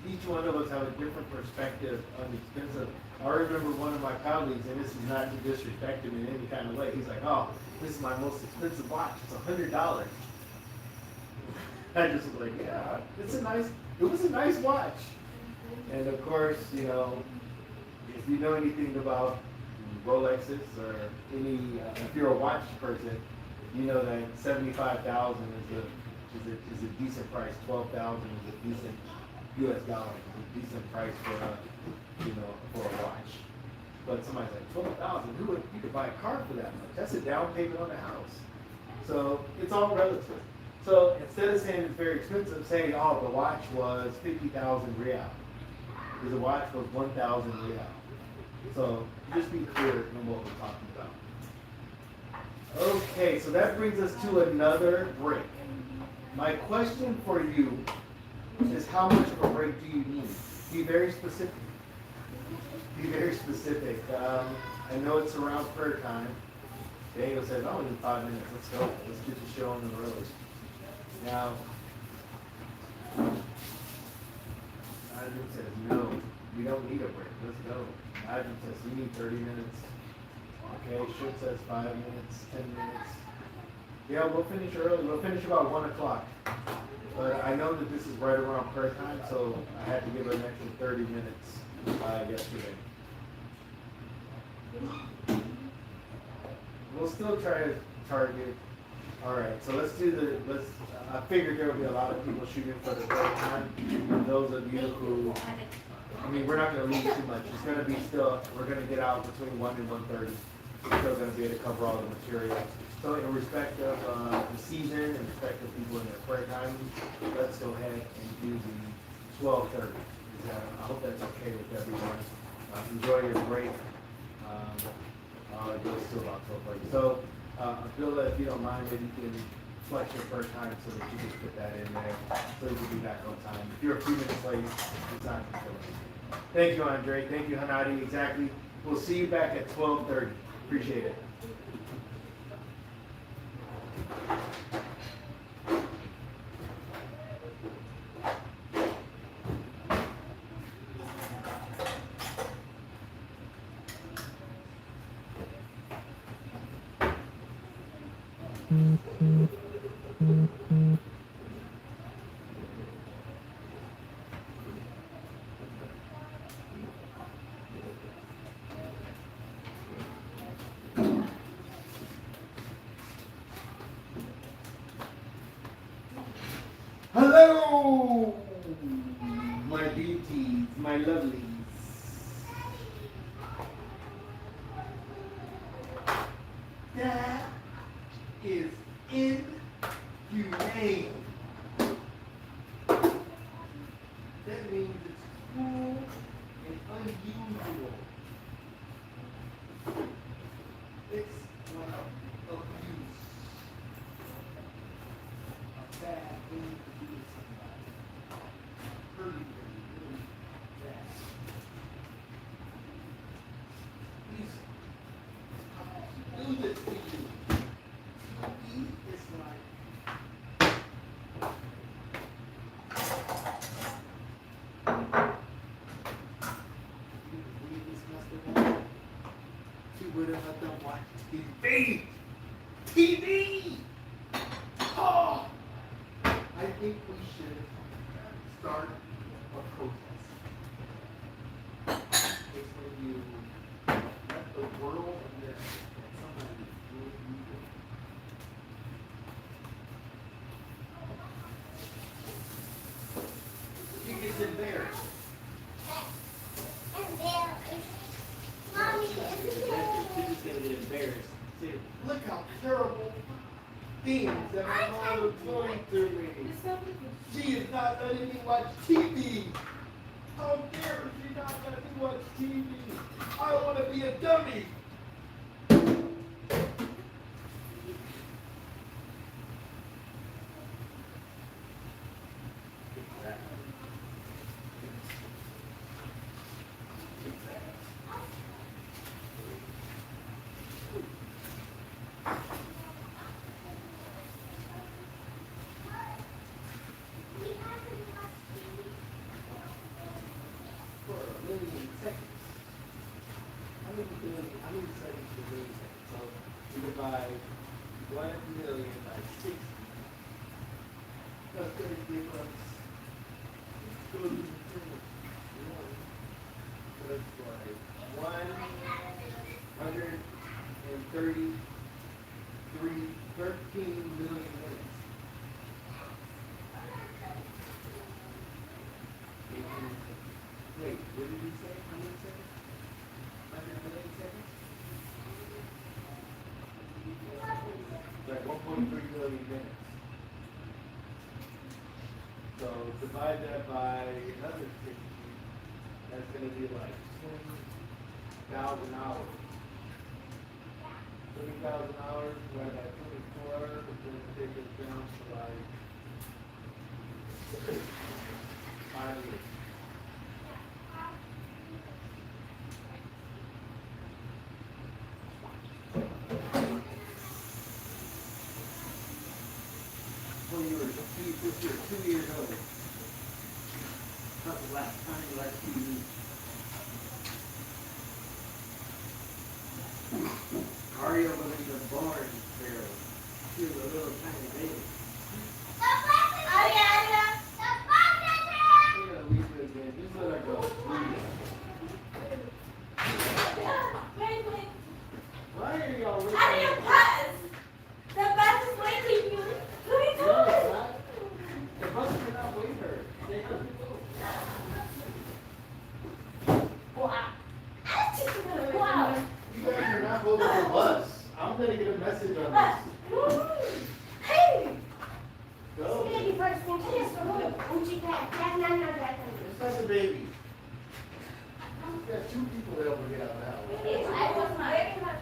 Each one of us have a different perspective on expensive. I remember one of my colleagues, and this is not to disrespect him in any kind of way, he's like, oh, this is my most expensive watch. It's $100. I just was like, yeah, it was a nice watch. And of course, if you know anything about Rolexes or if you're a watch person, you know that 75,000 is a decent price. 12,000 is a decent U.S. dollar, is a decent price for a watch. But somebody's like 12,000. You could buy a car for that much. That's a down payment on a house. So it's all relative. So instead of saying it's very expensive, say, oh, the watch was 50,000 Riyal. Because the watch was 1,000 Riyal. So just be clear in what we're talking about. Okay, so that brings us to another break. My question for you is, how much of a break do you need? Be very specific. Be very specific. I know it's around prayer time. Daniel says, I only need 5 minutes. Let's go. Let's get the show on the road. Now, Adam says, no, we don't need a break. Let's go. Adam says, we need 30 minutes. Okay, Shook says 5 minutes, 10 minutes. Yeah, we'll finish early. We'll finish about 1 o'clock. But I know that this is right around prayer time, so I had to give her an extra 30 minutes yesterday. We'll still try to target. All right, so I figured there will be a lot of people shooting for the prayer time. And those of you who, we're not going to leave too much. It's going to be we're going to get out between 1 and 1:30. we're still going to be able to cover all the material. So in respect of the season, in respect of people in their prayer time, let's go ahead and do the 12:30. I hope that's okay with everyone. Enjoy your break. It goes to about 12:30. So, Abdullah, if you don't mind, maybe you can flex your prayer time so that you can put that in there so you can be back on time. If you're a few minutes late, it's not going to kill us. Thank you, Andre. Thank you, Hanadi. Exactly. We'll see you back at 12:30. Appreciate it. Hello, my beauties, my lovelies. That is inhumane. That means it's cruel and unusual. It's like abuse. A bad thing to do to somebody. Hurting them really bad. Please, do this to you. He is like she would have done watch TV. TV! Oh! I think we should start a protest. It's when you let the world understand that somebody is doing evil. She gets embarrassed. She's gonna get embarrassed. Say, look how terrible things that my mom is doing to me. She is not letting me watch TV. How dare she not let me watch TV? I want to be a dummy. For a million seconds. How many seconds per million seconds? So we divide 1 million by 60. That's going to give us 13 million minutes. Wait, what did you say? How many seconds? 100 million seconds? Like 1.3 billion minutes. So divide that by another 60. That's going to be like 20,000 hours. 20,000 hours divided by 24, it's going to take us down to like 5 years. When you were 2 years old, not the last time you watched TV. Aria was in the barn barrel. She was a little tiny baby. Yeah, Lisa again. Just let her go. Why are y'all waiting? The bus cannot wait her. They have to go. You guys are not holding the I'm gonna get a message on this. Hey! Go. Lady first thing she has to do. It's like a baby. You got 2 people that will get out of the house. I was very much.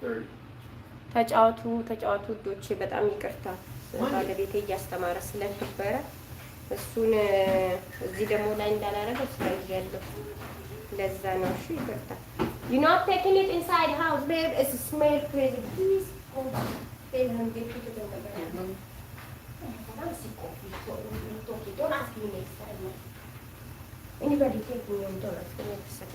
30. ተጫወቱ ተጫወቱ ውዶቼ፣ በጣም ይቅርታ ባለቤቴ እያስተማረ ስለነበረ እሱን እዚህ ደግሞ ላይ እንዳላረገው ስለያለሁ ለዛ ነው። እሺ ይቅርታ። You not taking it inside house, babe. It's smell crazy. Please go tell him they put it in the bag. I'm sick of it. Don't ask me next time. Anybody take me and don't ask me next time.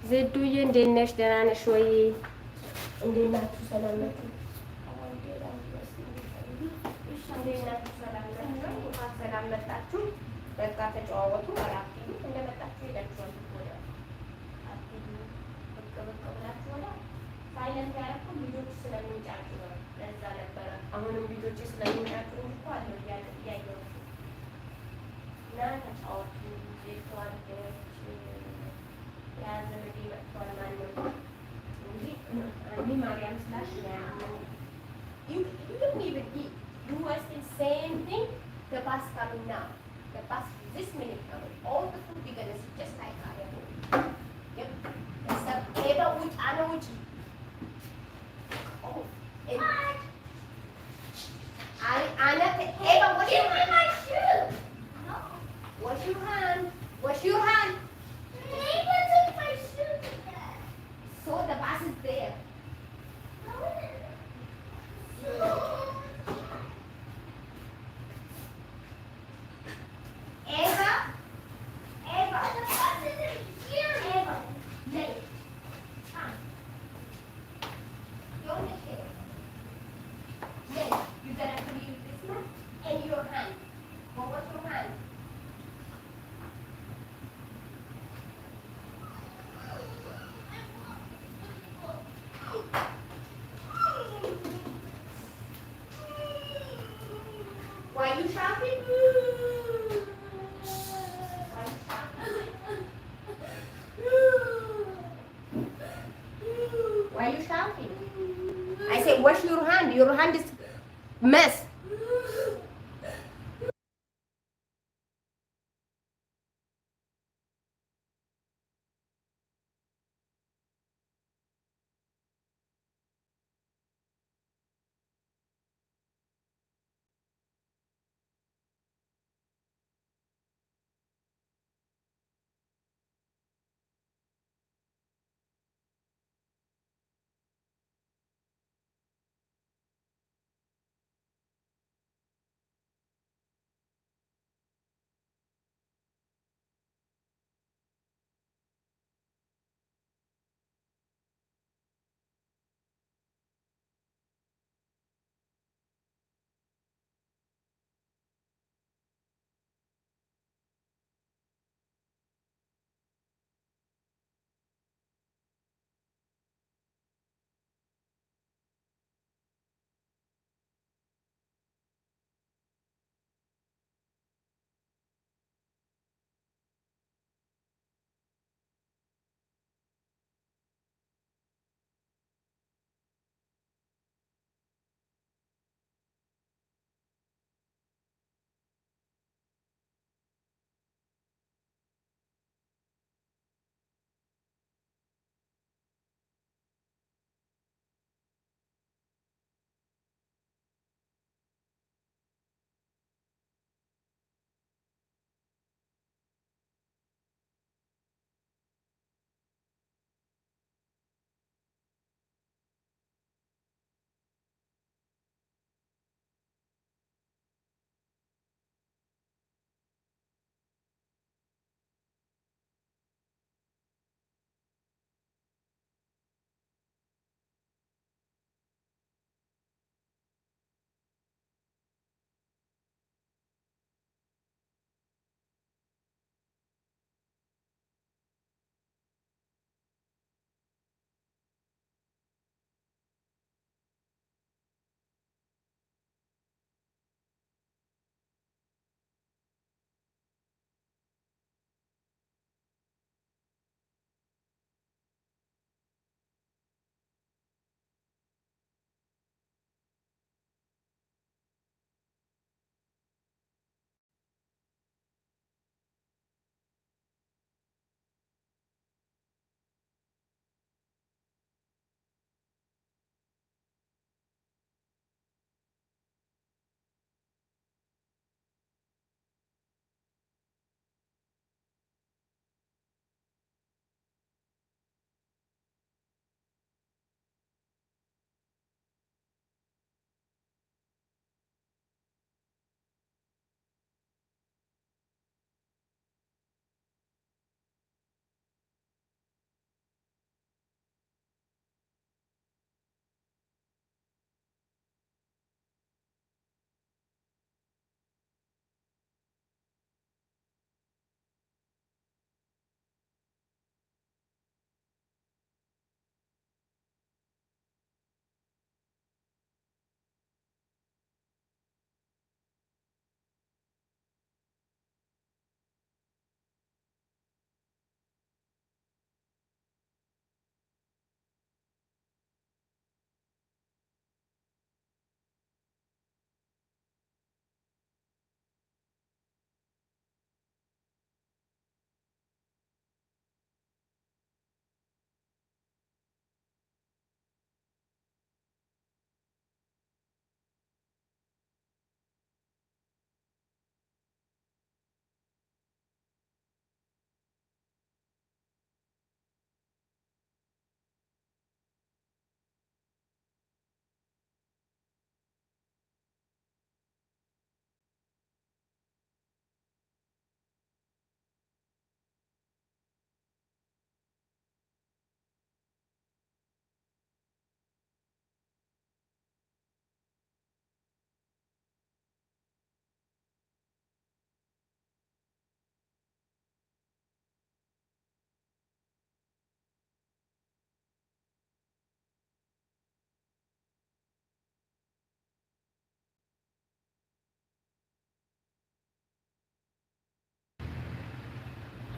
ዝዱዬ እንዴት ነሽ? ደህና ነሽ ወይ? እንዴት ናችሁ? ሰላም ናችሁ? እንዴት ናችሁ? ሰላም ናችሁ? እንኳን ሰላም መጣችሁ። በቃ ተጨዋወቱ። አላፊሉ እንደመጣችሁ ሄዳችኋል። ወደ አፊሉ ብቅ ብቅ ብላችሁ ወደ ሳይለንት ያደረኩ ልጆች ስለሚንጫጩ ነው። ለዛ ነበረ። አሁንም ልጆች ስለሚንጫጩ እኮ አለው እያየሁ እና ተጫወቱ። ቤቷለች ያዘመዴ መጥቷል። ማነው እንግዲህ እኔ ማርያም ስላሽ you don't even eat. You was the same thing. The bus coming now. The bus this minute coming. All the food you're gonna see just like I am. Yep. Except Eva, which I know which. Oh, Anna, Eva, wash your hand. My shoe. No. Wash your hand. Wash your hand. Eva took my shoe. So the bus is there. Eva, Eva, the bus isn't here. Eva, late. Come. You're the kid. Late. You gotta put your Christmas in your hand. Go wash your hand. Why are you shopping? Why are you shopping? Why are you shouting? I said, wash your hand. Your hand is mess.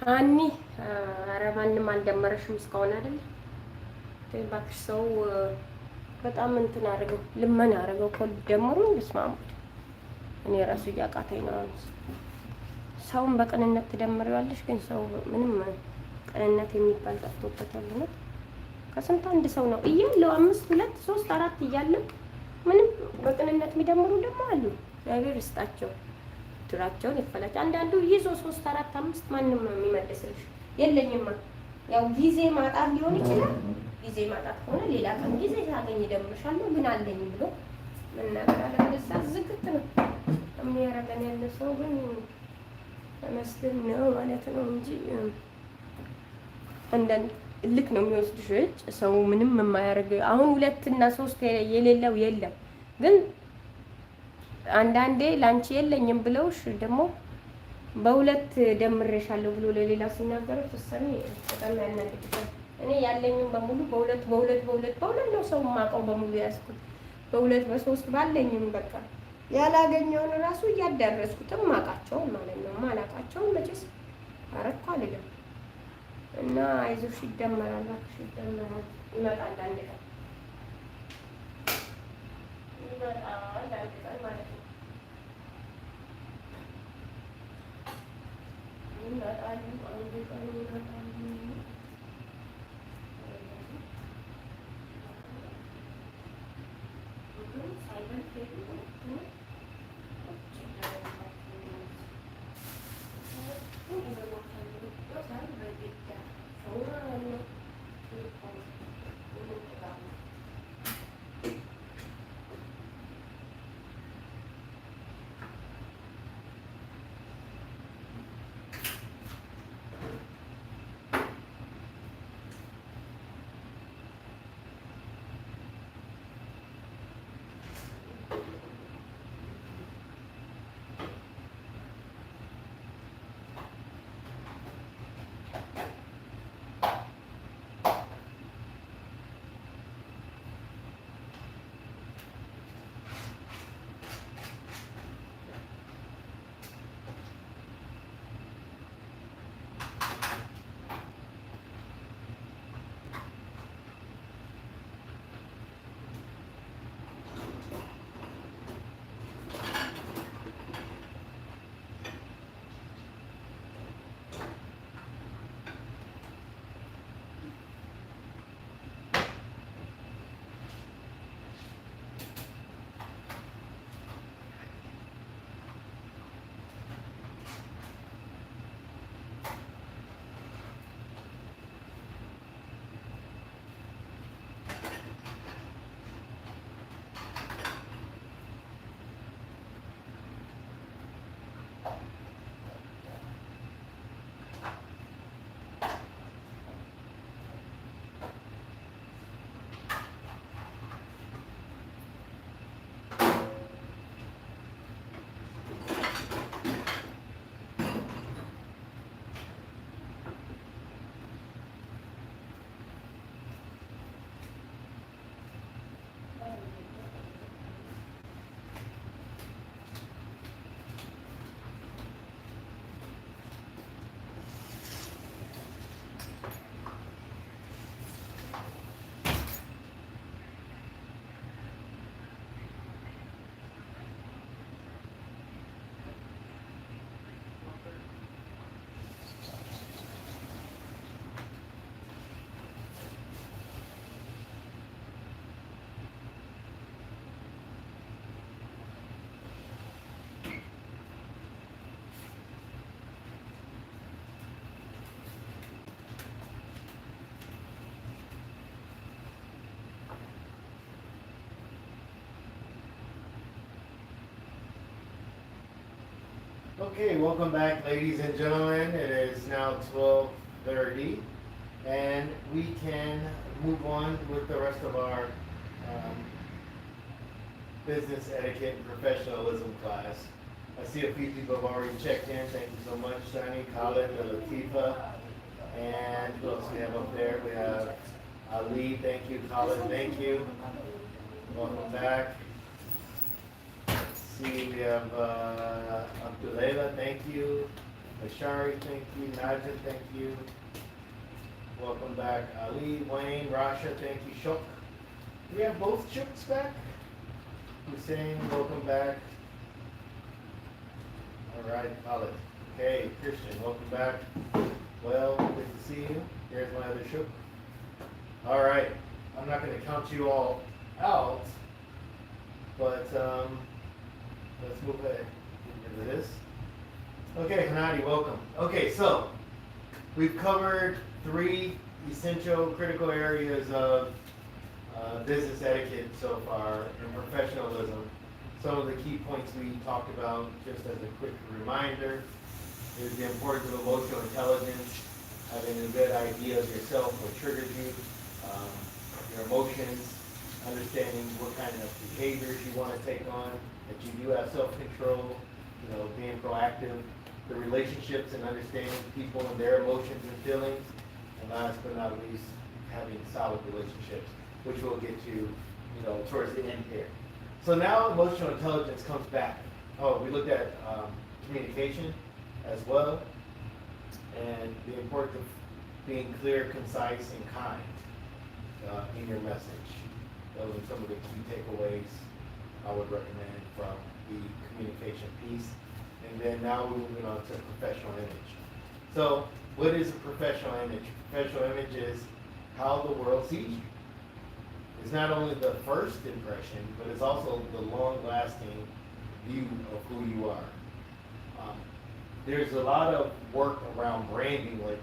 አኒ ኧረ ማንም አልደመረሽም እስካሁን አይደል? እባክሽ ሰው በጣም እንትን አድርገው ልመና አድርገው እኮ ደምሩ ልስማሙት። እኔ ራሱ እያቃተኝ ነው። ሰውን በቅንነት ትደምሪዋለሽ፣ ግን ሰው ምንም ቅንነት የሚባል ጠፍቶበታል። ነው ከስንት አንድ ሰው ነው እያለው 5 2 3 4 እያለው ምንም በቅንነት የሚደምሩ ደግሞ አሉ። እግዚአብሔር ይስጣቸው፣ ድራቸውን ይፈላቸው። አንዳንዱ ይዞ 3 4 5 ማንም ነው የሚመልስልሽ። የለኝማ ያው ጊዜ ማጣት ሊሆን ይችላል። ጊዜ ማጣት ከሆነ ሌላ ቀን ጊዜ ሳገኝ እደምርሻለሁ ግን አለኝ ብሎ መናገር አለበለዚያ ዝግት ነው የሚያረገን። ያለ ሰው ግን ተመስገን ነው ማለት ነው እንጂ አንዳንድ ልክ ነው የሚወስድሽ። ሰው ምንም የማያደርግ አሁን 2 እና 3 የሌለው የለም። ግን አንዳንዴ ላንቺ የለኝም ብለውሽ ደግሞ በ2 ደምሬሻለሁ ብሎ ለሌላ ሲናገር ተሰሚ በጣም ያናድዳል። እኔ ያለኝም በሙሉ በሁለት ነው ሰው ማቀው በሙሉ ያስኩት በ2 በ3 ባለኝም በቃ ያላገኘውን ራሱ እያዳረስኩትም ማቃቸው ማለት ነው። ማላቃቸው መቼስ አረኩ አይደለም እና አይዞሽ ይደመራል፣ ይደመራል፣ ይመጣል አንድ ቀን ይመጣል አንድ ቀን ማለት ነው። ይመጣል አንድ ቀን ይመጣል። Okay, welcome back, ladies and gentlemen. It is now 12:30, and we can move on with the rest of our business etiquette and professionalism class. I see a few people have already checked in. Thank you so much, Sunny, Colin, and Latifa. And who else we have up there? We have Ali. Thank you, Colin. Thank you. Welcome back. See, we have Abdullah, thank you. Ashari, thank you. Naja, thank you. Welcome back. Ali, Wayne, Rasha, thank you. Shok. Do we have both Shoks back? Hussein, welcome back. All right, Khaled. Okay, Christian, welcome back. Well, good to see you. Here's my other Shok. All right, I'm not going to count you all out, but let's move ahead. Get rid of this. Okay, Hanadi, welcome. Okay, so we've covered 3 essential critical areas of business etiquette so far and professionalism. Some of the key points we talked about, just as a quick reminder, is the importance of emotional intelligence, having a good idea of yourself, what triggers you, your emotions, understanding what kind of behaviors you want to take on, that you do have self-control, being proactive, the relationships and understanding people and their emotions and feelings, and last but not least, having solid relationships, which we'll get to, towards the end here. So now emotional intelligence comes back. Oh, we looked at communication as well, and the importance of being clear, concise, and kind in your message. Those are some of the key takeaways I would recommend from the communication piece. And then now we're moving on to professional image. So what is a professional image? Professional image is how the world sees you. It's not only the first impression, but it's also the long-lasting view of who you are. There's a lot of work around branding lately,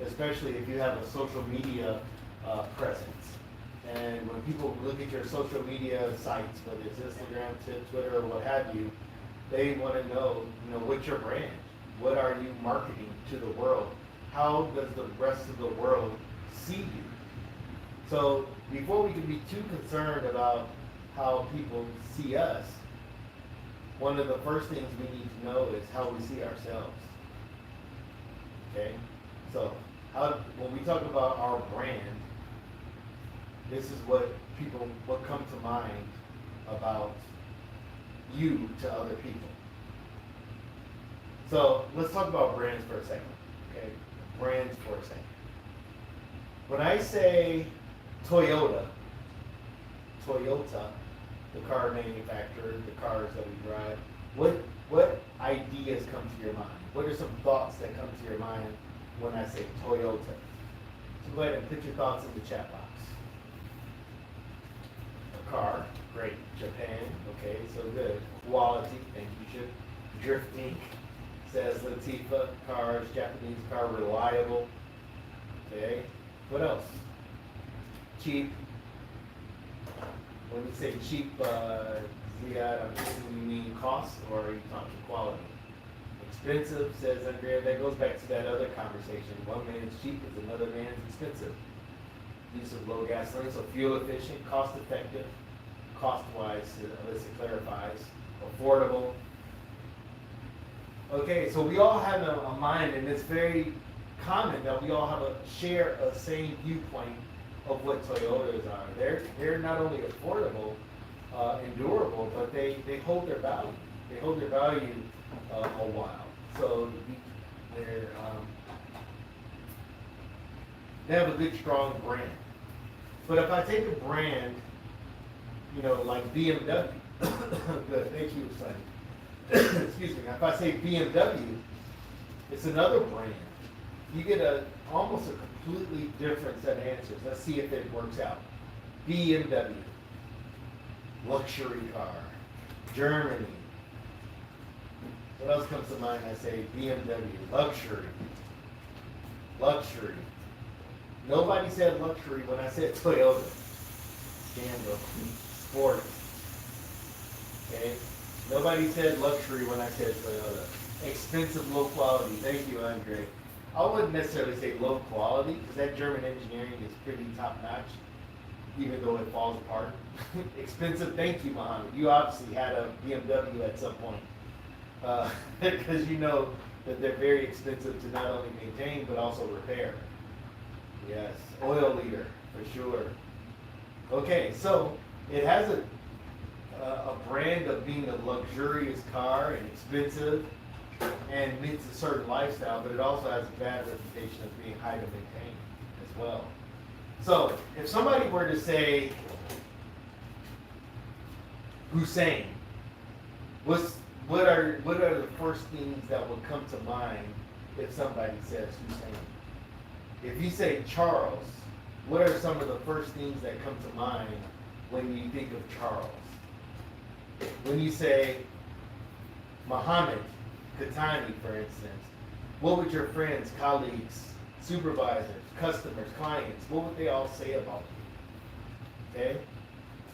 especially if you have a social media presence. And when people look at your social media sites, whether it's Instagram, Twitter, or what have you, they want to know, what's your brand? What are you marketing to the world? How does the rest of the world see you? So before we can be too concerned about how people see us, one of the first things we need to know is how we see ourselves. Okay? So when we talk about our brand, this is what comes to mind about you to other people. So let's talk about brands for a second. Okay? Brands for a second. When I say Toyota, the car manufacturer, the cars that we drive, what ideas come to your mind? What are some thoughts that come to your mind when I say Toyota? So go ahead and put your thoughts in the chat box. A car, great. Japan, okay, so good. Quality, thank you, Chip. Drifting, says Latifa. Cars, Japanese car, reliable. Okay, what else? Cheap. When you say cheap, Ziad, I'm guessing you mean cost, or are you talking quality? Expensive, says Andrea. That goes back to that other conversation. One man's cheap is another man's expensive. Use of low gasoline, so fuel efficient, cost effective, cost-wise, Alyssa clarifies, affordable. Okay, so we all have a mind, and it's very common that we all share a same viewpoint of what Toyotas are. They're not only affordable and durable, but they hold their value. They hold their value a while. So they have a good, strong brand. But if I take a brand, like BMW, good, thank you, Sonny. Excuse me. If I say BMW, it's another brand. You get almost a completely different set of answers. Let's see if it works out. BMW, luxury car, Germany. What else comes to mind? I say BMW, luxury. Nobody said luxury when I said Toyota. Scandal, sport. Okay. Nobody said luxury when I said Toyota. Expensive, low quality. Thank you, Andre. I wouldn't necessarily say low quality, because that German engineering is pretty top-notch, even though it falls apart. Expensive, thank you, Mohammed. You obviously had a BMW at some point, because you know that they're very expensive to not only maintain, but also repair. Yes, oil leader, for sure. Okay, so it has a brand of being a luxurious car and expensive, and meets a certain lifestyle, but it also has a bad reputation of being high to maintain as well. So if somebody were to say Hussein, what are the first things that would come to mind if somebody says Hussein? If you say Charles, what are some of the first things that come to mind when you think of Charles? When you say Muhammad, Katani, for instance, what would your friends, colleagues, supervisors, customers, clients, what would they all say about you? Okay?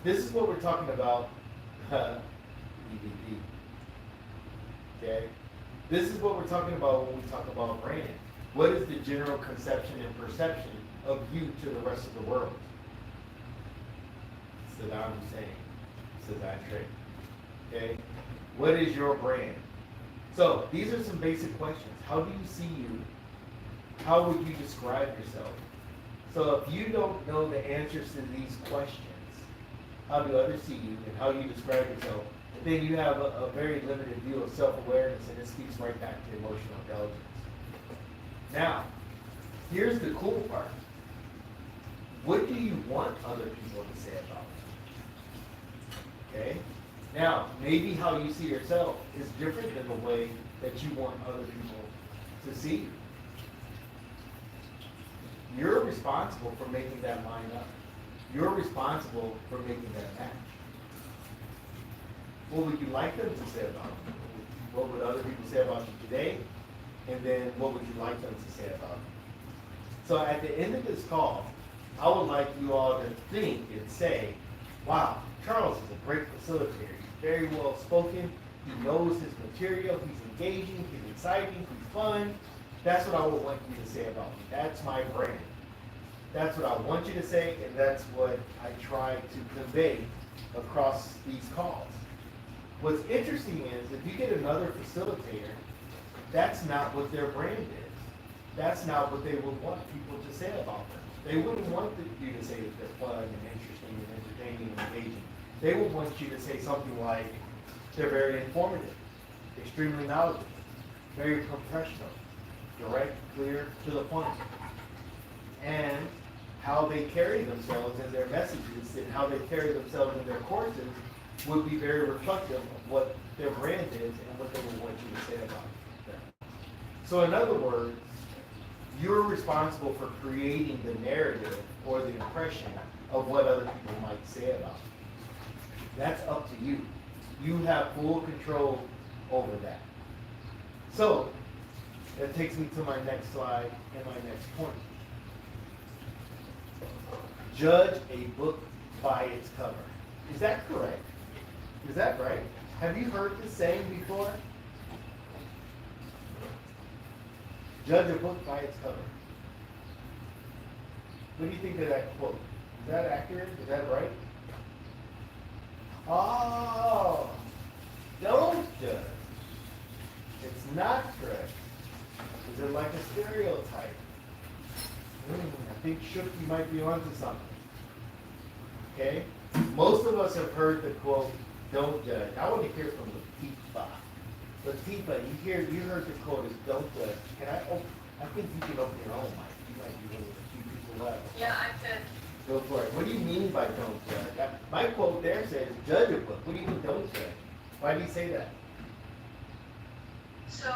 This is what we're talking about, EVP. Okay? This is what we're talking about when we talk about brand. What is the general conception and perception of you to the rest of the world? Saddam Hussein, Saddam Trey. Okay? What is your brand? So these are some basic questions. How do you see you? How would you describe yourself? So if you don't know the answers to these questions, how do others see you and how you describe yourself, then you have a very limited view of self-awareness, and it speaks right back to emotional intelligence. Now, here's the cool part. What do you want other people to say about you? Okay? Now, maybe how you see yourself is different than the way that you want other people to see you. You're responsible for making that line up. You're responsible for making that match. What would you like them to say about you? What would other people say about you today? And then what would you like them to say about you? So at the end of this call, I would like you all to think and say, wow, Charles is a great facilitator. He's very well spoken. He knows his material. He's engaging. He's exciting. He's fun. That's what I would want you to say about me. That's my brand. That's what I want you to say, and that's what I try to convey across these calls. What's interesting is if you get another facilitator, that's not what their brand is. That's not what they would want people to say about them. They wouldn't want you to say that they're fun and interesting and entertaining and engaging. They would want you to say something like they're very informative, extremely knowledgeable, very professional, direct, clear, to the point. And how they carry themselves in their messages and how they carry themselves in their courses would be very reflective of what their brand is and what they would want you to say about them. So in other words, you're responsible for creating the narrative or the impression of what other people might say about you. That's up to you. You have full control over that. So that takes me to my next slide and my next point. Judge a book by its cover. Is that correct? Is that right? Have you heard this saying before? Judge a book by its cover. What do you think of that quote? Is that accurate? Is that right? Oh, don't judge. It's not correct. Is it like a stereotype? I think Shooky might be onto something. Okay? Most of us have heard the quote, don't judge. I want to hear from Latifa. Latifa, you heard the quote is don't judge. I think you can open your own mic. You might be able to keep people left. Yeah, I could. Go for it. What do you mean by don't judge? My quote there says judge a book. What do you mean don't judge? Why do you say that? So,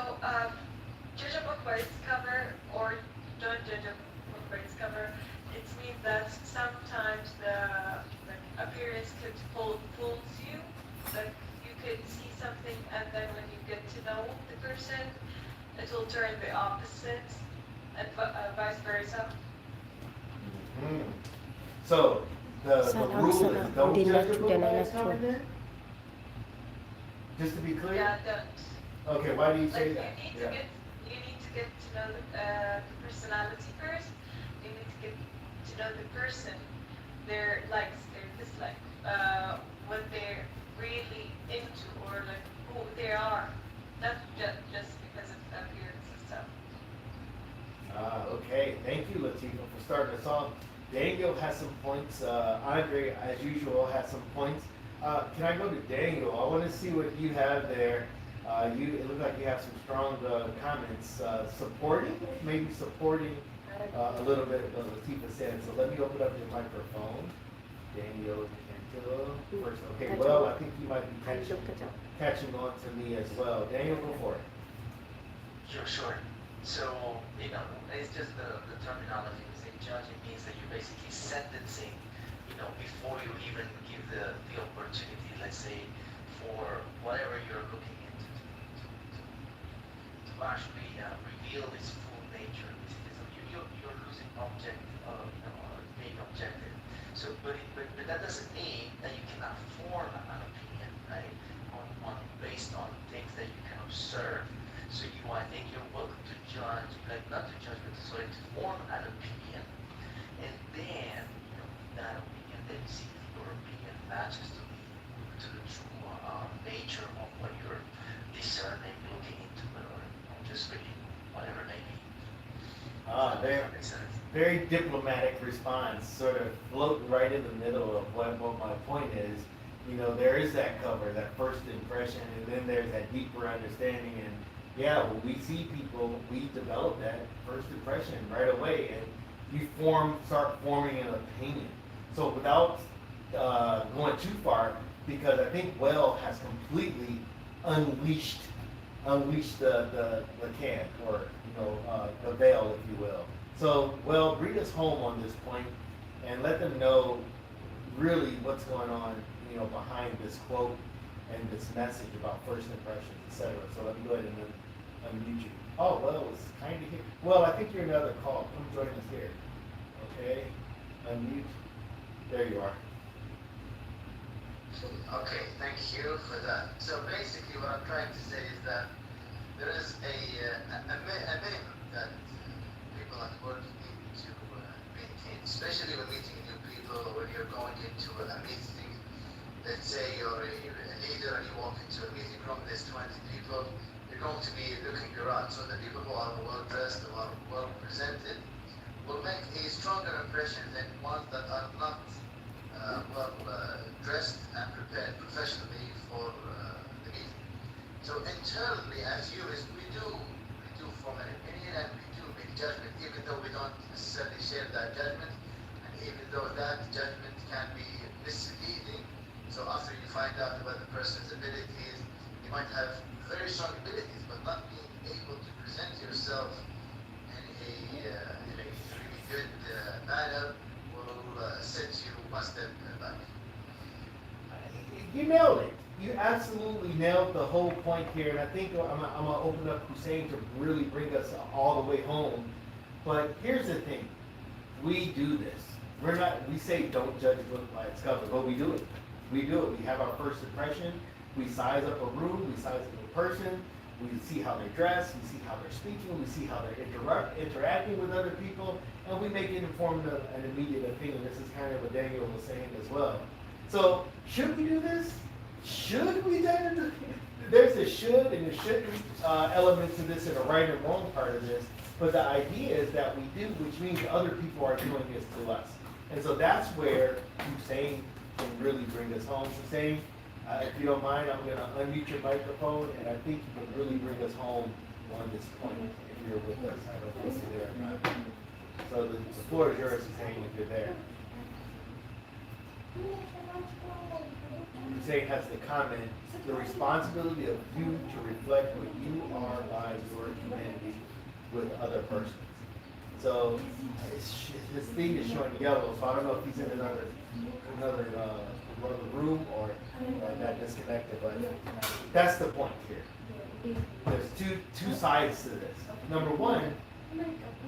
judge a book by its cover or don't judge a book by its cover. It means that sometimes the appearance could fools you. Like you could see something and then when you get to know the person, it will turn the opposite and vice versa. Mm-hmm. So the rule is don't judge a book by its cover then? Just to be clear? Yeah, don't. Okay, why do you say Like that? you need to get to know the personality first. You need to get to know the person, their likes, their dislikes, what they're really into or like who they are, not just because of appearance and stuff. Okay, thank you, Latifa, for starting us off. Daniel has some points. Andre, as usual, has some points. Can I go to Daniel? I want to see what you have there It looks like you have some strong comments supporting, maybe supporting a little bit of what Latifa said. So let me open up your microphone. Daniel Cantillo first. Okay, well, I think you might be catching on to me as well. Daniel, go for it. Sure. So, it's just the terminology. We say judging means that you're basically sentencing, before you even give the opportunity, let's say, for whatever you're looking into to actually reveal its full nature. You're losing being objective. So, but that doesn't mean that you cannot form an opinion, right? Based on things that you can observe. So I think you're welcome to judge, not to judge, but to form an opinion, and then that opinion, then see if your opinion matches to the true nature of what you're discerning, looking into, or just reading, whatever it may be. Very diplomatic response, sort of floating right in the middle of what my point is. There is that cover, that first impression, and then there's that deeper understanding. And yeah, when we see people, we develop that first impression right away, and you start forming an opinion. So without going too far, because I think Well has completely unleashed the can, or the veil, if you will. So Well, bring us home on this point, and let them know really what's going on, behind this quote and this message about first impressions, etc. So let me go ahead and unmute you. Oh, Well was kind of here. Well, I think you're another call. Come join us here. Okay, unmute. There you are. Okay, thank you for that. So basically what I'm trying to say is that there is a minimum that people at work need to maintain, especially when meeting new people or when you're going into a meeting. Let's say you're a leader and you walk into a meeting room, there's 20 people, you're going to be looking around. So the people who are well dressed, who are well presented, will make a stronger impression than ones that are not dressed and prepared professionally for the meeting. So internally, as humans, we do form an opinion and we do make judgment, even though we don't necessarily share that judgment, and even though that judgment can be misleading. So after you find out about the person's abilities, you might have very strong abilities, but not being able to present yourself in a really good manner will set you one step back. You nailed it. You absolutely nailed the whole point here, and I think I'm gonna open up Hussein to really bring us all the way home. But here's the thing: we do this. We say don't judge a book by its cover, but we do it. We do it. We have our first impression. We size up a room. We size up a person. We see how they dress. We see how they're speaking. We see how they're interacting with other people, and we make an informed and immediate opinion. This is kind of what Daniel was saying as well. So, should we do this? Should we do it? There's a should and a shouldn't element to this, and a right and wrong part of this. But the idea is that we do, which means other people are doing this to us. And so that's where Hussein can really bring us home. Hussein, if you don't mind, I'm going to unmute your microphone, and I think you can really bring us home on this point if you're with us. I don't know if you're there or not. So the floor is yours, Hussein, if you're there. Hussein has the comment: the responsibility of you to reflect what you are by your humanity with other persons. So his thing is showing yellow, so I don't know if he's in another room or that disconnected, but that's the point here. There's two sides to this. Number one,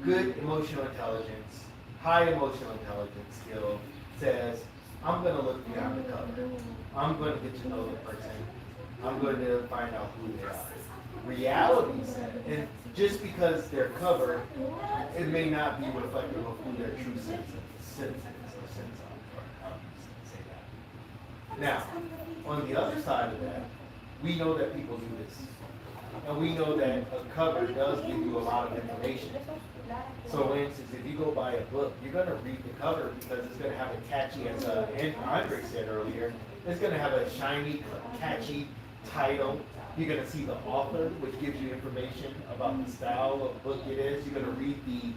good emotional intelligence, high emotional intelligence skill says, I'm going to look beyond the cover. I'm going to get to know the person. I'm going to find out who they are. Reality says, and just because they're covered, it may not be reflective of who their true sense is. Now, on the other side of that, we know that people do this. And we know that a cover does give you a lot of information. So, for instance, if you go buy a book, you're going to read the cover because it's going to have a catchy, as Andre said earlier, it's going to have a shiny, catchy title. You're going to see the author, which gives you information about the style of book it is. You're going to read the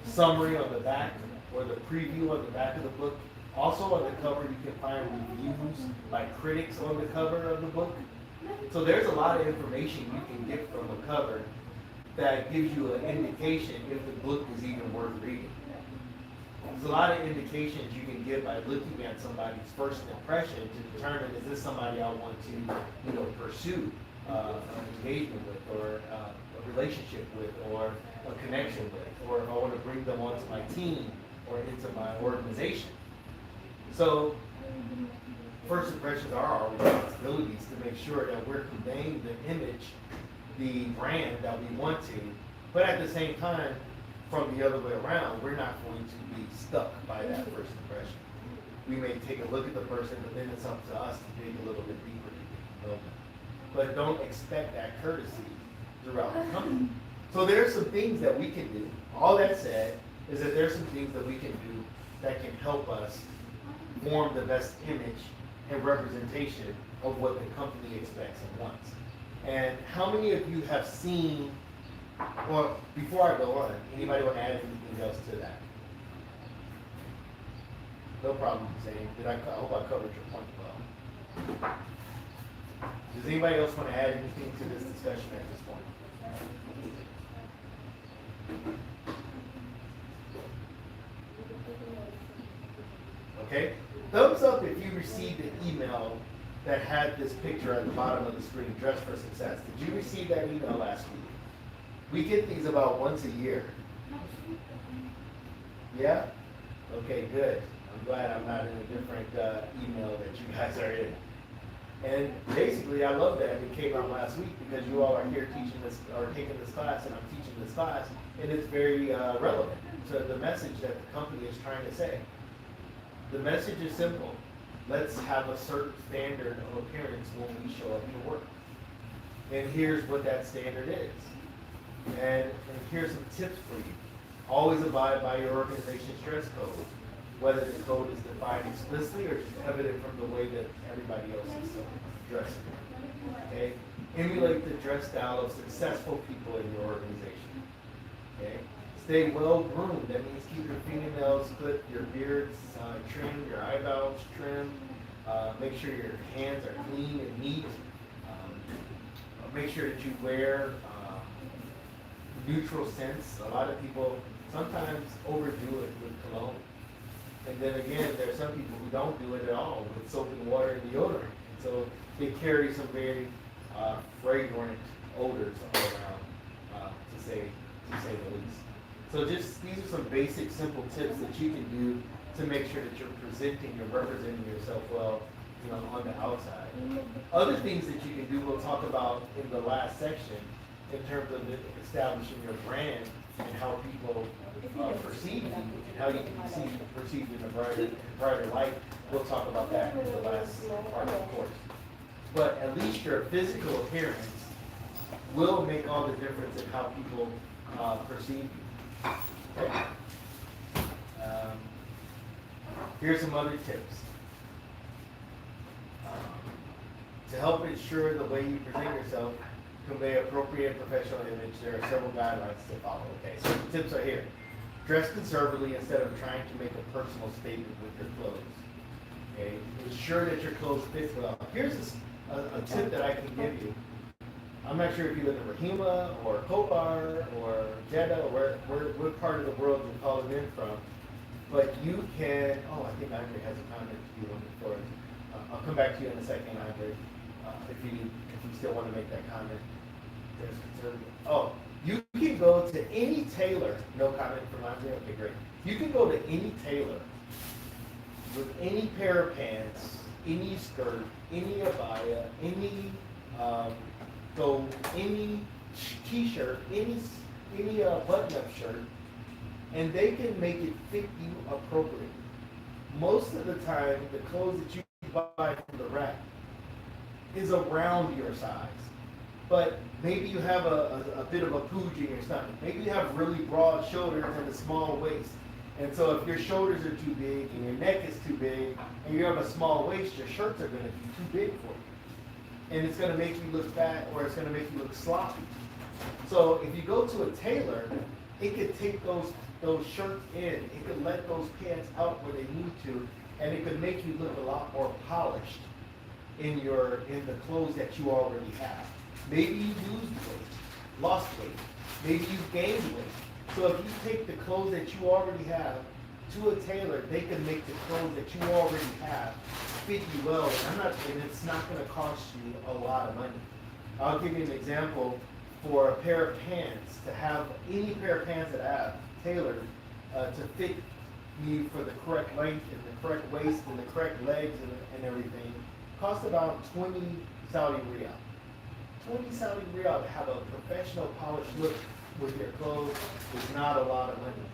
summary on the back or the preview on the back of the book. Also on the cover, you can find reviews by critics on the cover of the book. So there's a lot of information you can get from a cover that gives you an indication if the book is even worth reading. There's a lot of indications you can get by looking at somebody's first impression to determine, is this somebody I want to, pursue an engagement with, or a relationship with, or a connection with, or if I want to bring them onto my team or into my organization. So, first impressions are our responsibilities to make sure that we're conveying the image, the brand that we want to, but at the same time, from the other way around, we're not going to be stuck by that first impression. We may take a look at the person, but then it's up to us to dig a little bit deeper to know them. But don't expect that courtesy throughout the company. So there's some things that we can do. All that said is that there's some things that we can do that can help us form the best image and representation of what the company expects and wants. And how many of you have seen, well, before I go on, anybody want to add anything else to that? No problem, Zane. I hope I covered your point well. Does anybody else want to add anything to this discussion at this point? Okay? Thumbs up if you received an email that had this picture at the bottom of the screen, Dress for Success. Did you receive that email last week? We get these about once a year. Yeah? Okay, good. I'm glad I'm not in a different email that you guys are in. And basically, I love that it came out last week because you all are here teaching this, or taking this class, and I'm teaching this class, and it's very relevant to the message that the company is trying to say. The message is simple. Let's have a certain standard of appearance when we show up to work. And here's what that standard is. And here's some tips for you. Always abide by your organization's dress code, whether the code is defined explicitly or just evident from the way that everybody else is dressing. Okay? Emulate the dress style of successful people in your organization. Okay? Stay well groomed. That means keep your fingernails clipped, your beards trimmed, your eyebrows trimmed. Make sure your hands are clean and neat. Make sure that you wear neutral scents. A lot of people sometimes overdo it with cologne. And then again, there are some people who don't do it at all with soap and water and deodorant. So they carry some very fragrant odors all around, to say the least. So just these are some basic, simple tips that you can do to make sure that you're presenting, you're representing yourself well, on the outside. Other things that you can do, we'll talk about in the last section in terms of establishing your brand and how people perceive you and how you can be perceived in a brighter light. We'll talk about that in the last part of the course. But at least your physical appearance will make all the difference in how people perceive you. Okay. Here's some other tips. To help ensure the way you present yourself convey appropriate professional image, there are several guidelines to follow. Okay, so the tips are here. Dress conservatively instead of trying to make a personal statement with your clothes. Okay, ensure that your clothes fit well. Here's a tip that I can give you. I'm not sure if you live in Rahima or Kobar or Jeddah or what part of the world you're calling in from, but you can. Oh, I think Andre has a comment to you on the floor. I'll come back to you in a second, Andre, if you still want to make that comment. Oh, you can go to any tailor. No comment from Andre? Okay, great. You can go to any tailor with any pair of pants, any skirt, any abaya, any any t-shirt, any button-up shirt, and they can make it fit you appropriately. Most of the time, the clothes that you buy from the rack is around your size. But maybe you have a bit of a pooch in your stomach. Maybe you have really broad shoulders and a small waist. And so if your shoulders are too big and your neck is too big and you have a small waist, your shirts are going to be too big for you. and it's going to make you look fat or it's going to make you look sloppy. So if you go to a tailor, it could take those shirts in, it could let those pants out where they need to, and it could make you look a lot more polished in the clothes that you already have. Maybe you lost weight, maybe you gained weight. So if you take the clothes that you already have to a tailor, they can make the clothes that you already have fit you well, and it's not going to cost you a lot of money. I'll give you an example. For a pair of pants, to have any pair of pants that I have tailored to fit me for the correct length and the correct waist and the correct legs and everything, cost about 20 Saudi Riyal. 20 Saudi Riyal to have a professional polished look with your clothes is not a lot of money.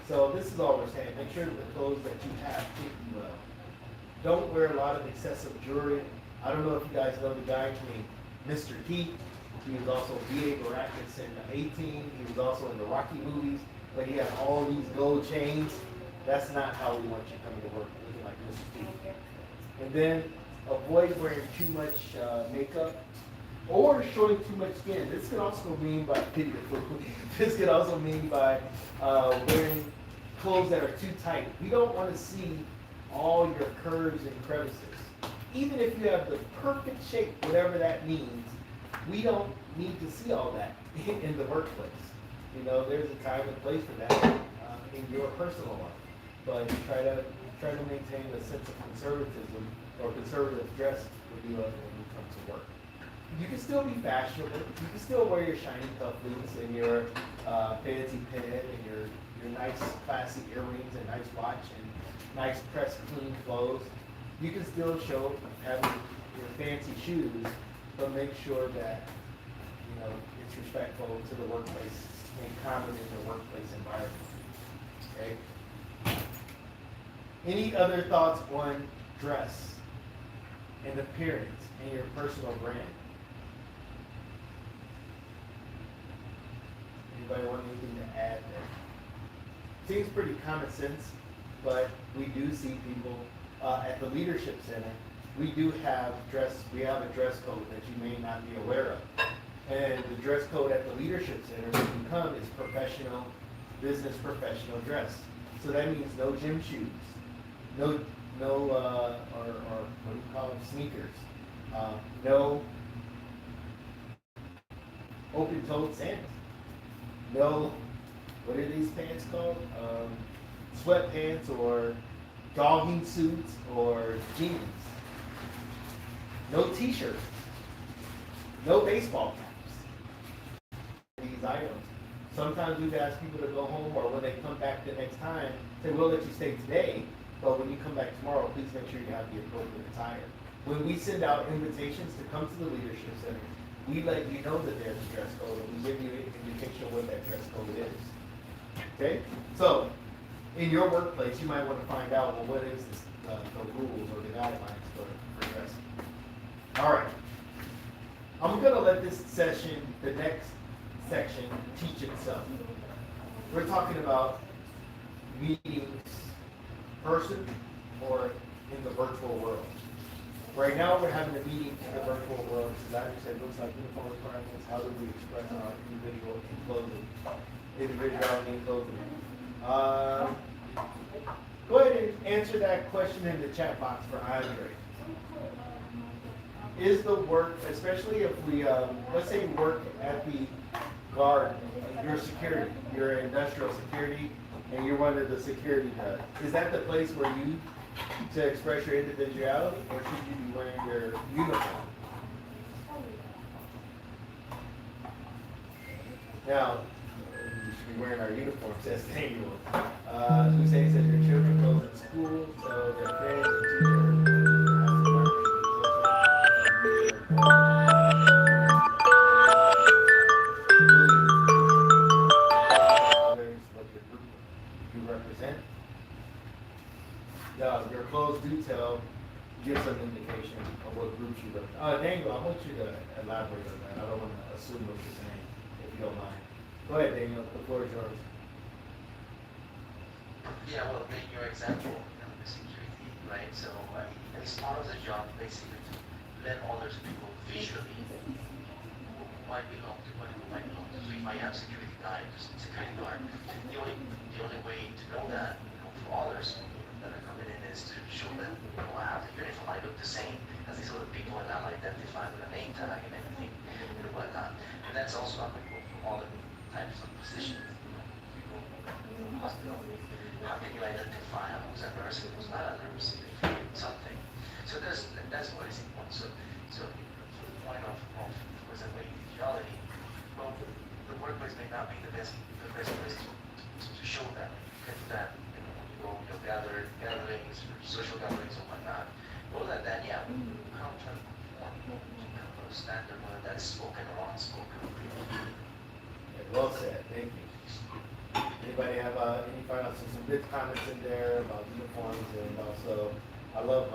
So this is all we're saying. Make sure that the clothes that you have fit you well. Don't wear a lot of excessive jewelry. I don't know if you guys know the guy named Mr. Heat. He was also B.A. Baracus in the 18. He was also in the Rocky movies. But he had all these gold chains. That's not how we want you coming to work, looking like Mr. Heat. And then avoid wearing too much makeup or showing too much skin. This could also mean by this could also mean by wearing clothes that are too tight. We don't want to see all your curves and crevices. Even if you have the perfect shape, whatever that means, we don't need to see all that in the workplace. You know, there's a time and place for that in your personal life. But try to maintain a sense of conservatism or conservative dress when you come to work. You can still be fashionable. You can still wear your shiny cufflinks and your fancy pin and your nice classy earrings and nice watch and nice pressed clean clothes. You can still show having your fancy shoes, but make sure that it's respectful to the workplace and common in the workplace environment. Okay. Any other thoughts on dress and appearance and your personal brand? Anybody want anything to add there? Seems pretty common sense, but we do see people at the Leadership Center. We have a dress code that you may not be aware of. And the dress code at the Leadership Center when you come is professional, business professional dress. So that means no gym shoes, no or what do you call them, sneakers, no open-toed sandals, no, what are these pants called? Sweatpants or jogging suits or jeans. No t-shirts, no baseball caps. These items. Sometimes we've asked people to go home, or when they come back the next time, say, we'll let you stay today, but when you come back tomorrow, please make sure you have the appropriate attire. When we send out invitations to come to the Leadership Center, we let you know that there's a dress code, and we give you an indication of what that dress code is. Okay? So, in your workplace, you might want to find out, well, what is this, the rules or the guidelines for dressing. All right. I'm going to let this session, the next section, teach itself. We're talking about meetings person or in the virtual world. Right now we're having a meeting in the virtual world. As I said, it looks like uniform requirements. How do we express our individual individuality and clothing? Go ahead and answer that question in the chat box for Andre. Is the work, especially if we, let's say you work at the guard, your security, your industrial security, and you're one of the security guards, is that the place where you to express your individuality, or should you be wearing your uniform? Now, you should be wearing our uniform, says Daniel. Who says that your children go to school, so their parents and teachers. Your clothes do give some indication of what groups you represent. Daniel, I want you to elaborate on that. I don't want to assume what you're saying, if you don't mind. Go ahead, Daniel. The floor is yours. Yeah, well, in your example, the security, right? So it's part of the job, basically, to let others people visually who might belong to what who might belong to. So if I am security guard, the only way to know that, for others that are coming in is to show them, I have the uniform, I look the same as these other people, and I'm identified with a name tag and everything and whatnot. And that's also applicable for all the types of positions. People in the hospital, how can you identify who's a nurse and who's not a nurse? Something. So that's what is important. So the point of course, that ideology, well, the workplace may not be the best place to show that. You can do that, when you go to gatherings, social gatherings and whatnot. More than that, yeah, come to a standard, whether that's spoken or unspoken. Well said. Thank you. Anybody have any final, some good comments in there about uniforms, and also, I love,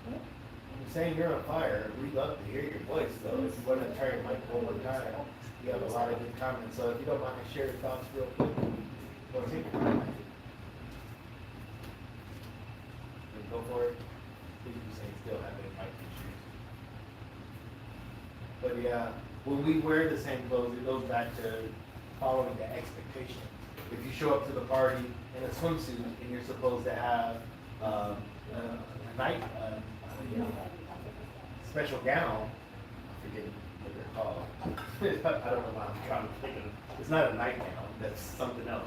you're saying you're on fire. We love to hear your voice, though. If you want to try your mic one more time, you have a lot of good comments. So if you don't mind to share your thoughts real quick, go take your time. Go for it. Please be saying still have any mic issues. But yeah, when we wear the same clothes, it goes back to following the expectation. If you show up to the party in a swimsuit and you're supposed to have a night, special gown, I forget what they're called. I don't know why I'm trying to think of it. It's not a nightgown, that's something else.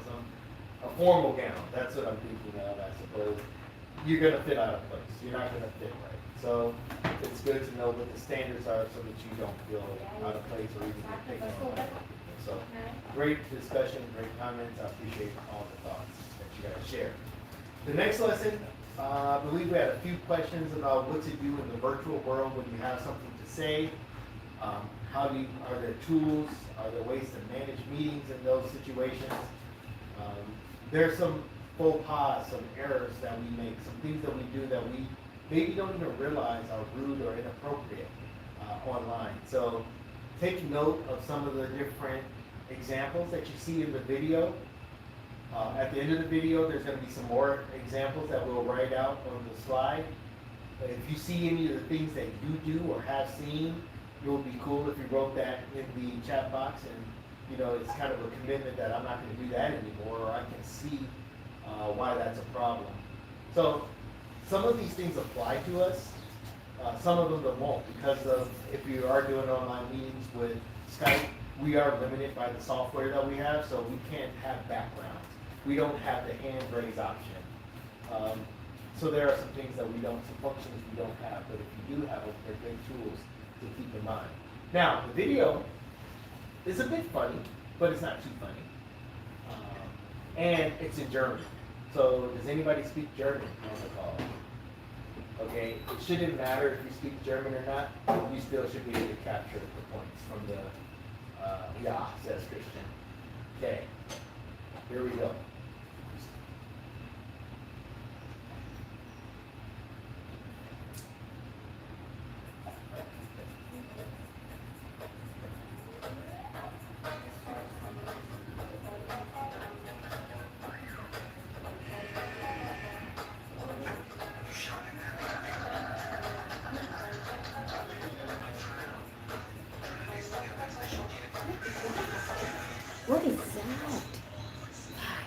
A formal gown, that's what I'm thinking of, I suppose. You're going to fit out of place. You're not going to fit right. So it's good to know what the standards are so that you don't feel out of place or even get taken on. So great discussion, great comments. I appreciate all the thoughts that you guys share. The next lesson, I believe we had a few questions about what to do in the virtual world when you have something to say. Are there tools? Are there ways to manage meetings in those situations? There's some faux pas, some errors that we make, some things that we do that we maybe don't even realize are rude or inappropriate online. So take note of some of the different examples that you see in the video. At the end of the video, there's going to be some more examples that we'll write out on the slide. If you see any of the things that you do or have seen, it would be cool if you wrote that in the chat box, and it's kind of a commitment that I'm not going to do that anymore, or I can see why that's a problem. So some of these things apply to us. Some of them won't, because of if you are doing online meetings with Skype, we are limited by the software that we have, so we can't have backgrounds. We don't have the hand raise option. So there are some things that we don't, some functions we don't have, but if you do have them, they're great tools to keep in mind. Now, the video is a bit funny, but it's not too funny. And it's in German. So does anybody speak German on the call? Okay, it shouldn't matter if you speak German or not. You still should be able to capture the points from the, yeah, says Christian. Okay, here we go. What is that?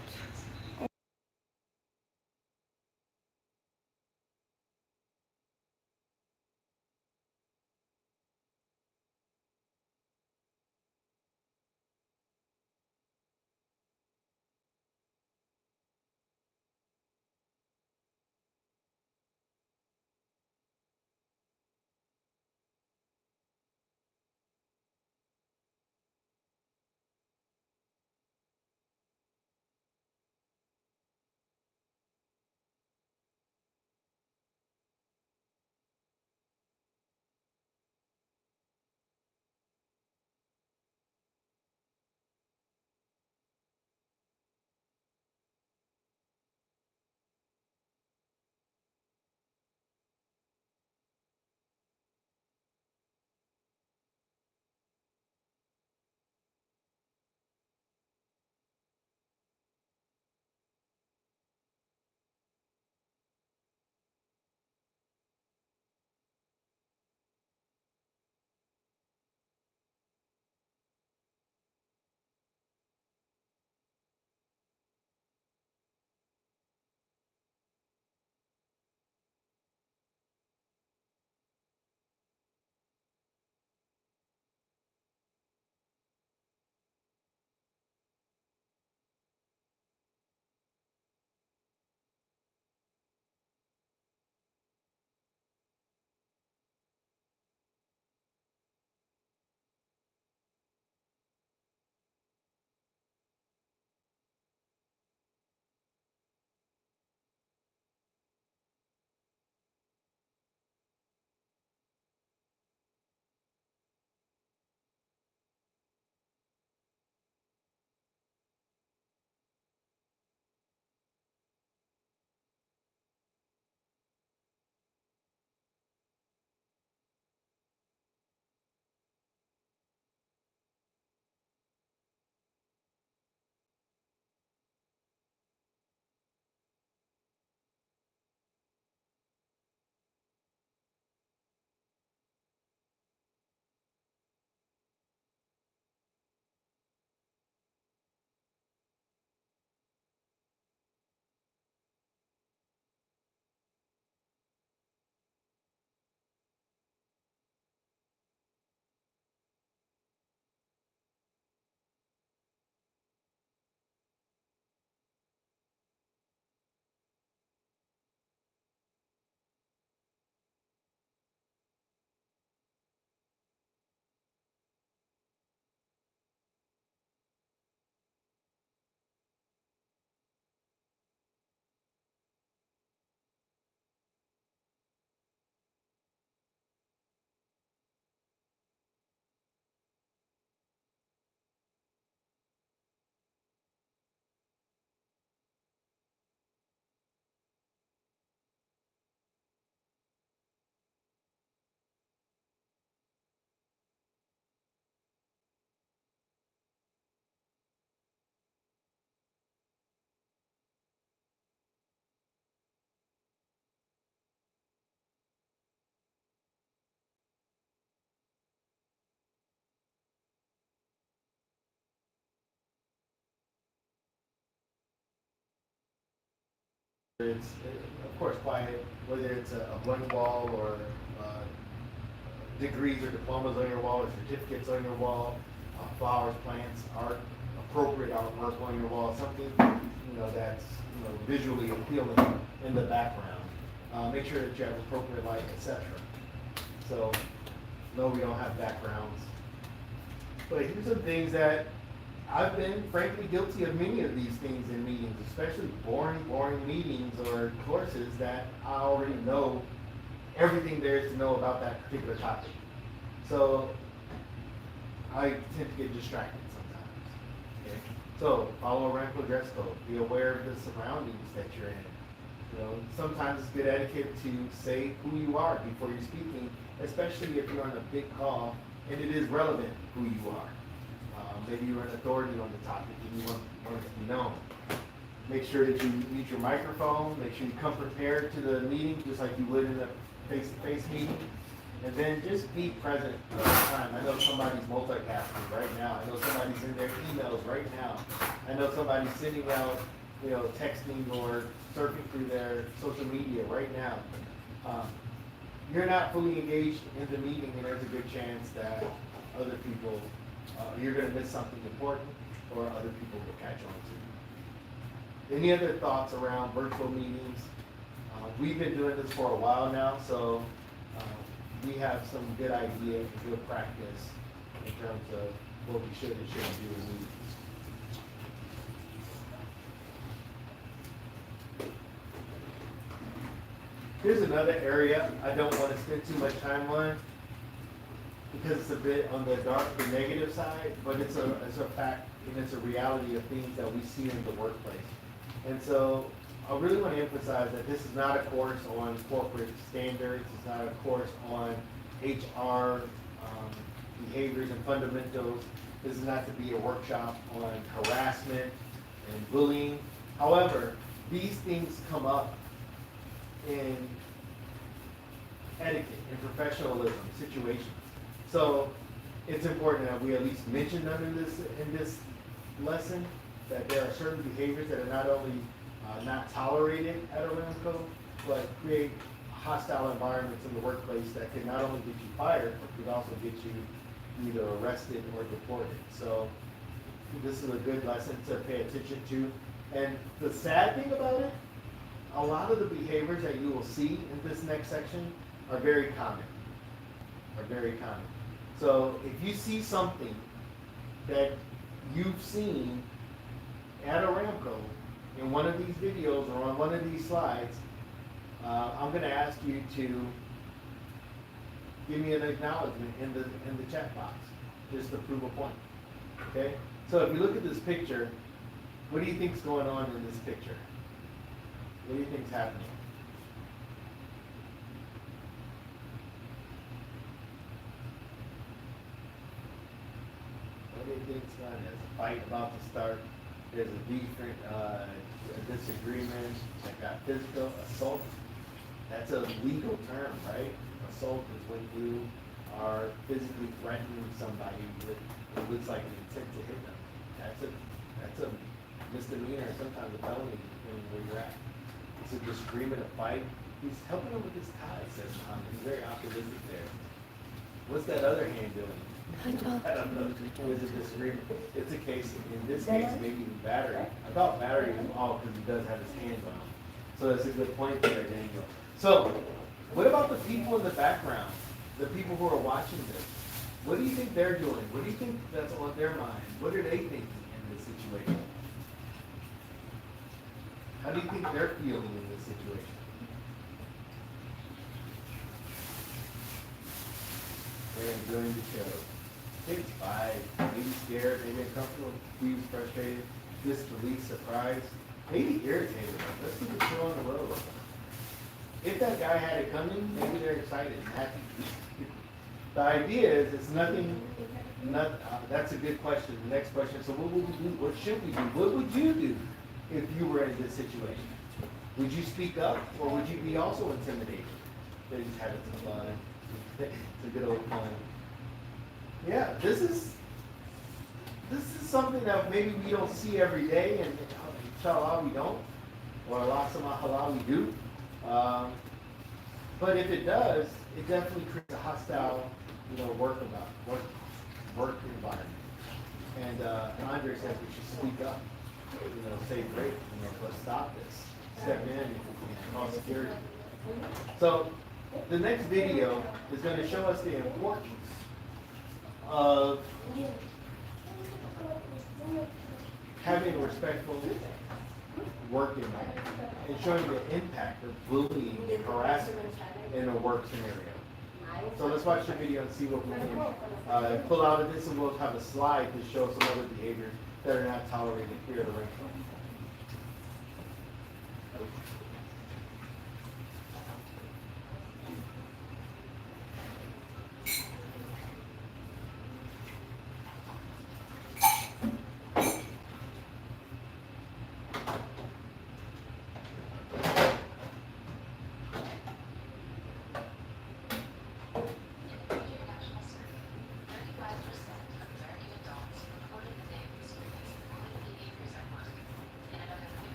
It's, of course, quiet, whether it's a blank wall or degrees or diplomas on your wall or certificates on your wall, flowers, plants, art, appropriate artwork on your wall, something, that's, visually appealing in the background. Make sure that you have appropriate light, etc. So, no, we don't have backgrounds. But here's some things that I've been frankly guilty of many of these things in meetings, especially boring meetings or courses that I already know everything there is to know about that particular topic. So I tend to get distracted sometimes. Okay? So follow a Ramco dress code. Be aware of the surroundings that you're in. Sometimes it's good etiquette to say who you are before you're speaking, especially if you're on a big call and it is relevant who you are. Maybe you're an authority on the topic and you want it to be known. Make sure that you mute your microphone. Make sure you come prepared to the meeting just like you would in a face-to-face meeting. And then just be present all the time. I know somebody's multitasking right now. I know somebody's in their emails right now. I know somebody's sending out, texting or surfing through their social media right now. You're not fully engaged in the meeting, and there's a good chance that other people, you're going to miss something important, or other people will catch on to. Any other thoughts around virtual meetings? We've been doing this for a while now, so we have some good idea and good practice in terms of what we should and shouldn't do in meetings. Here's another area I don't want to spend too much time on because it's a bit on the the negative side, but it's a fact and it's a reality of things that we see in the workplace. And so I really want to emphasize that this is not a course on corporate standards. It's not a course on HR behaviors and fundamentals. This is not to be a workshop on harassment and bullying. However, these things come up in etiquette and professionalism situations. So it's important that we at least mention them in this lesson, that there are certain behaviors that are not only not tolerated at Aramco, but create hostile environments in the workplace that can not only get you fired, but could also get you either arrested or deported. So this is a good lesson to pay attention to. And the sad thing about it, a lot of the behaviors that you will see in this next section are very common. So if you see something that you've seen at Aramco in one of these videos or on one of these slides, I'm going to ask you to give me an acknowledgement in the chat box, just to prove a point. Okay? So if you look at this picture, what do you think's going on in this picture? What do you think's happening? What do you think's going on? There's a fight about to start. There's a different disagreement that got physical assault. That's a legal term, right? Assault is when you are physically threatening somebody with what looks like an intent to hit them. That's a misdemeanor, sometimes a felony, depending where you're at. It's a disagreement, a fight. He's helping him with his tie, says Tom. He's very optimistic there. What's that other hand doing? I don't know. It's a disagreement. It's a case, in this case, maybe even battery. I thought battery was all because he does have his hands on him. So that's a good point there, Daniel. So, what about the people in the background? The people who are watching this? What do you think they're doing? What do you think that's on their mind? What are they thinking in this situation? How do you think they're feeling in this situation? They're enjoying the show. Kids five, maybe scared, maybe uncomfortable, confused, frustrated, disbelief, surprised, maybe irritated. Let's keep the show on the road. If that guy had it coming, maybe they're excited and happy. The idea is it's nothing, that's a good question. The next question is, so what would we do? What should we do? What would you do if you were in this situation? Would you speak up, or would you be also intimidated? They just had it to fun. It's a good old fun. Yeah, this is something that maybe we don't see every day, and inshallah we don't. or Allah samahala, we do. But if it does, it definitely creates a hostile, work environment. And Andre says we should speak up, say great, let's stop this, step in and call security. So the next video is going to show us the importance of having a respectful work environment and showing the impact of bullying and harassment in a work scenario. So let's watch the video and see what we can pull out of this, and we'll have a slide to show some other behaviors that are not tolerated here at the range.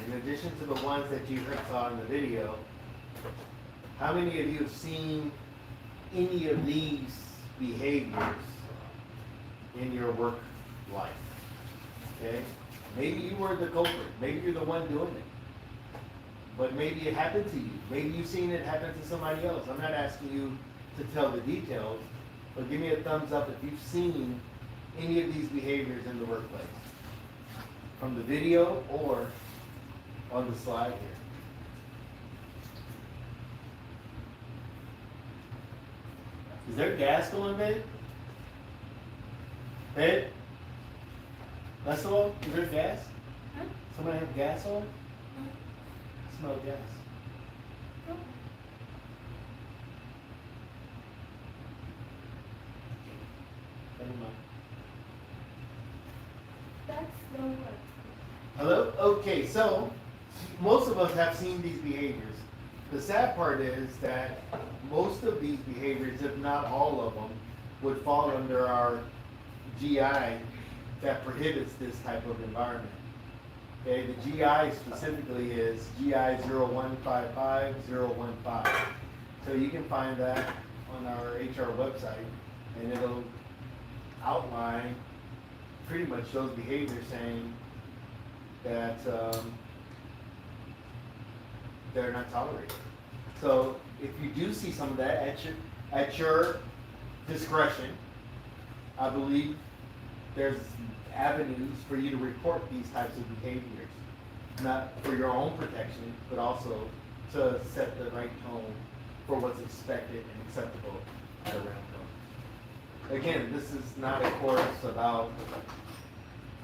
In addition to the ones that you saw in the video, how many of you have seen any of these behaviors in your work life? Okay? Maybe you were the culprit. Maybe you're the one doing it. But maybe it happened to you. Maybe you've seen it happen to somebody else. I'm not asking you to tell the details, but give me a thumbs up if you've seen any of these behaviors in the workplace. From the video or on the slide here. Is there gas going, babe? Babe? That's all? Is there gas? Huh? Somebody have gas on? I smell gas. Never mind. That's the one. Hello? Okay, so most of us have seen these behaviors. The sad part is that most of these behaviors, if not all of them, would fall under our GI that prohibits this type of environment. Okay, the GI specifically is GI 0155015. So you can find that on our HR website, and it'll outline pretty much those behaviors, saying that they're not tolerated. So if you do see some of that at your discretion, I believe there's avenues for you to report these types of behaviors, not for your own protection, but also to set the right tone for what's expected and acceptable at a Ramco. Again, this is not a course about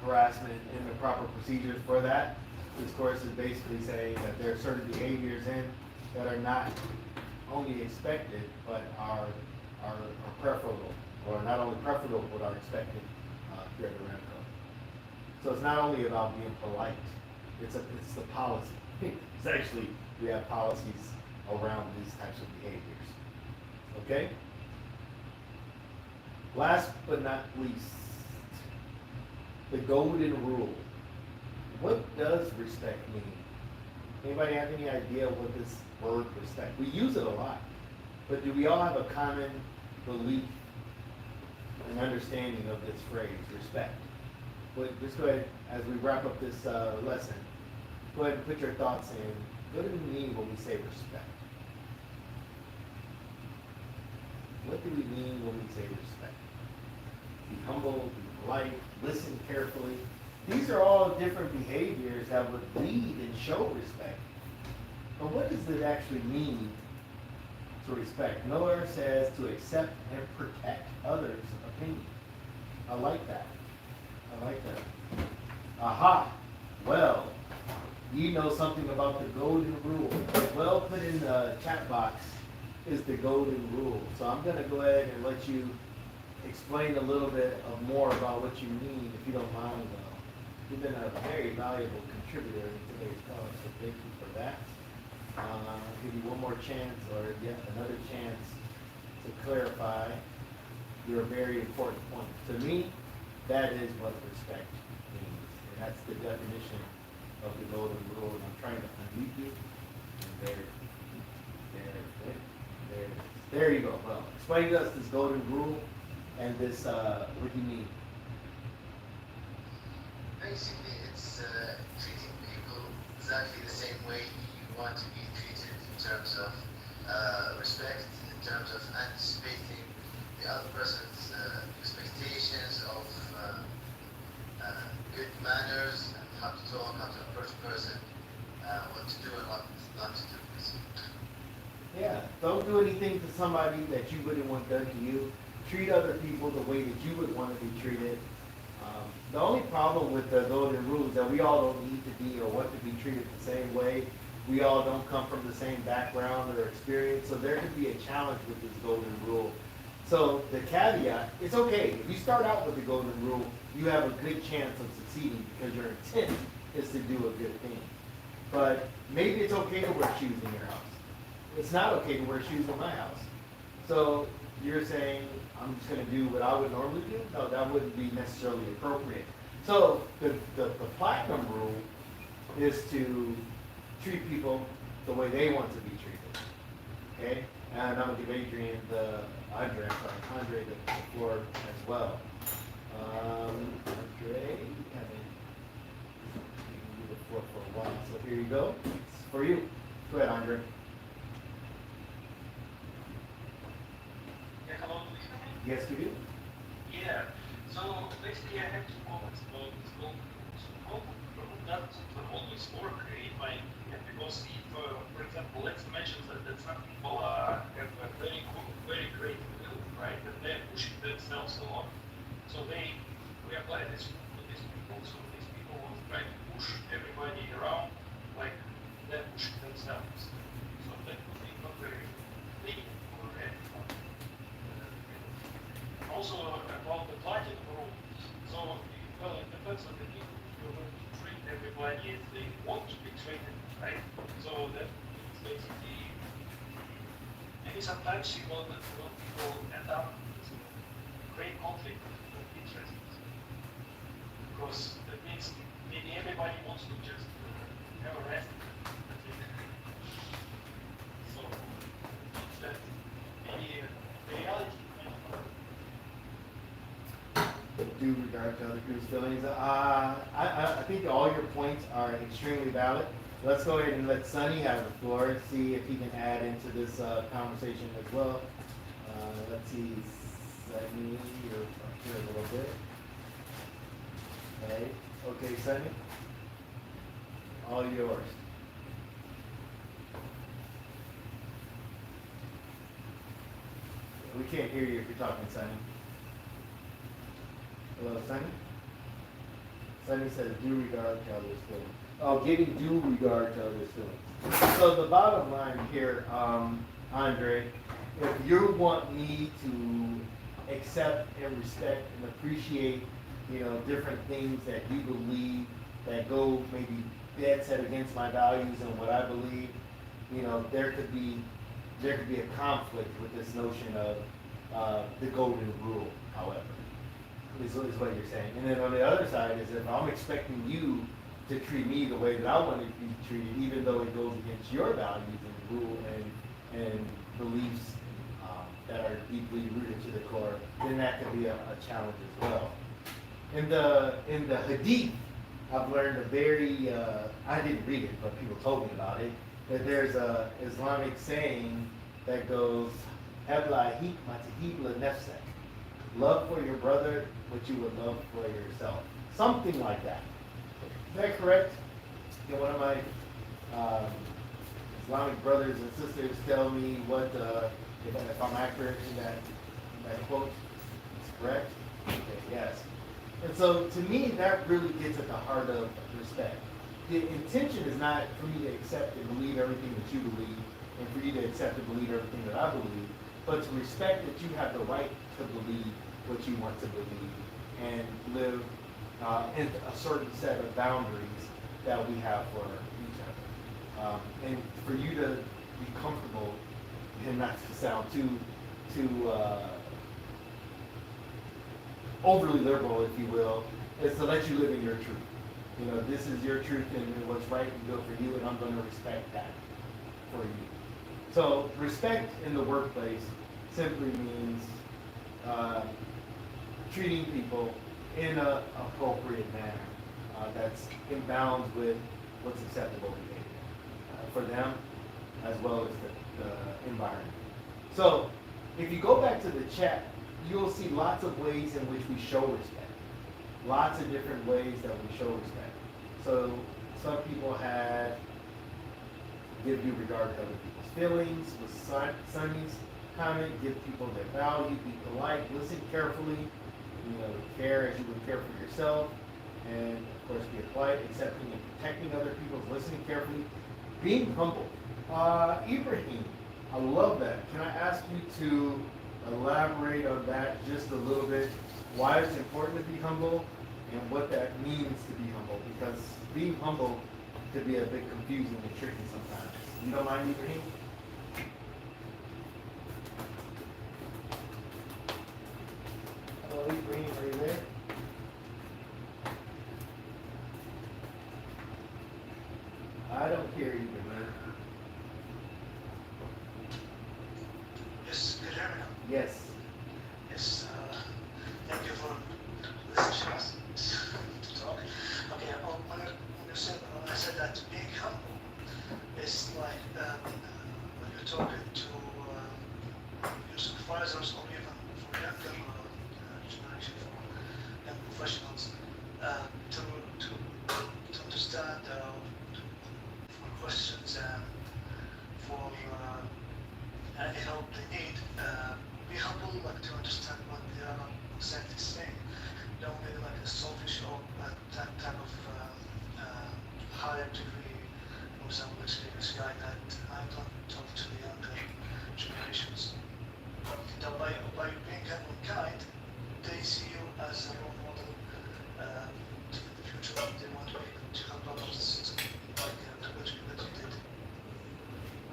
harassment and the proper procedures for that. This course is basically saying that there are certain behaviors in that are not only expected, but are preferable, or not only preferable, but are expected here at the Ramco. So it's not only about being polite, it's the policy. It's actually, we have policies around these types of behaviors. Okay? Last but not least, the golden rule. What does respect mean? Anybody have any idea what this word respect? We use it a lot, but do we all have a common belief and understanding of this phrase, respect? But just go ahead, as we wrap up this lesson, go ahead and put your thoughts in. What do we mean when we say respect? What do we mean when we say respect? Be humble, be polite, listen carefully. These are all different behaviors that would lead and show respect. But what does it actually mean to respect? Miller says to accept and protect others' opinion. I like that. I like that. Aha. Well, you know something about the golden rule. Well, put in the chat box is the golden rule. So I'm going to go ahead and let you explain a little bit more about what you mean, if you don't mind. You've been a very valuable contributor in today's talk, so thank you for that. I'll give you one more chance, or yet another chance to clarify your very important point. To me, that is what respect means. And that's the definition of the golden rule. And I'm trying to unmute you. And there you go. Well, explain to us this golden rule and this, what do you mean? Basically, it's treating people exactly the same way you want to be treated in terms of respect, in terms of anticipating the other person's expectations of good manners and how to talk, how to approach a person, what to do and what not to do. Yeah, don't do anything to somebody that you wouldn't want done to you. Treat other people the way that you would want to be treated. The only problem with the golden rule is that we all don't need to be or want to be treated the same way. We all don't come from the same background or experience, so there could be a challenge with this golden rule. So the caveat, it's okay. If you start out with the golden rule, you have a good chance of succeeding because your intent is to do a good thing. But maybe it's okay to wear shoes in your house. It's not okay to wear shoes in my house. So you're saying, I'm just going to do what I would normally do? No, that wouldn't be necessarily appropriate. So the platinum rule is to treat people the way they want to be treated. Okay? And I'm going to give Andre the floor as well. Andre, haven't given you the floor for a while, so here you go. It's for you. Go ahead, Andre. Yeah, hello, do you hear me? Yes, we do. Yeah. So basically, I have two comments about this golden rule. So golden rule doesn't always work in my opinion, because if, for example, let's imagine that some people have a very great will, right, and they're pushing themselves a lot. So we apply this to these people. So these people will try to push everybody around like they're pushing themselves. So that would be not very clean or anyone. Also about the platinum rule. So, well, it depends on the people. You're going to treat everybody as they want to be treated, right? So that means basically, maybe sometimes people end up with great conflict of interest. Because that means maybe everybody wants to just have a rest. So, that maybe the reality. Due regard to other people's feelings. I think all your points are extremely valid. Let's go ahead and let Sonny have the floor, see if he can add into this conversation as well. Let's see, Sonny, you're up here a little bit. Okay, Sonny, all yours. can't hear you if you're talking, Sonny. Hello, Sonny? Sonny says, due regard to others' feelings. Oh, giving due regard to others' feelings. So the bottom line here, Andre, if you want me to accept and respect and appreciate, different things that you believe that go maybe dead set against my values and what I believe, there could be a conflict with this notion of the golden rule, however, is what you're saying. And then on the other side is if I'm expecting you to treat me the way that I want to be treated, even though it goes against your values and rule and beliefs that are deeply rooted to the core, then that could be a challenge as well. In the Hadith, I've learned a very, I didn't read it, but people told me about it, that there's a Islamic saying that goes, Habla hikma tahibla nafsak. Love for your brother what you would love for yourself. Something like that. Is that correct? One of my Islamic brothers and sisters tell me what, if I'm accurate in that quote, it's correct? Okay, yes. And so to me, that really gets at the heart of respect. The intention is not for me to accept and believe everything that you believe, and for you to accept and believe everything that I believe, but to respect that you have the right to believe what you want to believe and live in a certain set of boundaries that we have for each other. And for you to be comfortable, and not to sound too overly liberal, if you will, is to let you live in your truth. This is your truth and what's right and good for you, and I'm going to respect that for you. So respect in the workplace simply means treating people in an appropriate manner that's in bounds with what's acceptable behavior for them as well as the environment. So if you go back to the chat, you'll see lots of ways in which we show respect. Lots of different ways that we show respect. So some people had give due regard to other people's feelings. With Sonny's comment, give people their value, be polite, listen carefully, care as you would care for yourself, and of course be polite, accepting and protecting other people, listening carefully, being humble. Ibrahim, I love that. Can I ask you to elaborate on that just a little bit? Why it's important to be humble and what that means to be humble? Because being humble could be a bit confusing and tricky sometimes. You don't mind, Ibrahim? Hello, Ibrahim, are you there? I don't hear you, man. Yes, can you hear me now? Yes. Yes, thank you for listening to us to talk. Okay, when I said that being humble is like when you're talking to your supervisors or even for younger generation, for young professionals, to understand for questions and for any help they need. Be humble, like to understand what the other exactly saying. Don't be like a selfish or that type of higher degree or some experience guy that I don't talk to the younger generations. That by being kind, they see you as a role model to the future. They want to be able to help others like the way that you did.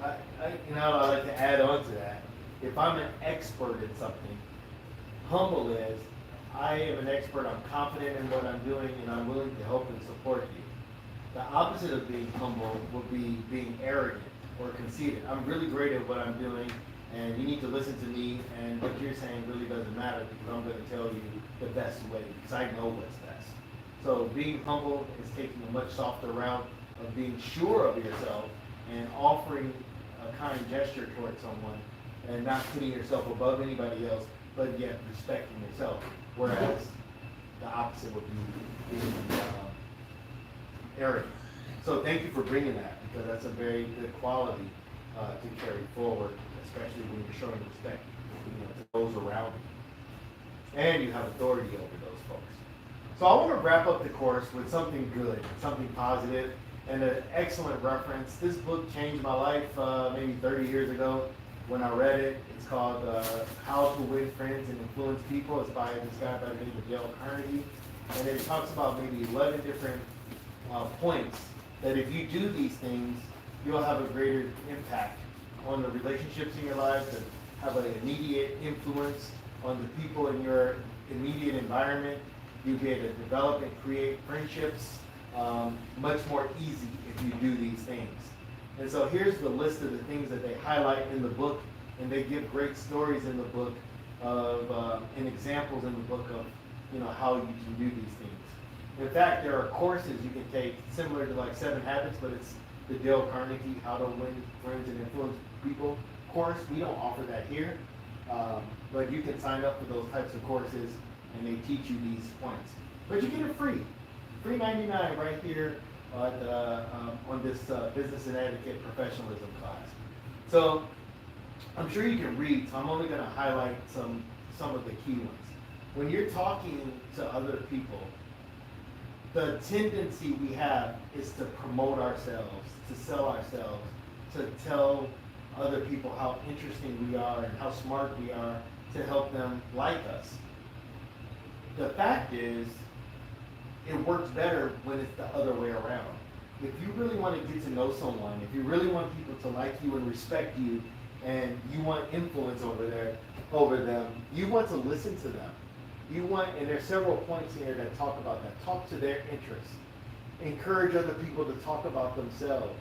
I'd like to add on to that. If I'm an expert in something, humble is, I am an expert, I'm confident in what I'm doing, and I'm willing to help and support you. The opposite of being humble would be being arrogant or conceited. I'm really great at what I'm doing, and you need to listen to me, and what you're saying really doesn't matter because I'm going to tell you the best way, because I know what's best. So being humble is taking a much softer route of being sure of yourself and offering a kind gesture towards someone and not putting yourself above anybody else, but yet respecting yourself. Whereas the opposite would be being arrogant. So thank you for bringing that, because that's a very good quality to carry forward, especially when you're showing respect. to those around you. And you have authority over those folks. So I want to wrap up the course with something good, something positive, and an excellent reference. This book changed my life maybe 30 years ago when I read it. It's called How to Win Friends and Influence People. It's by this guy by the name of Dale Carnegie. And it talks about maybe 11 different points that if you do these things, you'll have a greater impact on the relationships in your life and have an immediate influence on the people in your immediate environment. You'll be able to develop and create friendships much more easy if you do these things. And so here's the list of the things that they highlight in the book, and they give great stories in the book of and examples in the book of how you can do these things. In fact, there are courses you can take similar to like 7 Habits, but it's the Dale Carnegie How to Win Friends and Influence People course. We don't offer that here, but you can sign up for those types of courses, and they teach you these points. But you get it free $99 right here on this business and etiquette professionalism class. So I'm sure you can read, so I'm only going to highlight some of the key ones. When you're talking to other people, the tendency we have is to promote ourselves, to sell ourselves, to tell other people how interesting we are and how smart we are, to help them like us. The fact is, it works better when it's the other way around. If you really want to get to know someone, if you really want people to like you and respect you, and you want influence over them, you want to listen to them. And there's several points here that talk about that. Talk to their interests. Encourage other people to talk about themselves.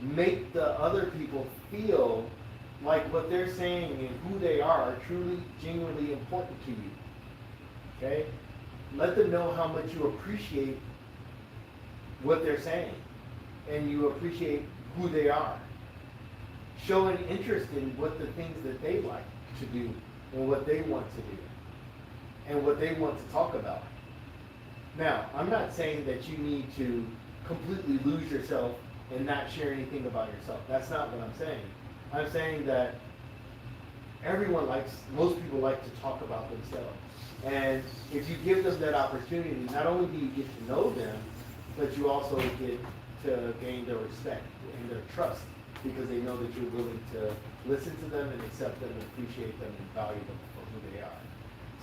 Make the other people feel like what they're saying and who they are truly, genuinely important to you. Okay? Let them know how much you appreciate what they're saying and you appreciate who they are. Show an interest in what the things that they like to do and what they want to do and what they want to talk about. Now, I'm not saying that you need to completely lose yourself and not share anything about yourself. That's not what I'm saying. I'm saying that most people like to talk about themselves. And if you give them that opportunity, not only do you get to know them, but you also get to gain their respect and their trust because they know that you're willing to listen to them and accept them and appreciate them and value them for who they are.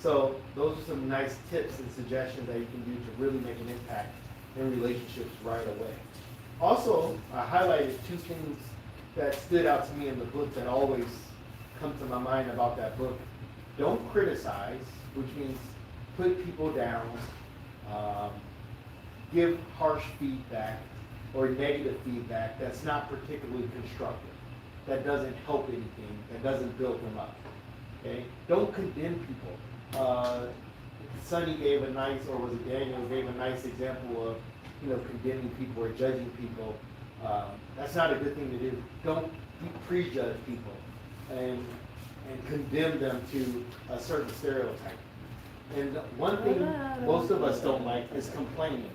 So those are some nice tips and suggestions that you can do to really make an impact in relationships right away. Also, I highlighted 2 things that stood out to me in the book that always come to my mind about that book. Don't criticize, which means put people down, give harsh feedback or negative feedback that's not particularly constructive, that doesn't help anything, that doesn't build them up. Okay? Don't condemn people. Sonny gave a nice, or was it Daniel, gave a nice example of condemning people or judging people. That's not a good thing to do. Don't prejudge people and condemn them to a certain stereotype. And one thing most of us don't like is complaining.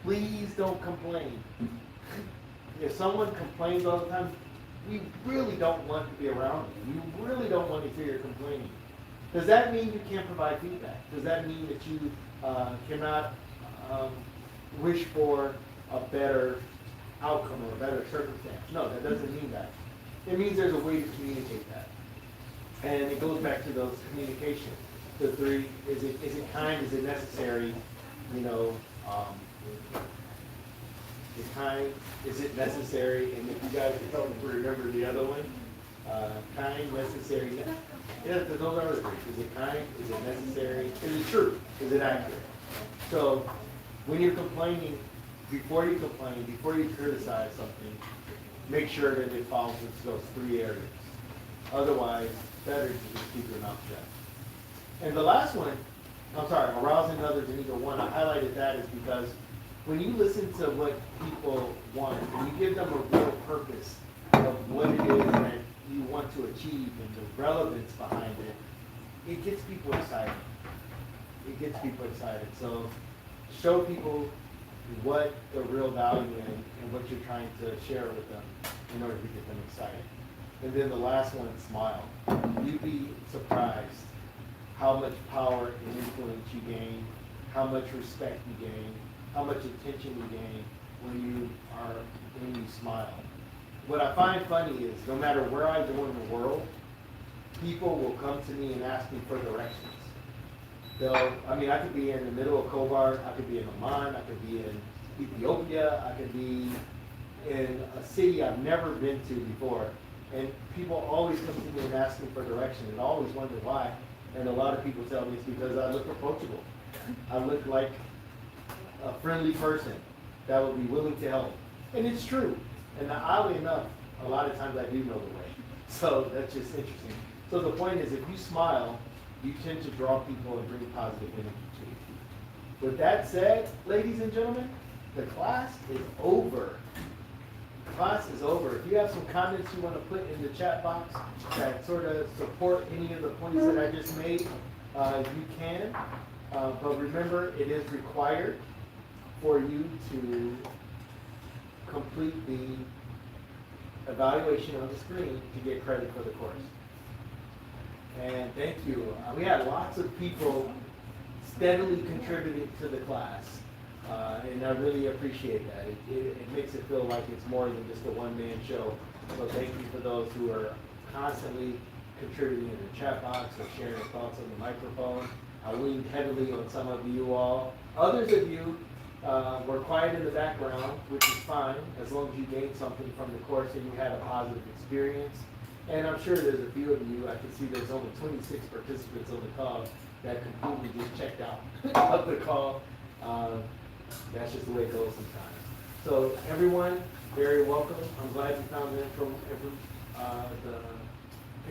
Please don't complain. If someone complains all the time, we really don't want to be around you. We really don't want to hear you complaining. Does that mean you can't provide feedback? Does that mean that you cannot wish for a better outcome or a better circumstance? No, that doesn't mean that. It means there's a way to communicate that. And it goes back to those communications. The 3, is it kind, is it necessary? Is kind, is it necessary? And if you guys can help me remember the other one, kind, necessary. Yeah, those are the 3. Is it kind? Is it necessary? Is it true? Is it accurate? So when you're complaining, before you complain, before you criticize something, make sure that it falls into those 3 areas. Otherwise, better to just keep your mouth shut. And the last one, arousing others in either one, I highlighted that is because when you listen to what people want, and you give them a real purpose of what it is that you want to achieve and the relevance behind it, it gets people excited. So show people what the real value is and what you're trying to share with them in order to get them excited. And then the last one, smile. You'd be surprised how much power and influence you gain, how much respect you gain, how much attention you gain when you smile. What I find funny is no matter where I go in the world, people will come to me and ask me for directions. I could be in the middle of Kobar, I could be in Oman, I could be in Ethiopia, I could be in a city I've never been to before. And people always come to me and ask me for direction, and I always wonder why. And a lot of people tell me it's because I look approachable. I look like a friendly person that would be willing to help. And it's true. And oddly enough, a lot of times I do know the way. So that's just interesting. So the point is, if you smile, you tend to draw people and bring positive energy to you. With that said, ladies and gentlemen, the class is over. The class is over. If you have some comments you want to put in the chat box that sort of support any of the points that I just made, you can. But remember, it is required for you to complete the evaluation on the screen to get credit for the course. And thank you. We had lots of people steadily contributing to the class, and I really appreciate that. It makes it feel like it's more than just a one-man show. So thank you for those who are constantly contributing in the chat box or sharing thoughts on the microphone. I leaned heavily on some of you all. Others of you were quiet in the background, which is fine, as long as you gained something from the course and you had a positive experience. And I'm sure there's a few of you, I can see there's only 26 participants on the call that completely just checked out of the call. That's just the way it goes sometimes. So everyone, very welcome. I'm glad you found the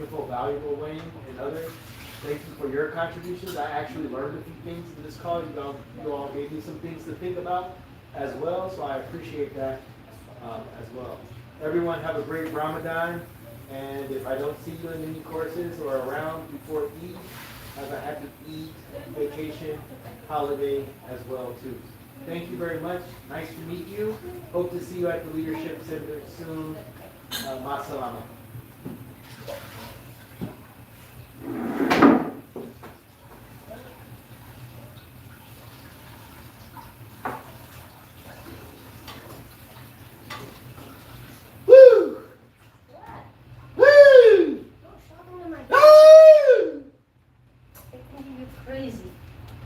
info valuable, Wayne and others. Thank you for your contributions. I actually learned a few things in this call. You all gave me some things to think about as well, so I appreciate that as well. Everyone have a great Ramadan, and if I don't see you in any courses or around before Eid, have a happy Eid vacation holiday as well too. Thank you very much. Nice to meet you. Hope to see you at the Leadership Center soon. Ma salama. Crazy.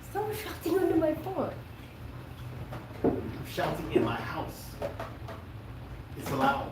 Stop shouting under my phone. I'm shouting in my house. It's loud.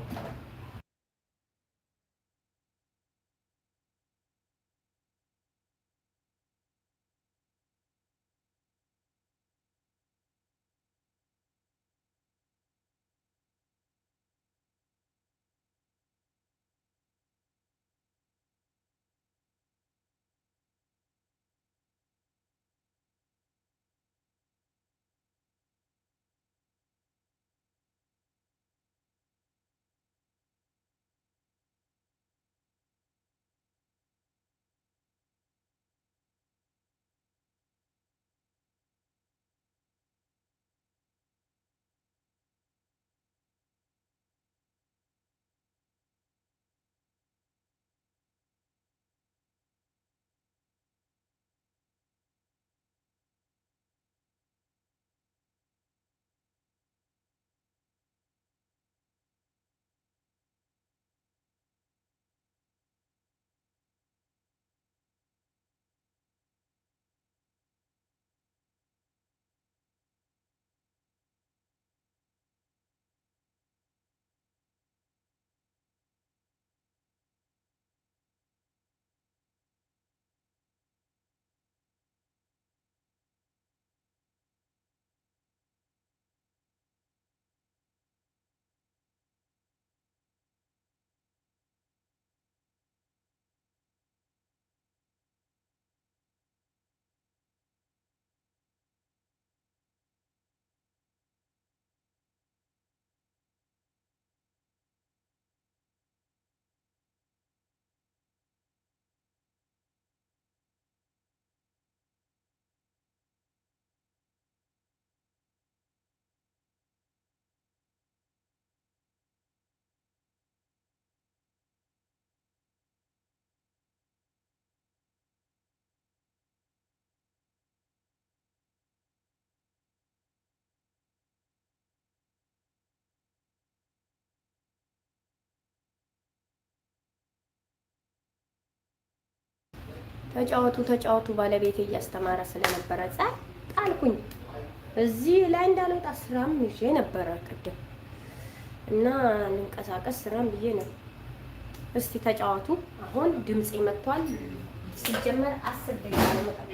ተጫወቱ ተጫወቱ ባለቤቴ እያስተማረ ስለነበረ ጣልኩኝ። እዚህ ላይ እንዳልወጣ ስራም ይዤ ነበረ ቅድም እና ልንቀሳቀስ ስራም ብዬ ነው። እስቲ ተጫወቱ። አሁን ድምጽ መጥቷል። ሲጀመር 10 ደቂቃ ነው መጣው።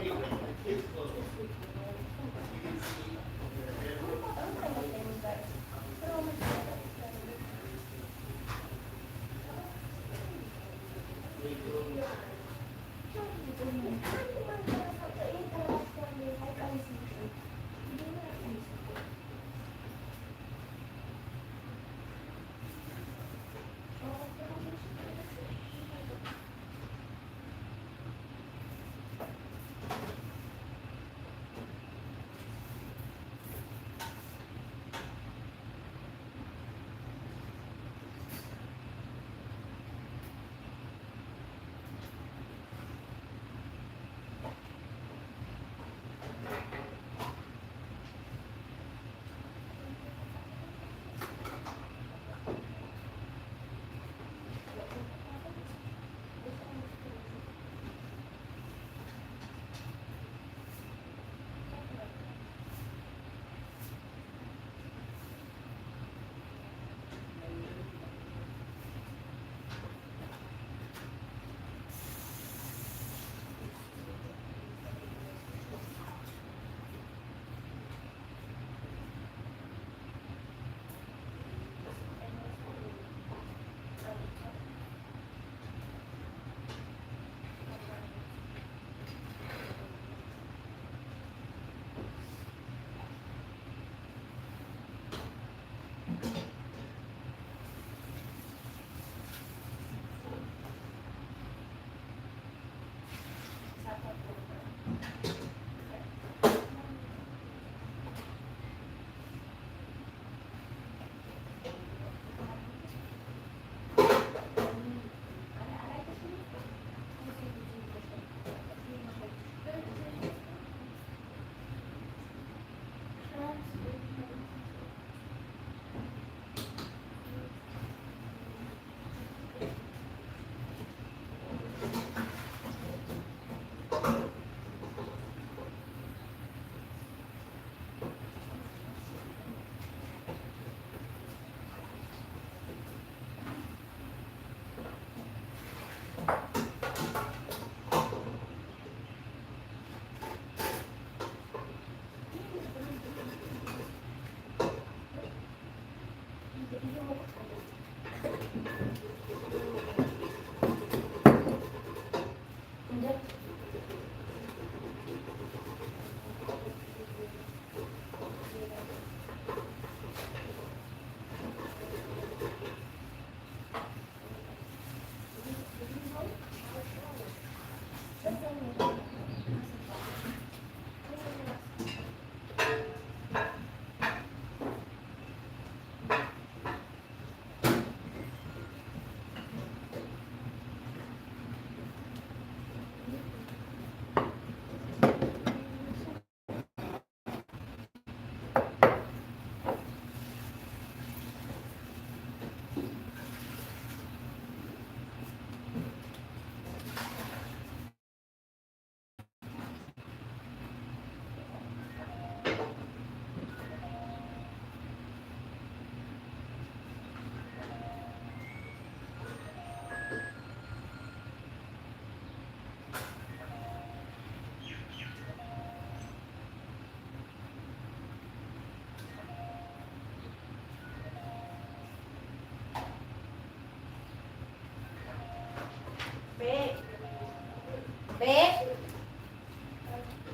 Big.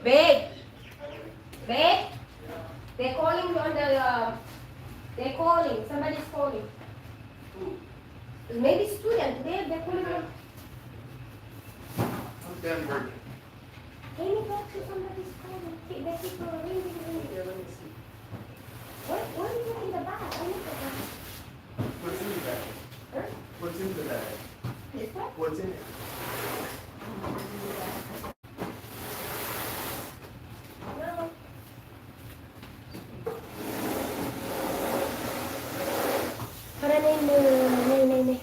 Big. Big. They're calling you on the. They're calling. Somebody's calling. Maybe student. They're calling you. I'm Denver. Can you talk to somebody's calling? The people are ringing. Yeah, let me see. What are you in the bag? I need the bag. What's in the bag? Huh? What's in the bag? This one? What's in it? No. Para nay.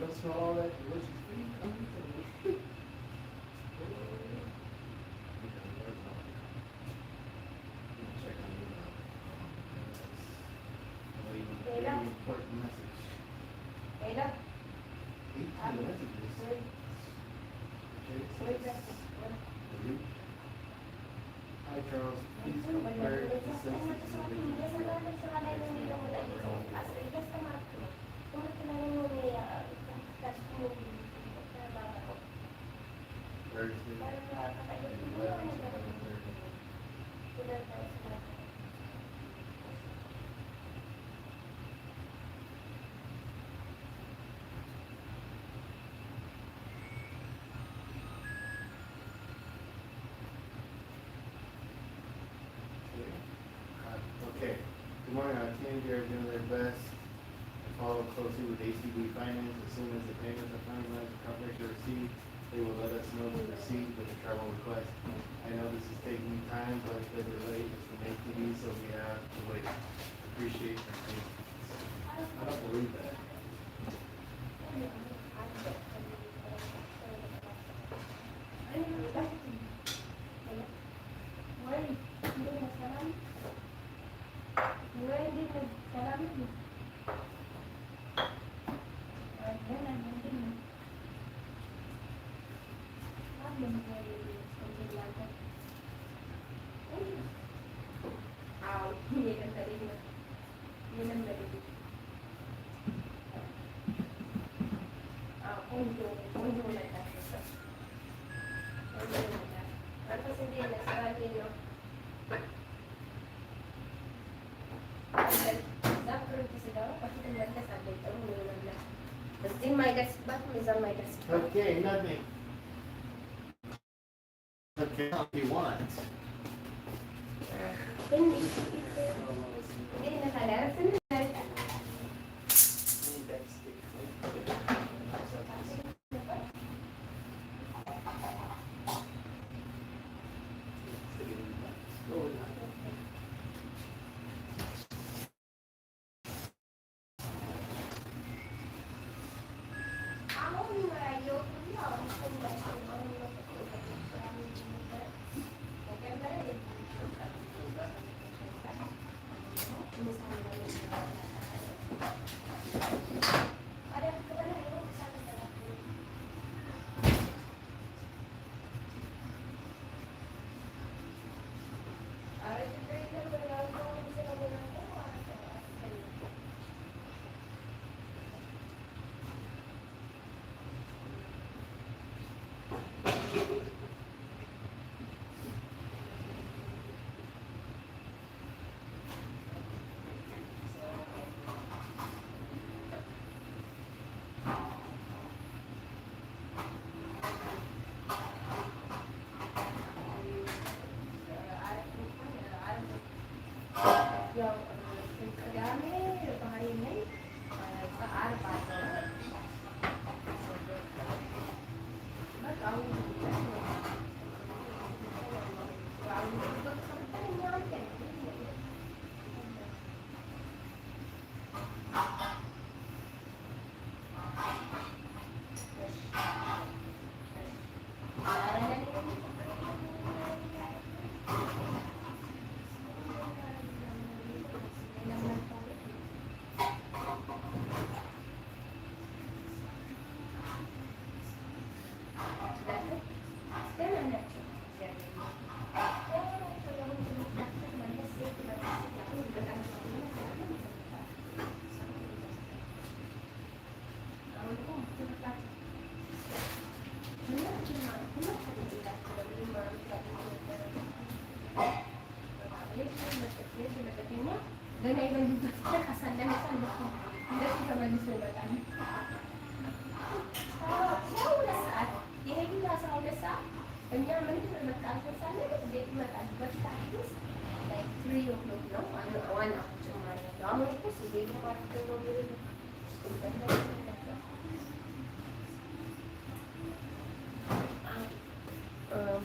don't smell all that delicious food coming from the important message. 18 messages. Hi Charles, please compare the senses of the Okay. Good morning. Our team here are doing their best to follow closely with ACB Finance. As soon as the payments are finalized, the confirmation received, they will let us know the receipt with the travel request. I know this is taking time, but the delay is from ATV, so we have to wait. Appreciate your patience. I don't believe that. Okay, nothing. Okay, if you want.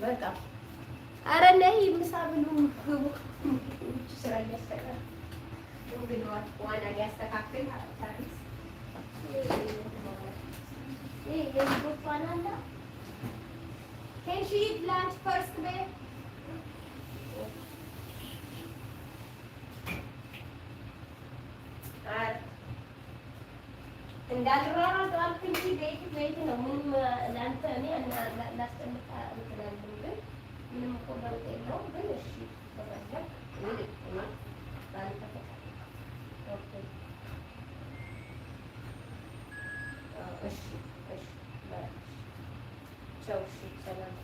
በቃ ኧረ ነይ ምሳ ብሉ ግቡ። ስራ እያሰራ እንግዲህ ዋና ሊያስተካክል ታሪስ እንዳልራራ አልኩኝ። ቤት ነው ምንም ለአንተ እኔ ላስቀምጣ እንትናለሁ ግን ምንም እኮ ለውጥ የለውም። ግን እሺ ተባለ ይልቅ እኔ ባንተ ኦኬ እሺ እሺ ቻው እሺ ሰላም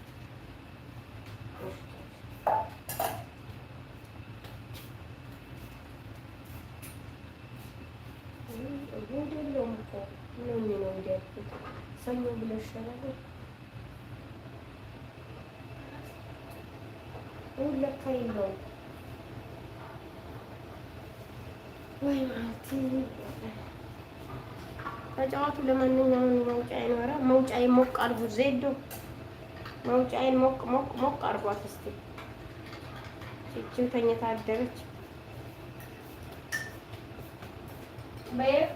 እሺ የለውም እኮ ምን ነው እንዲያልኩት ሰኞ ብለሽ ይሻላል። ለካ የለውም ወይ ማለት ተጫዋቱ። ለማንኛውም መውጫዬን ወራ መውጫዬን ሞቅ አድርጉት። ዜዶ መውጫዬን ሞቅ አድርጓት እስቲ። እቺው ተኝታ አደረች። Babe,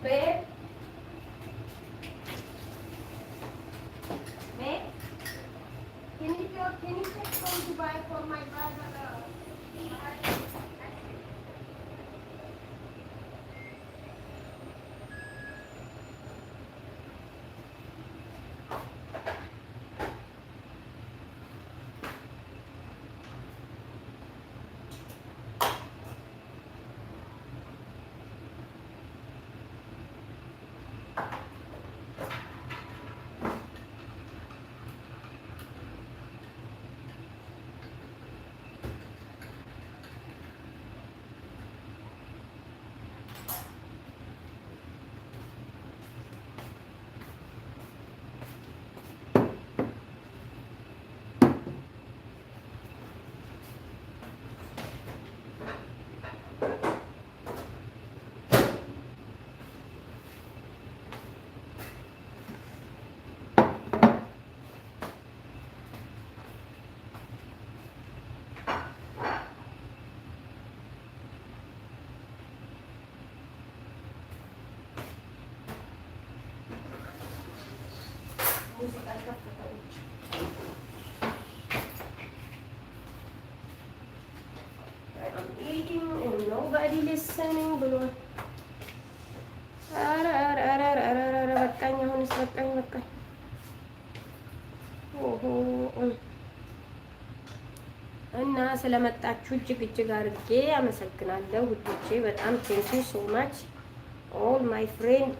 babe, can you take some to buy for my brother? I'm eating and nobody listening ብሏል። ኧረ በቃኝ። አሁንስ በቃኝ። እና ስለመጣችሁ እጅግ አድርጌ አመሰግናለሁ ውዶቼ። በጣም ቴንክ ዩ ሶ ማች ኦል ማይ ፍሬንድ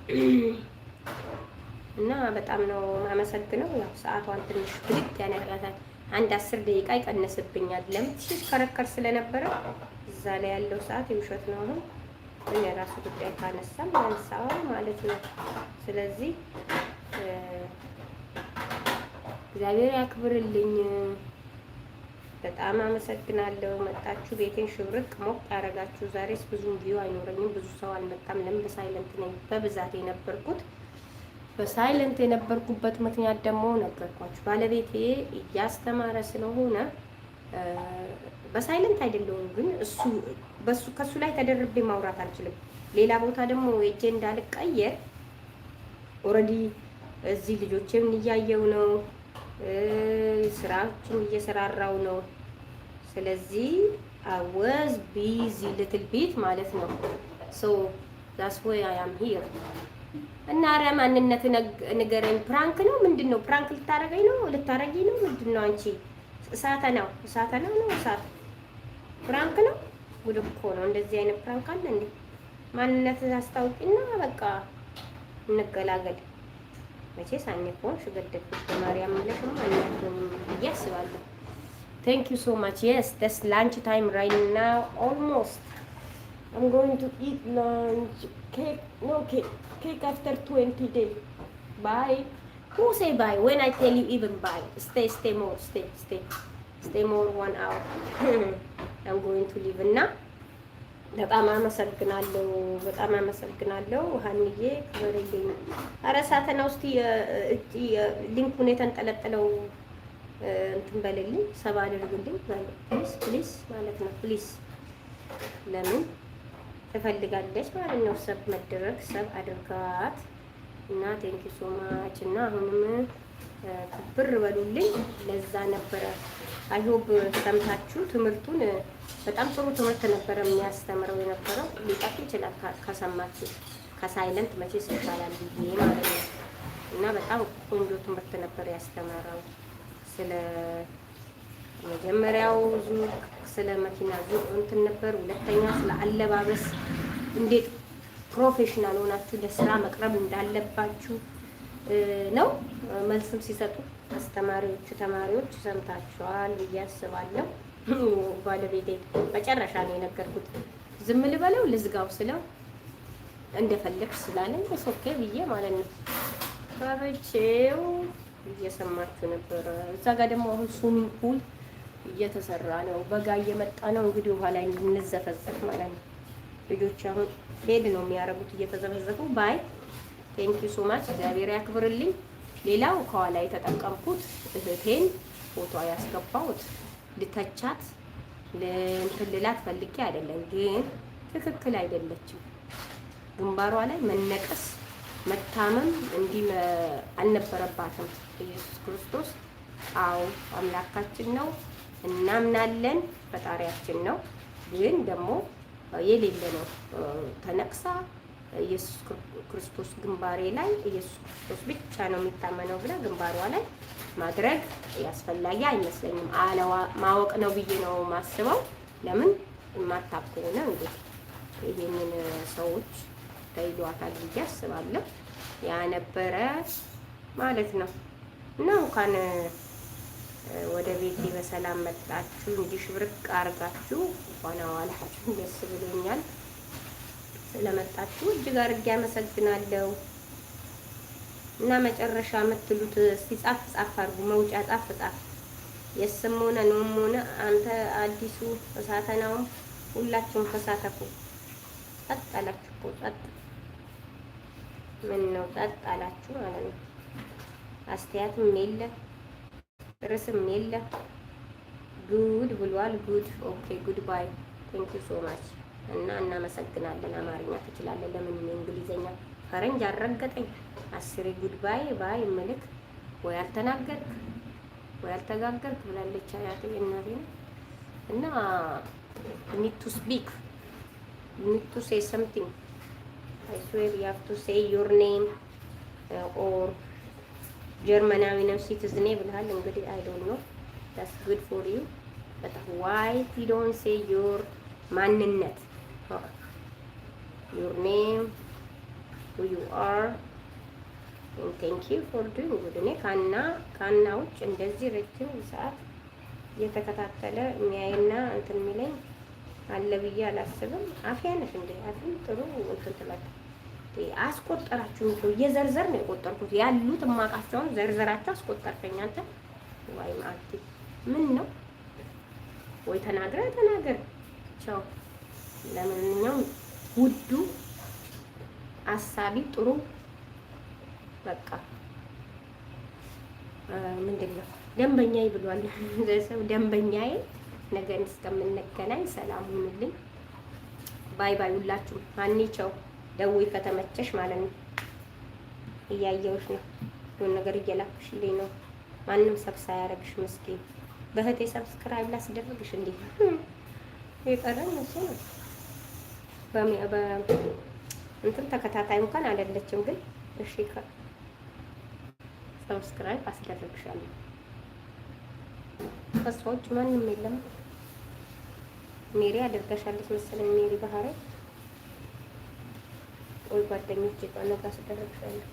እና በጣም ነው የማመሰግነው። ያው ሰዓቷን ትንሽ ብልጥ ያደርጋታል። አንድ 10 ደቂቃ ይቀንስብኛል። ለምን ሲሽከረከር ስለነበረ እዛ ላይ ያለው ሰዓት የውሸት ነው። አሁን እኔ የራሱ ጉዳይ ካነሳም ያንሳው ማለት ነው። ስለዚህ እግዚአብሔር ያክብርልኝ። በጣም አመሰግናለሁ። መጣችሁ ቤቴን ሽብርቅ ሞቅ ያደረጋችሁ። ዛሬስ ብዙም ቪው አይኖረኝም፣ ብዙ ሰው አልመጣም። ለምን በሳይለንት ነኝ በብዛት የነበርኩት። በሳይለንት የነበርኩበት ምክንያት ደግሞ ነገርኳችሁ። ባለቤቴ እያስተማረ ስለሆነ በሳይለንት አይደለሁም፣ ግን ከሱ ላይ ተደርቤ ማውራት አልችልም። ሌላ ቦታ ደግሞ ሄጄ እንዳልቀየር ኦልሬዲ እዚህ ልጆቼም እያየው ነው፣ ስራዎችን እየሰራራው ነው። ስለዚህ አወዝ ቢዚ ልትል ቢት ማለት ነው። ሶ ዳትስ ዋይ አይ አም ሂር። እና ኧረ ማንነት ንገረኝ። ፕራንክ ነው ምንድን ነው? ፕራንክ ልታረገኝ ነው? ልታረጊ ነው? ምንድን ነው አንቺ? እሳተ ነው እሳት ፕራንክ ነው? ጉድ እኮ ነው። እንደዚህ አይነት ፕራንክ አለ እንዴ? ማንነት አስታውቂና በቃ እንገላገል። መቼ ሳኝፎን ሽገደኩሽ በማርያም ምለሽም አናቱን ብዬ አስባለሁ። ቴንክ ዩ ሶ ማች የስ ደስ ላንች ታይም ራይት ናው ኦልሞስት I'm going to eat lunch. Cake after 20 days. Bye. Who say bye? When I tell you even bye. Stay more. Stay more 1 hour. I'm going to leave now. በጣም አመሰግናለሁ ሀንዬ ክበርልኝ። ኧረ ሳተና ውስጥ ሊንኩን የተንጠለጠለው እንትን በልልኝ፣ ሰብ አድርግልኝ ፕሊዝ ማለት ነው። ፕሊዝ ለምን ትፈልጋለች ማለት ነው። ሰብ መደረግ ሰብ አድርጋት እና ቴንክ ዩ ሶ ማች። እና አሁንም ክብር በሉልኝ። ለዛ ነበረ አይ ሆፕ ሰምታችሁ ትምህርቱን በጣም ጥሩ ትምህርት ነበረ የሚያስተምረው የነበረው። ሊጠፍ ይችላል ከሰማችሁ ከሳይለንት መቼስ ይቻላል ብዬ ማለት ነው። እና በጣም ቆንጆ ትምህርት ነበር ያስተማረው። ስለ መጀመሪያው ዙር ስለ መኪና ዙር እንትን ነበር። ሁለተኛ ስለ አለባበስ እንዴት ፕሮፌሽናል ሆናችሁ ለስራ መቅረብ እንዳለባችሁ ነው። መልስም ሲሰጡ አስተማሪዎቹ ተማሪዎች ሰምታችኋል ብዬ አስባለሁ። ባለቤቴ መጨረሻ ነው የነገርኩት። ዝም ልበለው ልዝጋው ስለው እንደፈለግሽ ስላለኝ ኦኬ ብዬ ማለት ነው። ታበቼው እየሰማችሁ ነበር። እዛ ጋር ደግሞ አሁን ስዊሚንግ ፑል እየተሰራ ነው። በጋ እየመጣ ነው እንግዲህ ውሃ ላይ እንዘፈዘፍ ማለት ነው። ልጆች አሁን ሄድ ነው የሚያረጉት እየተዘፈዘፉ ባይ ቴንክ ዩ ሶ ማች እግዚአብሔር ያክብርልኝ። ሌላው ከኋላ የተጠቀምኩት እህቴን ፎቶ ያስገባሁት ልተቻት ለእንትን ልላት ፈልጌ አይደለም፣ ግን ትክክል አይደለችም። ግንባሯ ላይ መነቀስ መታመም እንዲህ አልነበረባትም። ኢየሱስ ክርስቶስ አዎ አምላካችን ነው፣ እናምናለን፣ ፈጣሪያችን ነው። ግን ደግሞ የሌለ ነው ተነቅሳ ኢየሱስ ክርስቶስ ግንባሬ ላይ ኢየሱስ ክርስቶስ ብቻ ነው የሚታመነው ብላ ግንባሯ ላይ ማድረግ ያስፈላጊ አይመስለኝም። ማወቅ ነው ብዬ ነው ማስበው። ለምን የማታውቅ ከሆነ እንግዲህ ይሄንን ሰዎች ተይዟታል ብዬ አስባለሁ። ያ ነበረ ማለት ነው። እና እንኳን ወደ ቤቴ በሰላም መጣችሁ። እንዲህ ሽብርቅ አርጋችሁ እንኳን አዋላችሁ። ደስ ብሎኛል ስለመጣችሁ እጅግ አድርጌ አመሰግናለሁ። እና መጨረሻ የምትሉት እስቲ ጻፍ ጻፍ አድርጉ። መውጫ ጻፍ ጻፍ። የስም ሆነ ነውም ሆነ አንተ አዲሱ እሳተናው ሁላችሁም ተሳተፉ። ጸጥ አላችሁ እኮ ጸጥ። ምን ነው ጸጥ አላችሁ ማለት ነው? አስተያየትም የለ ርስም የለ። ጉድ ብሏል። ጉድ ኦኬ ጉድ ባይ ቴንክ ዩ ሶ ማች። እና እናመሰግናለን። አማርኛ ትችላለህ። ለምን እንግሊዘኛ ፈረንጅ አልረገጠኝ። አስሬ ጉድ ባይ ባይ ምልክ ወይ አልተናገርክ ወይ አልተጋገርክ ብላለች አያቴ እናቴ ነው። እና need to speak, you need to say something. I swear you have to say your name or ጀርመናዊ ነው ሲቲዝኔ ብለሃል። እንግዲህ I don't know, that's good for you, but why you don't say your ማንነት your name, who you are, and thank you for doing good. እኔ ካና ውጭ እንደዚህ ረጅም ሰዓት እየተከታተለ የሚያይና እንትን የሚለኝ አለ ብዬ አላስብም። አፍያ ነሽ እንዴ? አፍን ጥሩ እንትን ትላለህ። አስቆጠራችሁ እኮ እየዘርዘር ነው የቆጠርኩት። ያሉት ማቃቸውን ዘርዘራችሁ አስቆጠርከኝ አንተ። ወይ ማርቲ ምን ነው? ወይ ተናገር። ቻው። ለማንኛውም ውዱ አሳቢ ጥሩ በቃ ምንድነው ደንበኛዬ ብሏል ሰው። ደንበኛዬ ነገ እስከምንገናኝ ሰላም ሁኑልኝ። ባይ ባይ ሁላችሁም። አንቺው ደውይ ከተመቸሽ ማለት ነው። እያየሁሽ ነው። ሁሉ ነገር እየላክሽልኝ ነው። ማንም ሰብስክራይብ ያደርግሽ ምስኪን። በህቴ ሰብስክራይብ ላስደርግሽ እንዴ? የቀረን እሱ ነው። እንትን ተከታታይ እንኳን አይደለችም፣ ግን እሺ ሰብስክራይብ አስደርግሻለሁ። ከሰዎች ማንም የለም። ሜሪ አድርጋሻለች መሰለኝ። ሜሪ ባህሪ ወይ ጓደኞቼ ጋር ነገ አስደርግሻለሁ።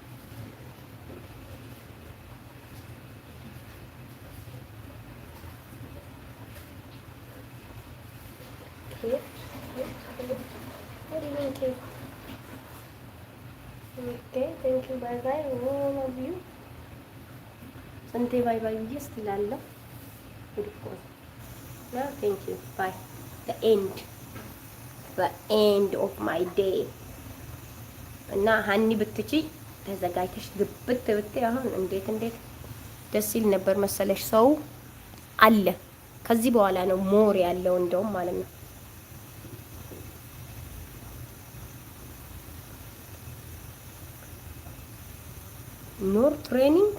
Okay, thank you. Bye bye. All of you. Sante bye bye. Yes, tilalla. Good call. Now, thank you. Bye. The end of my day. እና ሀኒ ብትቺ ተዘጋጅተሽ ግብት ብትይ አሁን እንዴት ደስ ይል ነበር መሰለሽ። ሰው አለ። ከዚህ በኋላ ነው ሞር ያለው እንደውም ማለት ነው። ኖር ትሬኒንግ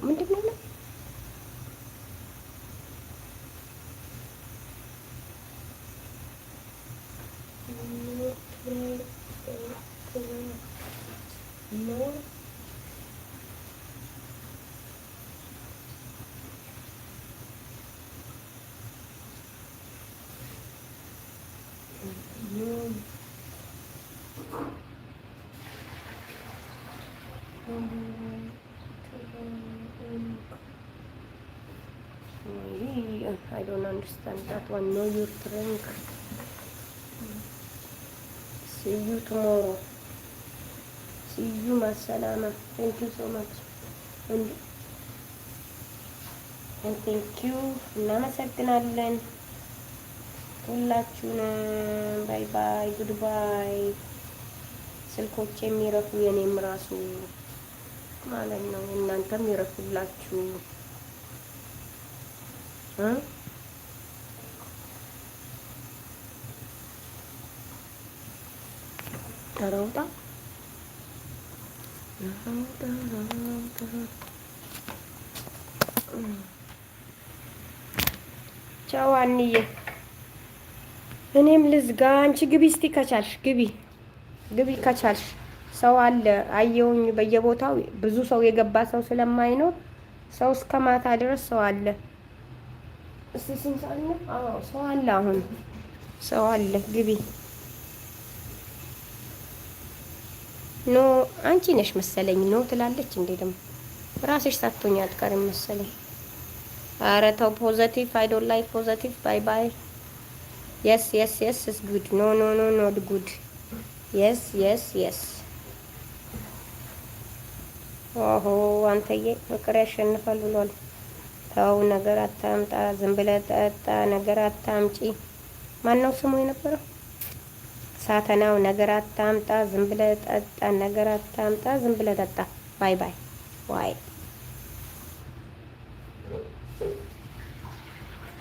ምንድን ነው? ኖ I don't understand that one. Know your drink. See you tomorrow. See you, Masalama. Thank you so much. And thank you. እናመሰግናለን ሁላችሁንም። ባይ ባይ፣ ጉድ ባይ። ስልኮች የሚረፉ የኔም ራሱ ማለት ነው። እናንተም ይረፉላችሁ። ተራውጣ ቻው አንዬ፣ እኔም ልዝጋ። አንቺ ግቢ እስቲ ከቻልሽ ግቢ ከቻልሽ። ሰው አለ አየውኝ በየቦታው ብዙ ሰው የገባ ሰው ስለማይኖር ሰው እስከ ማታ ድረስ ሰው አለ። እስቲ ስንት ሰዓት ነው? አዎ ሰው አለ፣ አሁን ሰው አለ። ግቢ። ኖ አንቺ ነሽ መሰለኝ ኖ ትላለች እንዴ ደግሞ ራስሽ ሳትሆኝ አትቀርም መሰለኝ። ኧረ ተው ፖዘቲቭ፣ አይ ዶንት ላይክ ፖዘቲቭ። ባይ ባይ። የስ የስ የስ ኢዝ ጉድ። ኖ ኖ ኖ ኖት ጉድ። የስ የስ የስ። ኦሆ አንተዬ ፍቅር ያሸንፋል ብሏል። ተው ነገር አታምጣ፣ ዝም ብለህ ጠጣ፣ ነገር አታምጪ። ማን ነው ስሙ የነበረው? ሳተናው። ነገር አታምጣ፣ ዝም ብለህ ጠጣ፣ ነገር አታምጣ፣ ዝም ብለህ ጠጣ። ባይ ባይ ዋይ